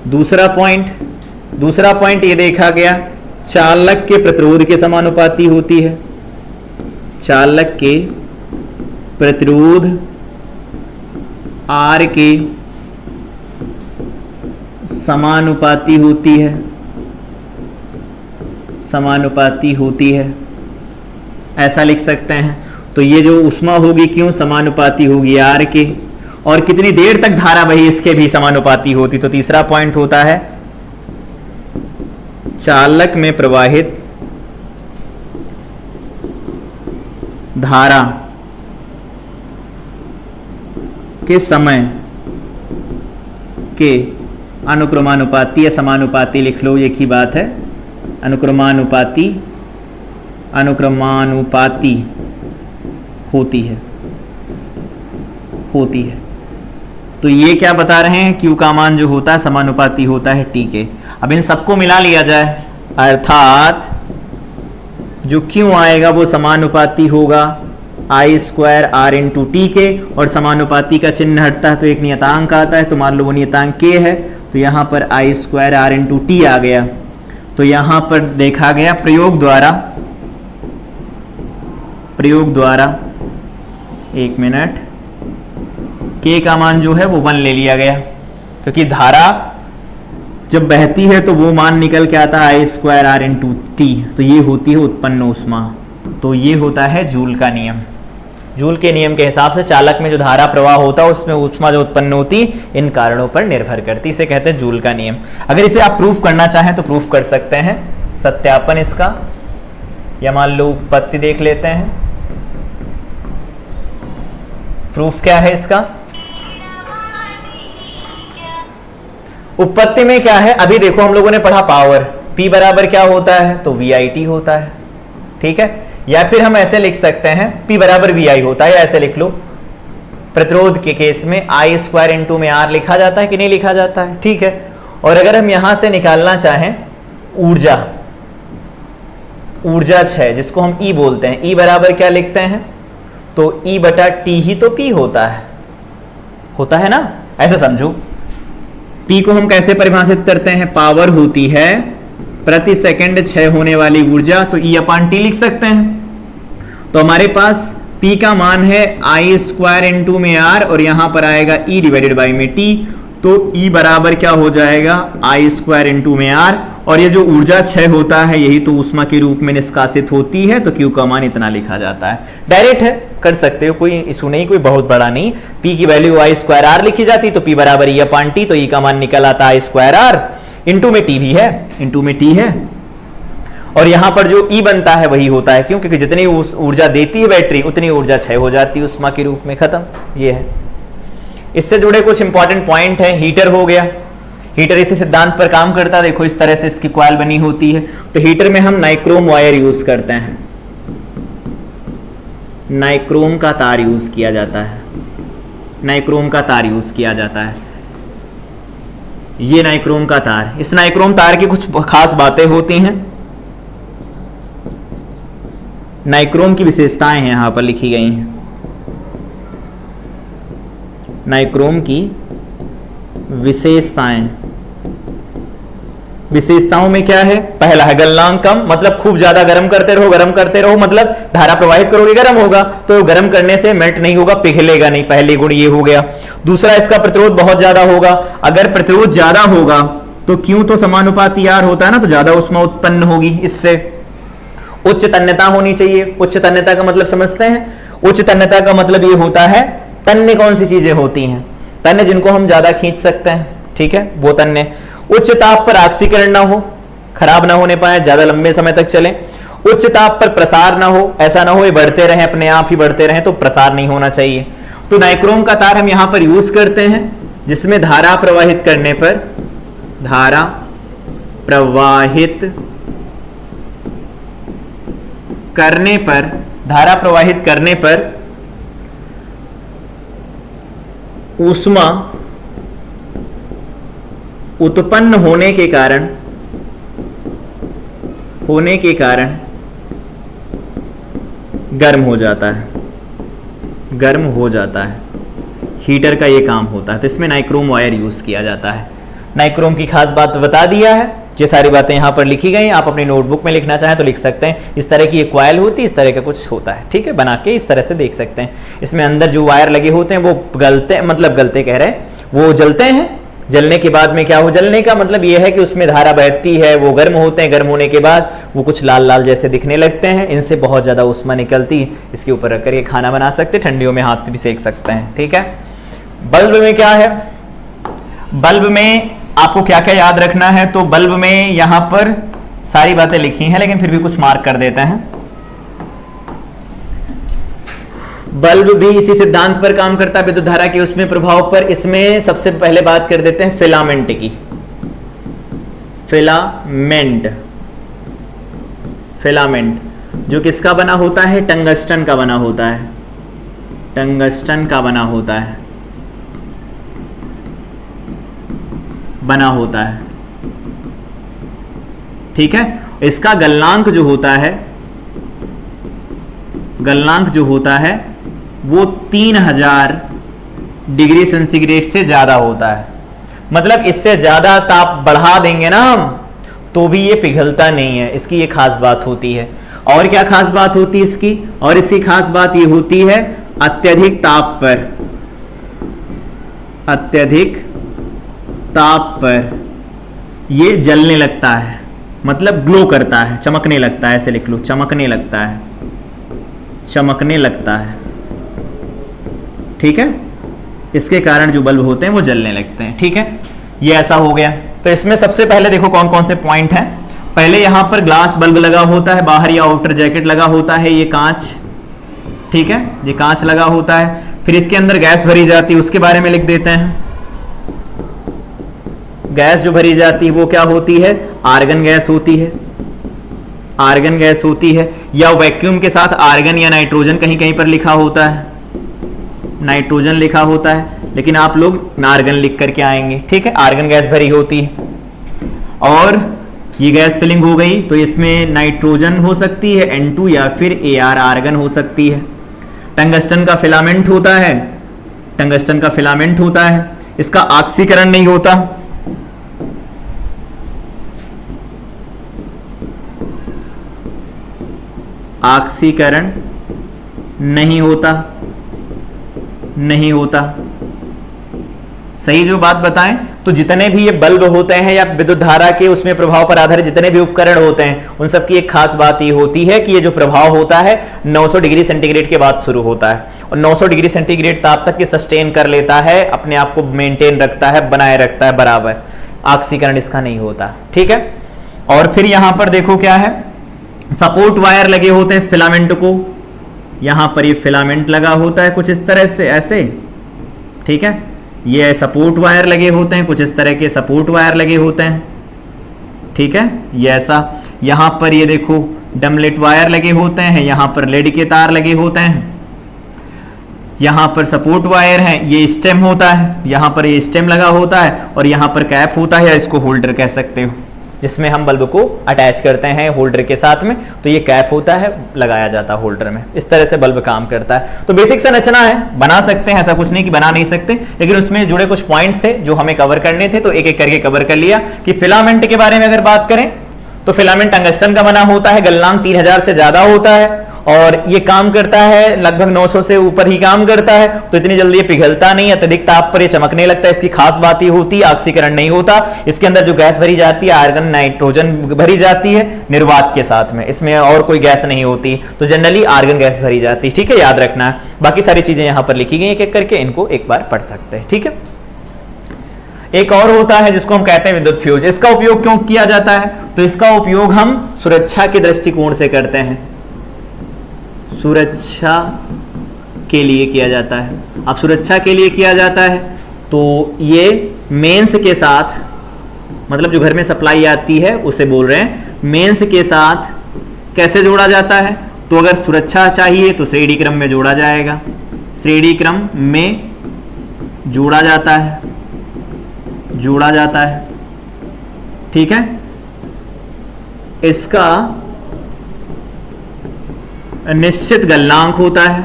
A: दूसरा पॉइंट ये देखा गया, चालक के प्रतिरोध के समानुपाती होती है, चालक के प्रतिरोध R के समानुपाती होती है, ऐसा लिख सकते हैं। तो ये जो ऊष्मा होगी क्यों समानुपाती होगी R के, और कितनी देर तक धारा बही इसके भी समानुपाती होती। तो तीसरा पॉइंट होता है चालक में प्रवाहित धारा के समय के अनुक्रमानुपाती या समानुपाती लिख लो, एक ही बात है, अनुक्रमानुपाती होती है। तो ये क्या बता रहे हैं, Q का मान जो होता है समानुपाती होता है T के। अब इन सबको मिला लिया जाए, अर्थात जो Q आएगा वो समानुपाती होगा I square R into T के, और समानुपाती का चिन्ह हटता है तो एक नियतांक आता है, तो मान लो वो नियतांक K है, तो यहाँ पर I square R into T आ गया। तो यहाँ पर देखा गया प्रयोग द्वारा एक मिनट, K का मान जो है वो 1 ले लिया गया, क्योंकि धारा जब बहती है तो वो मान निकल के आता है I square R into T, तो ये होती है उत्पन्न ऊष्मा। तो ये होता है जूल का नियम। जूल के नियम के हिसाब से चालक में जो धारा प्रवाह होता है उसमें ऊष्मा जो उत्पन्न होती इन कारणों पर निर्भर करती, इसे कहते हैं जूल का नियम। अगर इसे आप प्रूफ करना चाहें तो प्रूफ कर सकते हैं, सत्यापन इसका, या मान लो उत्पत्ति देख लेते हैं। प्रूफ क्या है इसका, उत्पत्ति में क्या है, अभी देखो हम लोगों ने पढ़ा पावर, P बराबर क्या होता है, तो VIT होता है, ठीक है। या फिर हम ऐसे लिख सकते हैं P बराबर VI होता है, या ऐसे लिख लो, प्रतिरोध के केस में I स्क्वायर इंटू में R लिखा जाता है कि नहीं लिखा जाता है, ठीक है। और अगर हम यहां से निकालना चाहें ऊर्जा क्षय, जिसको हम E बोलते हैं, E बराबर क्या लिखते हैं, तो E बटा T ही तो P होता है ना, ऐसे समझो। P को हम कैसे परिभाषित करते हैं, पावर होती है प्रति सेकंड क्षय होने वाली ऊर्जा, तो E अपान T लिख सकते हैं। तो हमारे पास P का मान है I स्क्वायर इंटू में R, और यहां पर आएगा E डिवाइडेड बाई में T, तो E बराबर क्या हो जाएगा, I स्क्वायर इंटू में R, और ये जो ऊर्जा क्षय होता है यही तो ऊष्मा के रूप में निष्कासित होती है, तो Q का मान इतना लिखा जाता है। डायरेक्ट है, कर सकते हो, कोई इशू नहीं, कोई बहुत बड़ा नहीं। P की वैल्यू I स्क्वायर R लिखी जाती, तो P बराबर E अपान T, तो E का मान निकल आता I स्क्वायर R, इंटू में T भी है, इंटू में T है, और यहां पर जो E बनता है वही होता है, क्यों, क्योंकि जितनी ऊर्जा देती है बैटरी उतनी ऊर्जा क्षय हो जाती है उष्मा के रूप में, खत्म। ये है, इससे जुड़े कुछ इंपॉर्टेंट पॉइंट हैं। हीटर हो गया, हीटर इसी सिद्धांत पर काम करता है, देखो इस तरह से इसकी कॉइल बनी होती है। तो हीटर में हम नाइक्रोम वायर यूज करते हैं, नाइक्रोम का तार यूज किया जाता है, ये नाइक्रोम का तार। इस नाइक्रोम तार की कुछ खास बातें होती हैं, नाइक्रोम की विशेषताएं हैं यहां पर लिखी गई हैं। नाइक्रोम की विशेषताएं, विशेषताओं में क्या है, पहला है गलनांक कम, मतलब खूब ज्यादा गर्म करते रहो मतलब धारा प्रवाहित करोगे गर्म होगा, तो गर्म करने से मेल्ट नहीं होगा, पिघलेगा नहीं, पहली गुण ये हो गया। दूसरा इसका प्रतिरोध बहुत ज्यादा होगा, अगर प्रतिरोध ज्यादा होगा तो क्यों तो समानुपाती आर होता है ना, तो ज्यादा ऊष्मा उत्पन्न होगी इससे। उच्च तन्यता होनी चाहिए, उच्च तन्यता का मतलब समझते हैं, उच्च तन्यता का मतलब ये होता है, तन्य कौन सी चीजें होती हैं, तन्य जिनको हम ज्यादा खींच सकते हैं, ठीक है, वो तन्य। उच्च ताप पर ऑक्सीकरण ना हो, खराब ना होने पाए, ज्यादा लंबे समय तक चले। उच्च ताप पर प्रसार ना हो, ऐसा ना हो ये बढ़ते रहे, अपने आप ही बढ़ते रहे, तो प्रसार नहीं होना चाहिए। तो नाइक्रोम का तार हम यहां पर यूज करते हैं, जिसमें धारा प्रवाहित करने पर, धारा प्रवाहित करने पर, धारा प्रवाहित करने पर ऊष्मा उत्पन्न होने के कारण गर्म हो जाता है, गर्म हो जाता है, हीटर का ये काम होता है। तो इसमें नाइक्रोम वायर यूज किया जाता है। नाइक्रोम की खास बात बता दिया है, ये सारी बातें यहाँ पर लिखी गई, आप अपनी नोटबुक में लिखना चाहें तो लिख सकते हैं। इस तरह की एक कॉइल होती है, इस तरह का कुछ होता है, ठीक है, बना के इस तरह से देख सकते हैं। इसमें अंदर जो वायर लगे होते हैं वो गलते कह रहे हैं, वो जलते हैं, जलने के बाद में क्या हो, जलने का मतलब ये है कि उसमें धारा बहती है, वो गर्म होते हैं, गर्म होने के बाद वो कुछ लाल लाल जैसे दिखने लगते हैं, इनसे बहुत ज़्यादा ऊष्मा निकलती है, इसके ऊपर रख करके खाना बना सकते हैं, ठंडियों में हाथ भी सेक सकते हैं, ठीक है। बल्ब में क्या है, बल्ब में आपको क्या क्या याद रखना है, तो बल्ब में यहां पर सारी बातें लिखी हैं, लेकिन फिर भी कुछ मार्क कर देते हैं। बल्ब भी इसी सिद्धांत पर काम करता है, विद्युत धारा के उसमें प्रभाव पर। इसमें सबसे पहले बात कर देते हैं फिलामेंट की। फिलामेंट जो किसका बना होता है, टंगस्टन का बना होता है, टंगस्टन का बना होता है, ठीक है। इसका गलनांक जो होता है वो 3000 डिग्री सेंटीग्रेड से ज्यादा होता है, मतलब इससे ज्यादा ताप बढ़ा देंगे ना हम तो भी ये पिघलता नहीं है, इसकी ये खास बात होती है। और क्या खास बात होती है इसकी, और इसकी खास बात ये होती है अत्यधिक ताप पर ये जलने लगता है, मतलब ग्लो करता है, चमकने लगता है, ऐसे लिख लो, चमकने लगता है, ठीक है। इसके कारण जो बल्ब होते हैं वो जलने लगते हैं, ठीक है, ये ऐसा हो गया। तो इसमें सबसे पहले देखो कौन कौन से पॉइंट हैं। पहले यहां पर ग्लास बल्ब लगा होता है, बाहर या आउटर जैकेट लगा होता है, ये कांच, ठीक है, ये कांच लगा होता है। फिर इसके अंदर गैस भरी जाती है, उसके बारे में लिख देते हैं। गैस जो भरी जाती है वो क्या होती है, आर्गन गैस होती है, या वैक्यूम के साथ आर्गन या नाइट्रोजन कहीं कहीं पर लिखा होता है, नाइट्रोजन लिखा होता है, लेकिन आप लोग आर्गन लिख करके आएंगे, ठीक है। आर्गन गैस भरी होती है, और ये गैस फिलिंग हो गई तो इसमें नाइट्रोजन हो सकती है N2 या फिर Ar आर्गन हो सकती है। टंगस्टन का फिलामेंट होता है, इसका ऑक्सीकरण नहीं होता, ऑक्सीकरण नहीं होता। सही जो बात बताएं तो जितने भी ये बल्ब होते हैं या विद्युत धारा के उसमें प्रभाव पर आधारित जितने भी उपकरण होते हैं, उन सब की एक खास बात ये होती है कि ये जो प्रभाव होता है 900 डिग्री सेंटीग्रेड के बाद शुरू होता है, और 900 डिग्री सेंटीग्रेड ताप तक ये सस्टेन कर लेता है, अपने आप को मेंटेन रखता है, बनाए रखता है बराबर। ऑक्सीकरण इसका नहीं होता, ठीक है। और फिर यहां पर देखो क्या है, सपोर्ट वायर लगे होते हैं इस फिलामेंट को, यहां पर ये फिलामेंट लगा होता है कुछ इस तरह से, ऐसे, ठीक है। ये सपोर्ट वायर लगे होते हैं, कुछ इस तरह के सपोर्ट वायर लगे होते हैं, ठीक है, ये ऐसा। यहां पर ये देखो डमलेट वायर लगे होते हैं, यहां पर लेड के तार लगे होते हैं, यहां पर सपोर्ट वायर है, ये स्टेम होता है, यहां पर ये स्टेम लगा होता है, और यहां पर कैप होता है, या इसको होल्डर कह सकते हो, जिसमें हम बल्ब को अटैच करते हैं होल्डर के साथ में, तो ये कैप होता है, लगाया जाता है होल्डर में। इस तरह से बल्ब काम करता है। तो बेसिक संरचना है, बना सकते हैं, ऐसा कुछ नहीं कि बना नहीं सकते, लेकिन उसमें जुड़े कुछ पॉइंट्स थे जो हमें कवर करने थे, तो एक एक करके कवर कर लिया। कि फिलामेंट के बारे में अगर बात करें तो फिलामेंट टंगस्टन का बना होता है, गलनांक 3000 से ज्यादा होता है और ये काम करता है लगभग 900 से ऊपर ही काम करता है, तो इतनी जल्दी ये पिघलता नहीं, अत्यधिक ताप पर ये चमकने लगता है। इसकी खास बात ये होती है ऑक्सीकरण नहीं होता, इसके अंदर जो गैस भरी जाती है आर्गन नाइट्रोजन भरी जाती है निर्वात के साथ में, इसमें और कोई गैस नहीं होती, तो जनरली आर्गन गैस भरी जाती है। ठीक है, याद रखना है। बाकी सारी चीजें यहां पर लिखी गई एक एक करके, इनको एक बार पढ़ सकते हैं। ठीक है, एक और होता है जिसको हम कहते हैं विद्युत फ्यूज। इसका उपयोग क्यों किया जाता है? तो इसका उपयोग हम सुरक्षा के दृष्टिकोण से करते हैं, सुरक्षा के लिए किया जाता है। अब सुरक्षा के लिए किया जाता है तो ये मेंस के साथ, मतलब जो घर में सप्लाई आती है उसे बोल रहे हैं, मेंस के साथ कैसे जोड़ा जाता है? तो अगर सुरक्षा चाहिए तो श्रेणी क्रम में जोड़ा जाएगा, श्रेणी क्रम में जोड़ा जाता है, जोड़ा जाता है। ठीक है, इसका निश्चित गलनांक होता है,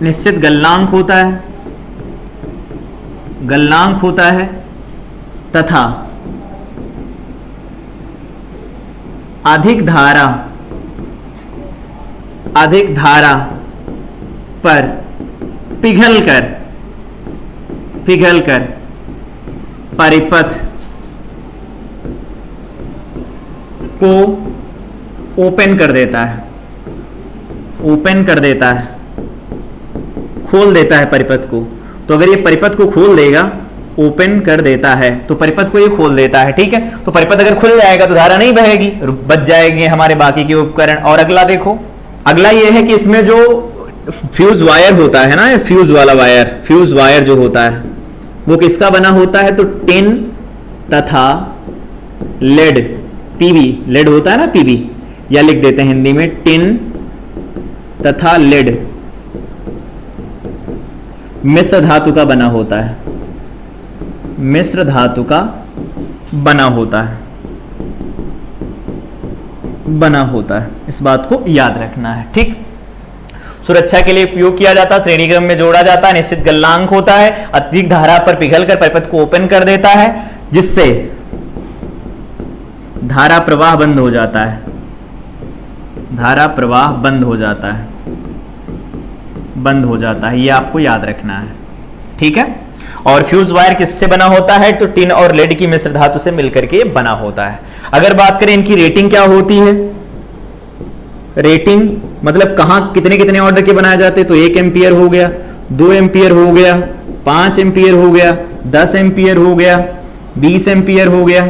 A: निश्चित गलनांक होता है, गलनांक होता है तथा अधिक धारा पर पिघलकर परिपथ को ओपन कर देता है, ओपन कर देता है, खोल देता है परिपथ को। तो अगर ये परिपथ को खोल देगा, ओपन कर देता है, तो परिपथ को ये खोल देता है। ठीक है, तो परिपथ अगर खुल जाएगा तो धारा नहीं बहेगी, बच जाएंगे हमारे बाकी के उपकरण। और अगला देखो, अगला ये है कि इसमें जो फ्यूज वायर होता है ना, फ्यूज वाला वायर, फ्यूज वायर जो होता है वो किसका बना होता है? तो टिन तथा लेड, पीवी, लेड होता है ना पीवी, या लिख देते हैं हिंदी में टिन तथा लेड मिश्र धातु का बना होता है, मिश्र धातु का बना होता है, बना होता है। इस बात को याद रखना है। ठीक, सुरक्षा के लिए उपयोग किया जाता है, श्रेणी क्रम में जोड़ा जाता है, निश्चित गलनांक होता है, अत्यधिक धारा पर पिघलकर परिपथ को ओपन कर देता है, जिससे धारा प्रवाह बंद हो जाता है, धारा प्रवाह बंद हो जाता है, बंद हो जाता है। ये आपको याद रखना है। ठीक है, और फ्यूज वायर किससे बना होता है? तो टिन और लेड की मिश्र धातु से मिलकर के बना होता है। अगर बात करें इनकी रेटिंग क्या होती है, रेटिंग मतलब कहां कितने कितने ऑर्डर के बनाए जाते हैं, तो 1 एम्पियर हो गया, 2 एम्पियर हो गया, 5 एम्पियर हो गया, 10 एम्पियर हो गया, 20 एम्पियर हो गया,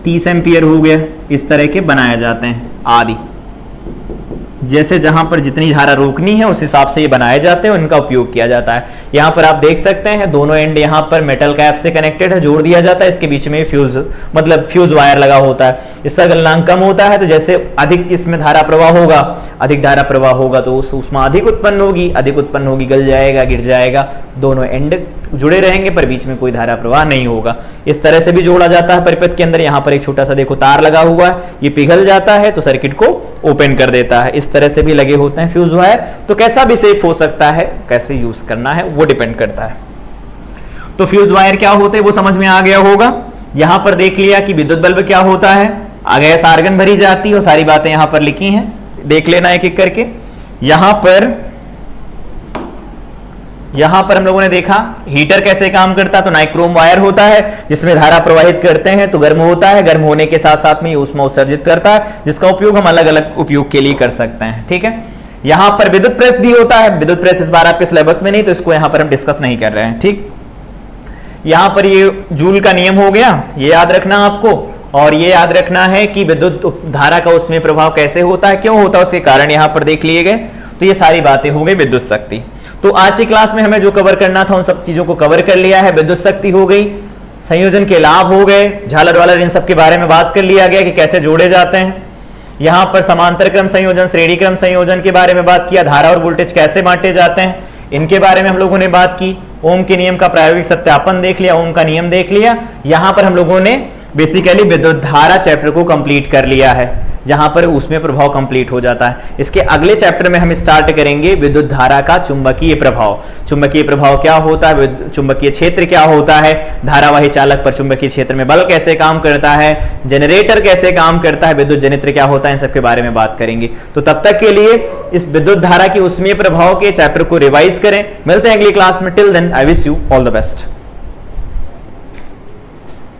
A: 30 एम्पियर हो गया, इस तरह के बनाए जाते हैं आदि। जैसे जहां पर जितनी धारा रोकनी है उस हिसाब से ये बनाए जाते हैं, उनका उपयोग किया जाता है। यहां पर आप देख सकते हैं दोनों एंड यहां पर मेटल कैप से कनेक्टेड है, जोड़ दिया जाता है, इसके बीच में फ्यूज मतलब फ्यूज वायर लगा होता है। इसका गलनांक कम होता है, तो जैसे अधिक इसमें धारा प्रवाह होगा, अधिक धारा प्रवाह होगा तो उसमें अधिक उत्पन्न होगी, अधिक उत्पन्न होगी, गल जाएगा, गिर जाएगा, दोनों एंड जुड़े रहेंगे पर बीच में कोई धारा प्रवाह नहीं होगा। इस तरह से भी जोड़ा जाता है परिपथ के अंदर। यहाँ पर एक छोटा सा देखो तार लगा हुआ है, ये पिघल जाता है तो सर्किट को ओपन कर देता है। इस तरह से भी लगे होते हैं फ्यूज वायर। तो कैसा भी शेप हो सकता है, कैसे यूज करना है वो डिपेंड करता है। तो फ्यूज वायर क्या होते हैं वो समझ में आ गया होगा। यहां पर देख लिया कि विद्युत बल्ब क्या होता है, गैस आर्गन भरी जाती है और सारी बातें यहां पर लिखी हैं, देख लेना एक एक करके। यहां पर हम लोगों ने देखा हीटर कैसे काम करता है, तो नाइक्रोम वायर होता है जिसमें धारा प्रवाहित करते हैं तो गर्म होता है, गर्म होने के साथ साथ में ऊष्मा उत्सर्जित करता है, जिसका उपयोग हम अलग अलग उपयोग के लिए कर सकते हैं। ठीक है, यहां पर विद्युत प्रेस भी होता है। विद्युत प्रेस इस बार आपके सिलेबस में नहीं, तो इसको यहां पर हम डिस्कस नहीं कर रहे हैं। ठीक, यहां पर ये जूल का नियम हो गया, ये याद रखना आपको। और ये याद रखना है कि विद्युत धारा का उसमें प्रभाव कैसे होता है, क्यों होता है, उसके कारण यहां पर देख लिए गए। तो ये सारी बातें हो गई विद्युत शक्ति। तो आज की क्लास में हमें जो कवर करना था उन सब चीजों को कवर कर लिया है। विद्युत शक्ति हो गई, संयोजन के लाभ हो गए, झालर वालर इन सब के बारे में बात कर लिया गया कि कैसे जोड़े जाते हैं। यहां पर समांतर क्रम संयोजन, श्रेणी क्रम संयोजन के बारे में बात किया, धारा और वोल्टेज कैसे बांटे जाते हैं इनके बारे में हम लोगों ने बात की। ओम के नियम का प्रायोगिक सत्यापन देख लिया, ओम का नियम देख लिया। यहां पर हम लोगों ने बेसिकली विद्युत धारा चैप्टर को कंप्लीट कर लिया है, जहां पर उसमें प्रभाव कंप्लीट हो जाता है। इसके अगले चैप्टर में हम स्टार्ट करेंगे विद्युत धारा का चुंबकीय प्रभाव। चुंबकीय प्रभाव क्या होता है, चुंबकीय क्षेत्र क्या होता है, धारावाही चालक पर चुंबकीय क्षेत्र में बल कैसे काम करता है, जनरेटर कैसे काम करता है, विद्युत जनित्र क्या होता है, इन सब के बारे में बात करेंगे। तो तब तक के लिए इस विद्युत धारा की ऊष्मीय प्रभाव के चैप्टर को रिवाइज करें। मिलते हैं अगली क्लास में। Till then I wish you all the best.